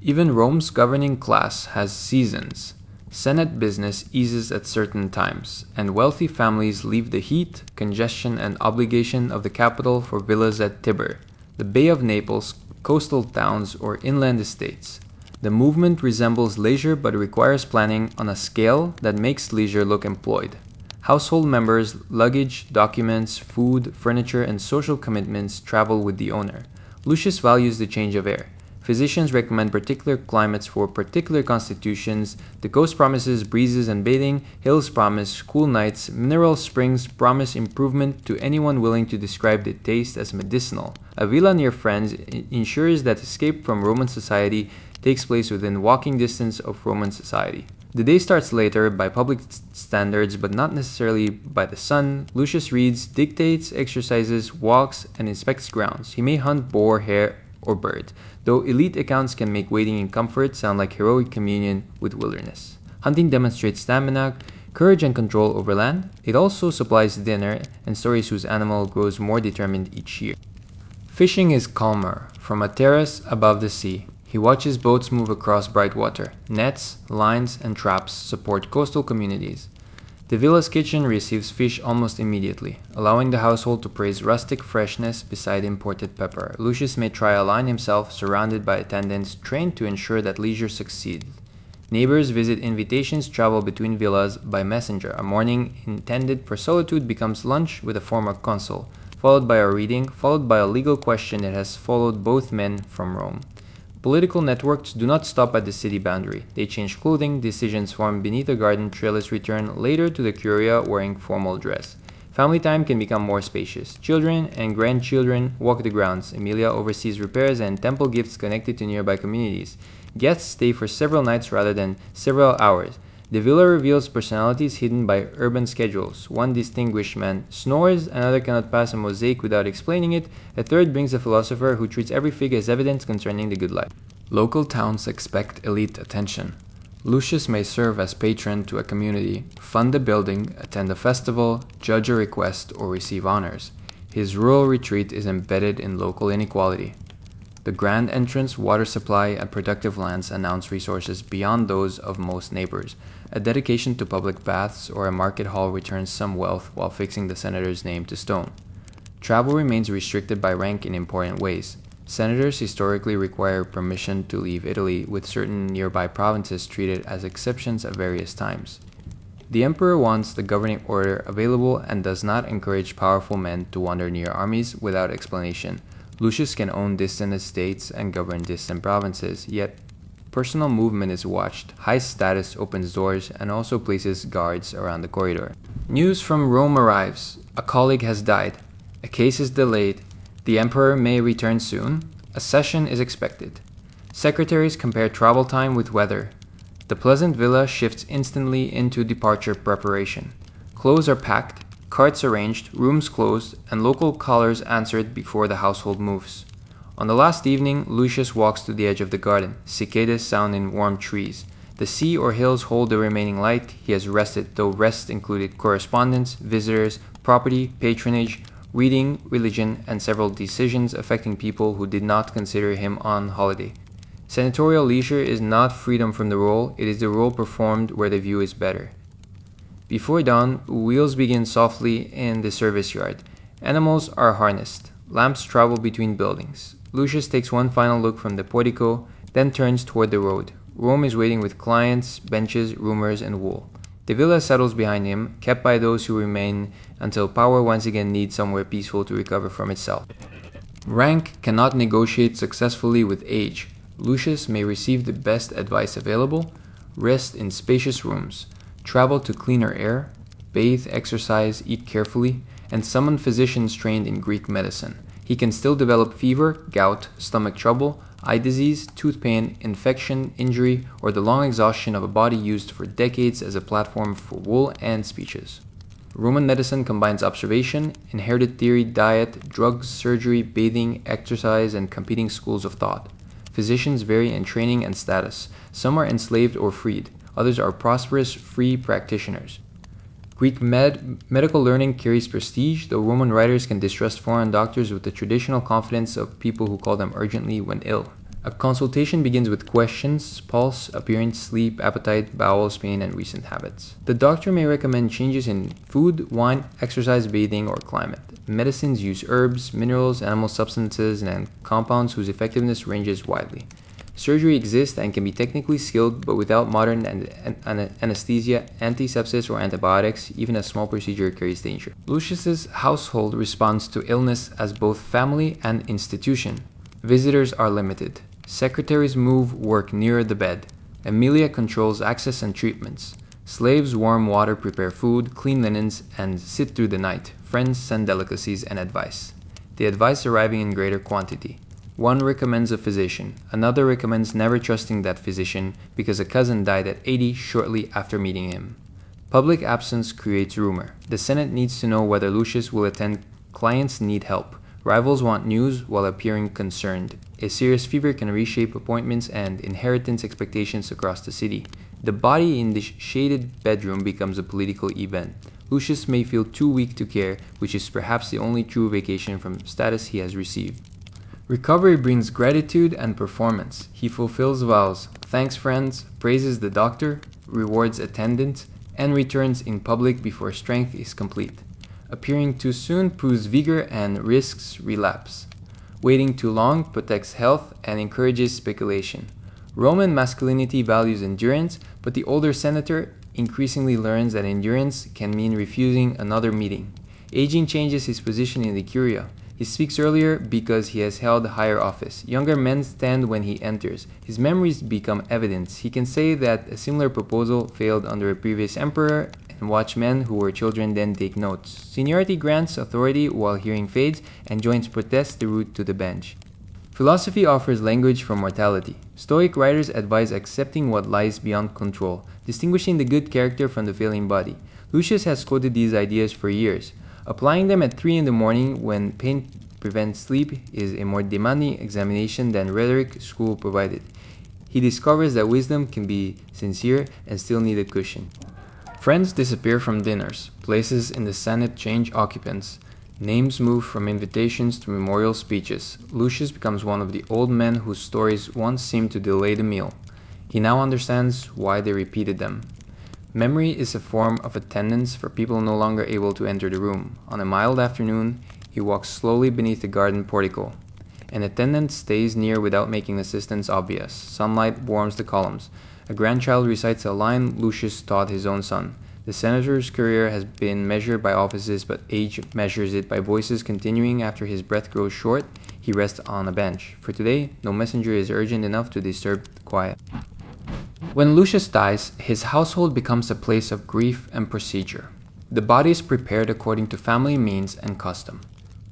Even Rome's governing class has seasons. Senate business eases at certain times, and wealthy families leave the heat, congestion, and obligation of the capital for villas at Tiber, the Bay of Naples, coastal towns, or inland estates. The movement resembles leisure but requires planning on a scale that makes leisure look employed. Household members, luggage, documents, food, furniture, and social commitments travel with the owner. Lucius values the change of air. Physicians recommend particular climates for particular constitutions. The coast promises breezes and bathing. Hills promise cool nights. Mineral springs promise improvement to anyone willing to describe the taste as medicinal. A villa near friends ensures that escape from Roman society takes place within walking distance of Roman society. The day starts later by public standards, but not necessarily by the sun. Lucius reads, dictates, exercises, walks, and inspects grounds. He may hunt boar, hare, or bird, though elite accounts can make waiting in comfort sound like heroic communion with wilderness. Hunting demonstrates stamina, courage, and control over land. It also supplies dinner and stories whose animal grows more determined each year. Fishing is calmer. From a terrace above the sea, he watches boats move across bright water. Nets, lines, and traps support coastal communities. The villa's kitchen receives fish almost immediately, allowing the household to praise rustic freshness beside imported pepper. Lucius may try a line himself, surrounded by attendants trained to ensure that leisure succeeds. Neighbors visit invitations travel between villas by messenger. A morning intended for solitude becomes lunch with a former consul, followed by a reading, followed by a legal question that has followed both men from Rome. Political networks do not stop at the city boundary. They change clothing, decisions formed beneath a garden trellis return later to the Curia wearing formal dress. Family time can become more spacious. Children and grandchildren walk the grounds. Emilia oversees repairs and temple gifts connected to nearby communities. Guests stay for several nights rather than several hours. The villa reveals personalities hidden by urban schedules. One distinguished man snores, another cannot pass a mosaic without explaining it, a third brings a philosopher who treats every fig as evidence concerning the good life. Local towns expect elite attention. Lucius may serve as patron to a community, fund a building, attend a festival, judge a request, or receive honors. His rural retreat is embedded in local inequality. The grand entrance, water supply, and productive lands announce resources beyond those of most neighbors. A dedication to public baths or a market hall returns some wealth while fixing the senator's name to stone. Travel remains restricted by rank in important ways. Senators historically require permission to leave Italy, with certain nearby provinces treated as exceptions at various times. The emperor wants the governing order available and does not encourage powerful men to wander near armies without explanation. Lucius can own distant estates and govern distant provinces, yet personal movement is watched. High status opens doors and also places guards around the corridor. News from Rome arrives. A colleague has died. A case is delayed. The emperor may return soon. A session is expected. Secretaries compare travel time with weather. The pleasant villa shifts instantly into departure preparation. Clothes are packed, carts arranged, rooms closed, and local callers answered before the household moves. On the last evening, Lucius walks to the edge of the garden. Cicadas sound in warm trees. The sea or hills hold the remaining light. He has rested, though rest included correspondence, visitors, property, patronage, reading, religion, and several decisions affecting people who did not consider him on holiday. Senatorial leisure is not freedom from the role, it is the role performed where the view is better. Before dawn, wheels begin softly in the service yard. Animals are harnessed. Lamps travel between buildings. Lucius takes one final look from the portico, then turns toward the road. Rome is waiting with clients, benches, rumors, and wool. The villa settles behind him, kept by those who remain until power once again needs somewhere peaceful to recover from itself. Rank cannot negotiate successfully with age. Lucius may receive the best advice available, rest in spacious rooms, travel to cleaner air, bathe, exercise, eat carefully, and summon physicians trained in Greek medicine. He can still develop fever, gout, stomach trouble, eye disease, tooth pain, infection, injury, or the long exhaustion of a body used for decades as a platform for wool and speeches. Roman medicine combines observation, inherited theory, diet, drugs, surgery, bathing, exercise, and competing schools of thought. Physicians vary in training and status. Some are enslaved or freed. Others are prosperous, free practitioners. Greek medical learning carries prestige, though Roman writers can distrust foreign doctors with the traditional confidence of people who call them urgently when ill. A consultation begins with questions: pulse, appearance, sleep, appetite, bowels, pain, and recent habits. The doctor may recommend changes in food, wine, exercise, bathing, or climate. Medicines use herbs, minerals, animal substances, and compounds whose effectiveness ranges widely. Surgery exists and can be technically skilled, but without modern anesthesia, antisepsis, or antibiotics, even a small procedure carries danger. Lucius's household responds to illness as both family and institution. Visitors are limited. Secretaries move work nearer the bed. Emilia controls access and treatments. Slaves warm water, prepare food, clean linens, and sit through the night. Friends send delicacies and advice. The advice arriving in greater quantity. One recommends a physician. Another recommends never trusting that physician because a cousin died at 80 shortly after meeting him. Public absence creates rumor. The Senate needs to know whether Lucius will attend. Clients need help. Rivals want news while appearing concerned. A serious fever can reshape appointments and inheritance expectations across the city. The body in the shaded bedroom becomes a political event. Lucius may feel too weak to care, which is perhaps the only true vacation from status he has received. Recovery brings gratitude and performance. He fulfills vows, thanks friends, praises the doctor, rewards attendants, and returns in public before strength is complete. Appearing too soon proves vigor and risks relapse. Waiting too long protects health and encourages speculation. Roman masculinity values endurance, but the older senator increasingly learns that endurance can mean refusing another meeting. Aging changes his position in the Curia. He speaks earlier because he has held higher office. Younger men stand when he enters. His memories become evidence. He can say that a similar proposal failed under a previous emperor and watch men who were children then take notes. Seniority grants authority while hearing fades, and joins protest the route to the bench. Philosophy offers language for mortality. Stoic writers advise accepting what lies beyond control, distinguishing the good character from the failing body. Lucius has quoted these ideas for years. Applying them at 3 in the morning when pain prevents sleep is a more demanding examination than rhetoric school provided. He discovers that wisdom can be sincere and still need a cushion. Friends disappear from dinners. Places in the Senate change occupants. Names move from invitations to memorial speeches. Lucius becomes one of the old men whose stories once seemed to delay the meal. He now understands why they repeated them. Memory is a form of attendance for people no longer able to enter the room. On a mild afternoon, he walks slowly beneath the garden portico. An attendant stays near without making assistance obvious. Sunlight warms the columns. A grandchild recites a line Lucius taught his own son. The senator's career has been measured by offices, but age measures it by voices continuing after his breath grows short. He rests on a bench. For today, no messenger is urgent enough to disturb the quiet. When Lucius dies, his household becomes a place of grief and procedure. The body is prepared according to family means and custom.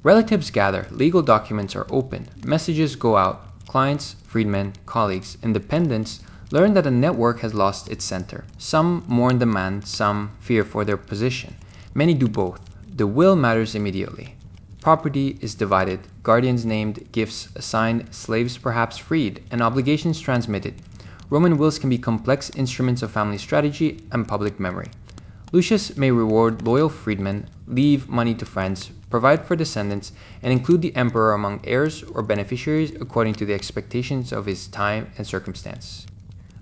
Relatives gather, legal documents are opened, messages go out. Clients, freedmen, colleagues, independents learn that the network has lost its center. Some mourn the man, some fear for their position. Many do both. The will matters immediately. Property is divided, guardians named, gifts assigned, slaves perhaps freed, and obligations transmitted. Roman wills can be complex instruments of family strategy and public memory. Lucius may reward loyal freedmen, leave money to friends, provide for descendants, and include the emperor among heirs or beneficiaries according to the expectations of his time and circumstance.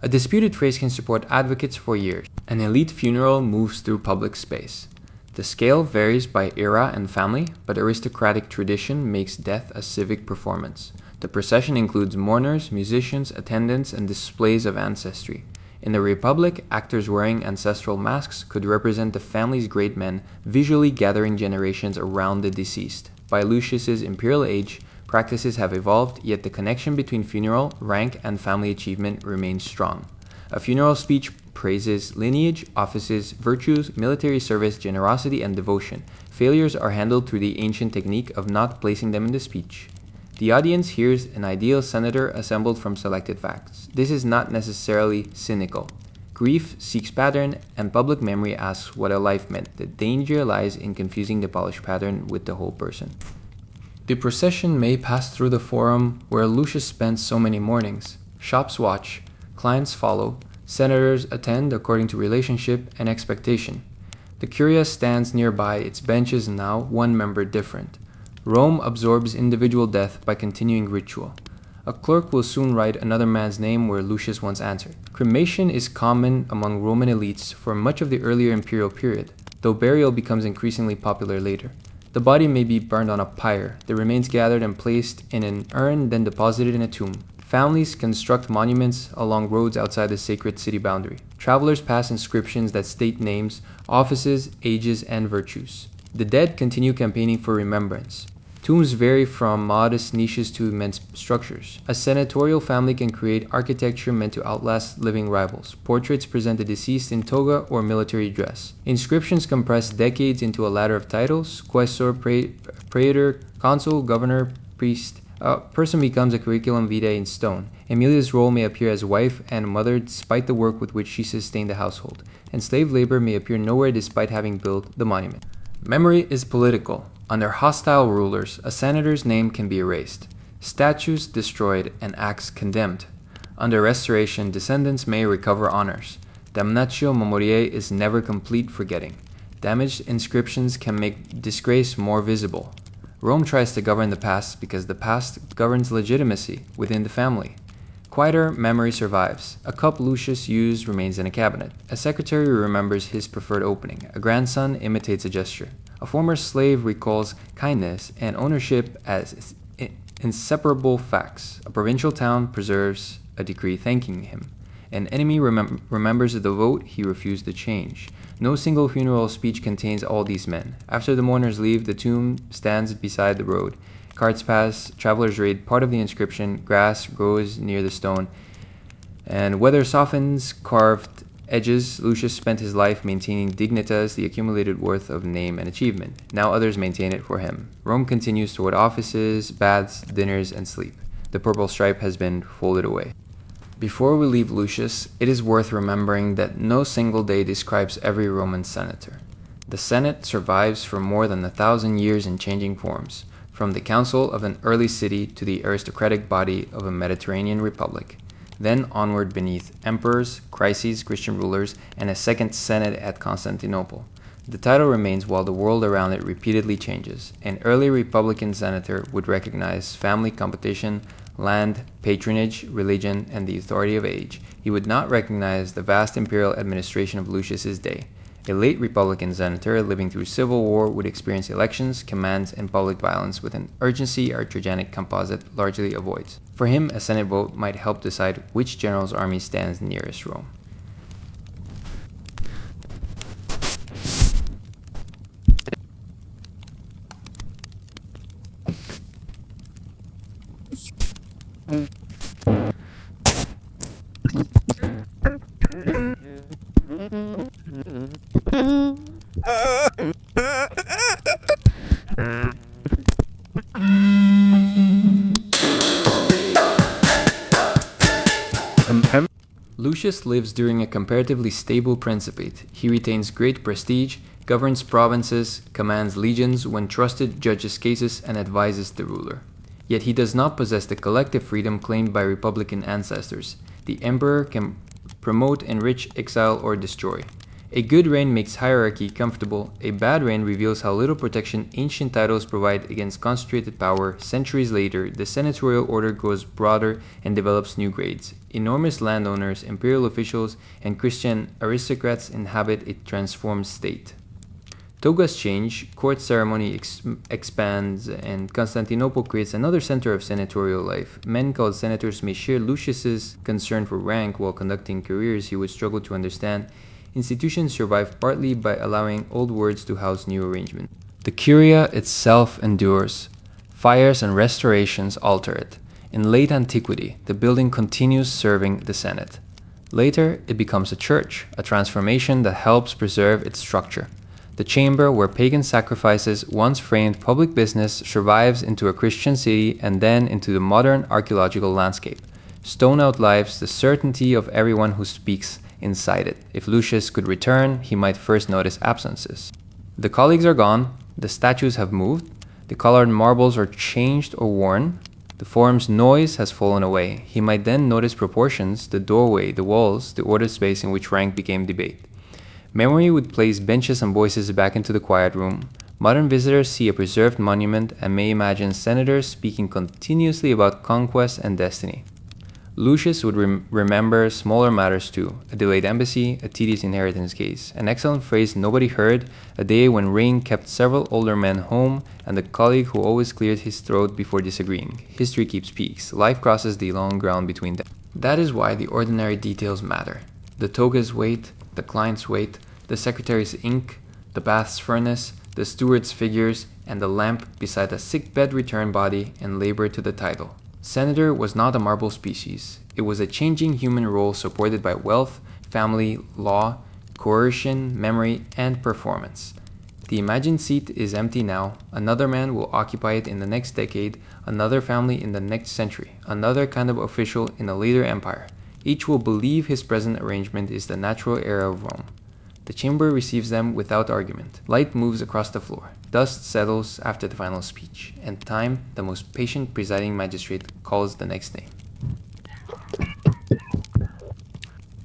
A disputed phrase can support advocates for years. An elite funeral moves through public space. The scale varies by era and family, but aristocratic tradition makes death a civic performance. The procession includes mourners, musicians, attendants, and displays of ancestry. In the Republic, actors wearing ancestral masks could represent the family's great men, visually gathering generations around the deceased. By Lucius's imperial age, practices have evolved, yet the connection between funeral, rank, and family achievement remains strong. A funeral speech praises lineage, offices, virtues, military service, generosity, and devotion. Failures are handled through the ancient technique of not placing them in the speech. The audience hears an ideal senator assembled from selected facts. This is not necessarily cynical. Grief seeks pattern, and public memory asks what a life meant. The danger lies in confusing the polished pattern with the whole person. The procession may pass through the forum where Lucius spent so many mornings. Shops watch, clients follow, senators attend according to relationship and expectation. The Curia stands nearby, its benches now one member different. Rome absorbs individual death by continuing ritual. A clerk will soon write another man's name where Lucius once answered. Cremation is common among Roman elites for much of the earlier imperial period, though burial becomes increasingly popular later. The body may be burned on a pyre, the remains gathered and placed in an urn, then deposited in a tomb. Families construct monuments along roads outside the sacred city boundary. Travelers pass inscriptions that state names, offices, ages, and virtues. The dead continue campaigning for remembrance. Tombs vary from modest niches to immense structures. A senatorial family can create architecture meant to outlast living rivals. Portraits present the deceased in toga or military dress. Inscriptions compress decades into a ladder of titles: quaestor, praetor, consul, governor, priest. A person becomes a curriculum vitae in stone. Emilia's role may appear as wife and mother despite the work with which she sustained the household. And slave labor may appear nowhere despite having built the monument. Memory is political. Under hostile rulers, a senator's name can be erased, statues destroyed, and acts condemned. Under restoration, descendants may recover honors. Damnatio memoriae is never complete forgetting. Damaged inscriptions can make disgrace more visible. Rome tries to govern the past because the past governs legitimacy within the family. quieter memory survives. A cup Lucius used remains in a cabinet. A secretary remembers his preferred opening. A grandson imitates a gesture. A former slave recalls kindness and ownership as inseparable facts. A provincial town preserves a decree thanking him. An enemy remembers the vote he refused to change. No single funeral speech contains all these men. After the mourners leave, the tomb stands beside the road. Carts pass, travelers read part of the inscription, grass grows near the stone, and weather softens carved edges. Lucius spent his life maintaining dignitas, the accumulated worth of name and achievement. Now others maintain it for him. Rome continues toward offices, baths, dinners, and sleep. The purple stripe has been folded away. Before we leave Lucius, it is worth remembering that no single day describes every Roman senator. The Senate survives for more than 1,000 years in changing forms, from the council of an early city to the aristocratic body of a Mediterranean republic, then onward beneath emperors, crises, Christian rulers, and a second Senate at Constantinople. The title remains while the world around it repeatedly changes. An early republican senator would recognize family competition, land, patronage, religion, and the authority of age. He would not recognize the vast imperial administration of Lucius's day. A late republican senator living through civil war would experience elections, commands, and public violence with an urgency our Trajanic composite largely avoids. For him, a Senate vote might help decide which general's army stands nearest Rome. Lucius lives during a comparatively stable principate. He retains great prestige, governs provinces, commands legions when trusted, judges cases, and advises the ruler. Yet he does not possess the collective freedom claimed by republican ancestors. The emperor can promote, enrich, exile, or destroy. A good reign makes hierarchy comfortable. A bad reign reveals how little protection ancient titles provide against concentrated power. Centuries later, the senatorial order grows broader and develops new grades. Enormous landowners, imperial officials, and Christian aristocrats inhabit a transformed state. Togas change, court ceremony expands, and Constantinople creates another center of senatorial life. Men called senators may share Lucius's concern for rank while conducting careers he would struggle to understand. Institutions survive partly by allowing old words to house new arrangements. The Curia itself endures. Fires and restorations alter it. In late antiquity, the building continues serving the Senate. Later, it becomes a church, a transformation that helps preserve its structure. The chamber where pagan sacrifices once framed public business survives into a Christian city and then into the modern archaeological landscape. Stone outlives the certainty of everyone who speaks inside it. If Lucius could return, he might first notice absences. The colleagues are gone, the statues have moved, the colored marbles are changed or worn, the forum's noise has fallen away. He might then notice proportions, the doorway, the walls, the ordered space in which rank became debate. Memory would place benches and voices back into the quiet room. Modern visitors see a preserved monument and may imagine senators speaking continuously about conquest and destiny. Lucius would remember smaller matters too, a delayed embassy, a tedious inheritance case, an excellent phrase nobody heard, a day when rain kept several older men home, and the colleague who always cleared his throat before disagreeing. History keeps peaks. Life crosses the long ground between them. That is why the ordinary details matter. The toga's weight, the client's weight, the secretary's ink, the bath's furnace, the steward's figures, and the lamp beside the sickbed return body and labor to the title. Senator was not a marble species. It was a changing human role supported by wealth, family, law, coercion, memory, and performance. The imagined seat is empty now. Another man will occupy it in the next decade, another family in the next century, another kind of official in a later empire. Each will believe his present arrangement is the natural era of Rome. The chamber receives them without argument. Light moves across the floor. Dust settles after the final speech, and time, the most patient presiding magistrate, calls the next name.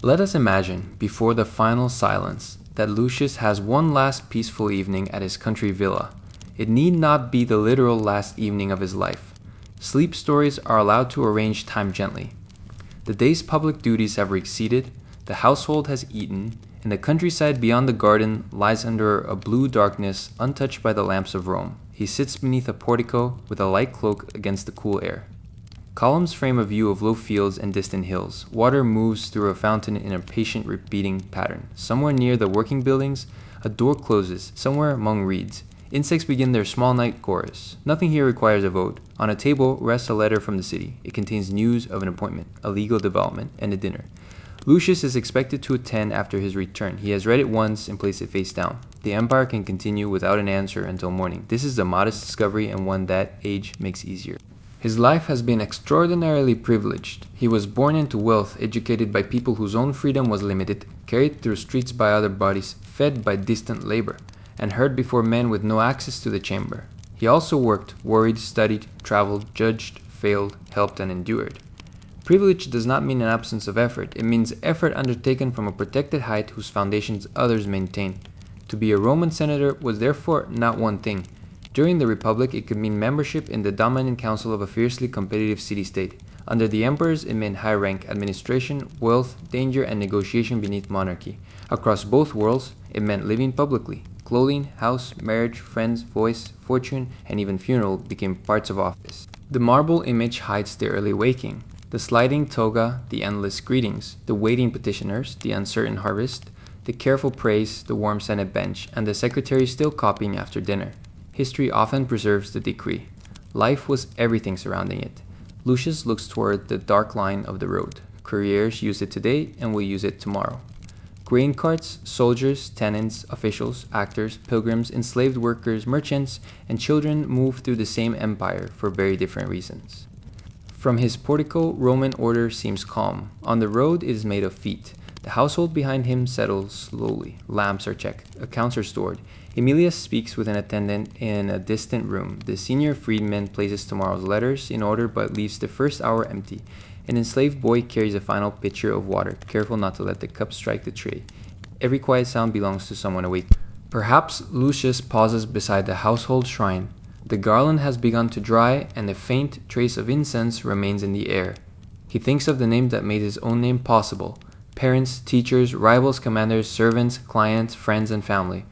Let us imagine, before the final silence, that Lucius has one last peaceful evening at his country villa. It need not be the literal last evening of his life. Sleep stories are allowed to arrange time gently. The day's public duties have receded, the household has eaten, and the countryside beyond the garden lies under a blue darkness untouched by the lamps of Rome. He sits beneath a portico with a light cloak against the cool air. Columns frame a view of low fields and distant hills. Water moves through a fountain in a patient repeating pattern. Somewhere near the working buildings, a door closes, somewhere among reeds. Insects begin their small night chorus. Nothing here requires a vote. On a table rests a letter from the city. It contains news of an appointment, a legal development, and a dinner. Lucius is expected to attend after his return. He has read it once and placed it face down. The empire can continue without an answer until morning. This is a modest discovery and one that age makes easier. His life has been extraordinarily privileged. He was born into wealth, educated by people whose own freedom was limited, carried through streets by other bodies, fed by distant labor, and heard before men with no access to the chamber. He also worked, worried, studied, traveled, judged, failed, helped, and endured. Privilege does not mean an absence of effort. It means effort undertaken from a protected height whose foundations others maintain. To be a Roman senator was therefore not one thing. During the Republic, it could mean membership in the dominant council of a fiercely competitive city-state. Under the emperors, it meant high rank, administration, wealth, danger, and negotiation beneath monarchy. Across both worlds, it meant living publicly. Clothing, house, marriage, friends, voice, fortune, and even funeral became parts of office. The marble image hides the early waking, the sliding toga, the endless greetings, the waiting petitioners, the uncertain harvest, the careful praise, the warm Senate bench, and the secretary still copying after dinner. History often preserves the decree. Life was everything surrounding it. Lucius looks toward the dark line of the road. Couriers use it today and will use it tomorrow. Grain carts, soldiers, tenants, officials, actors, pilgrims, enslaved workers, merchants, and children move through the same empire for very different reasons. From his portico, Roman order seems calm. On the road, it is made of feet. The household behind him settles slowly. Lamps are checked. Accounts are stored. Emilius speaks with an attendant in a distant room. The senior freedman places tomorrow's letters in order but leaves the first hour empty. An enslaved boy carries a final pitcher of water, careful not to let the cup strike the tray. Every quiet sound belongs to someone awake. Perhaps Lucius pauses beside the household shrine. The garland has begun to dry, and a faint trace of incense remains in the air. He thinks of the name that made his own name possible. Parents, teachers, rivals, commanders, servants, clients, friends, and family.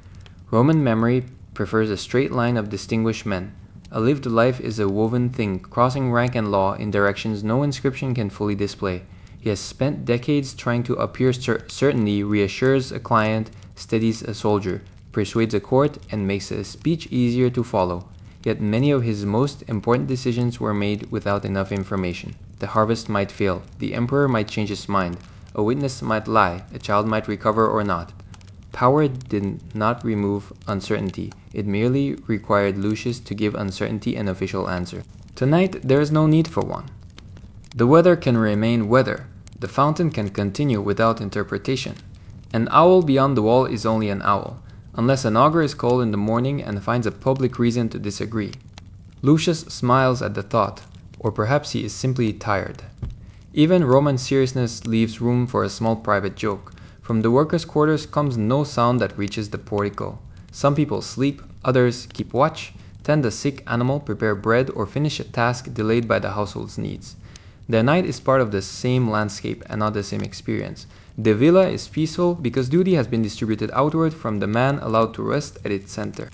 Roman memory prefers a straight line of distinguished men. A lived life is a woven thing, crossing rank and law in directions no inscription can fully display. He has spent decades trying to appear certainty, reassures a client, steadies a soldier, persuades a court, and makes a speech easier to follow. Yet many of his most important decisions were made without enough information. The harvest might fail, the emperor might change his mind, a witness might lie, a child might recover or not. Power did not remove uncertainty, it merely required Lucius to give uncertainty an official answer. Tonight there is no need for one. The weather can remain weather, the fountain can continue without interpretation. An owl beyond the wall is only an owl, unless an augur is called in the morning and finds a public reason to disagree. Lucius smiles at the thought, or perhaps he is simply tired. Even Roman seriousness leaves room for a small private joke. From the workers' quarters comes no sound that reaches the portico. Some people sleep, others keep watch, tend a sick animal, prepare bread, or finish a task delayed by the household's needs. The night is part of the same landscape and not the same experience. The villa is peaceful because duty has been distributed outward from the man allowed to rest at its center.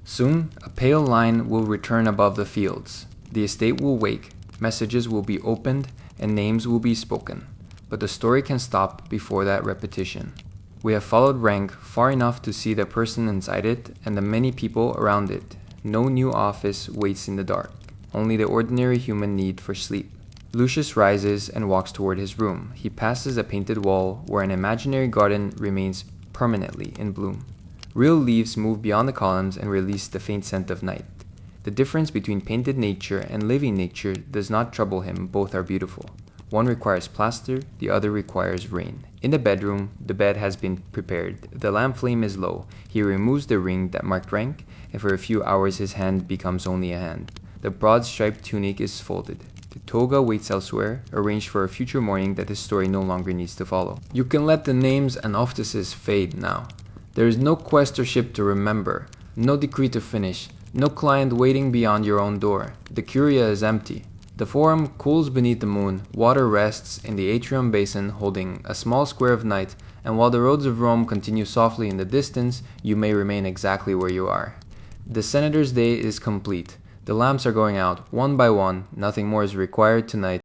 Soon, a pale line will return above the fields. The estate will wake, messages will be opened, and names will be spoken. But the story can stop before that repetition. We have followed rank far enough to see the person inside it and the many people around it. No new office waits in the dark, only the ordinary human need for sleep. Lucius rises and walks toward his room. He passes a painted wall where an imaginary garden remains permanently in bloom. Real leaves move beyond the columns and release the faint scent of night. The difference between painted nature and living nature does not trouble him, both are beautiful. One requires plaster, the other requires rain. In the bedroom, the bed has been prepared. The lamp flame is low. He removes the ring that marked rank, and for a few hours his hand becomes only a hand. The broad striped tunic is folded. The toga waits elsewhere, arranged for a future morning that his story no longer needs to follow. You can let the names and offices fade now. There is no quaestorship to remember, no decree to finish, no client waiting beyond your own door. The Curia is empty. The forum cools beneath the moon, water rests in the atrium basin holding a small square of night, and while the roads of Rome continue softly in the distance, you may remain exactly where you are. The senator's day is complete. The lamps are going out, one by one, nothing more is required tonight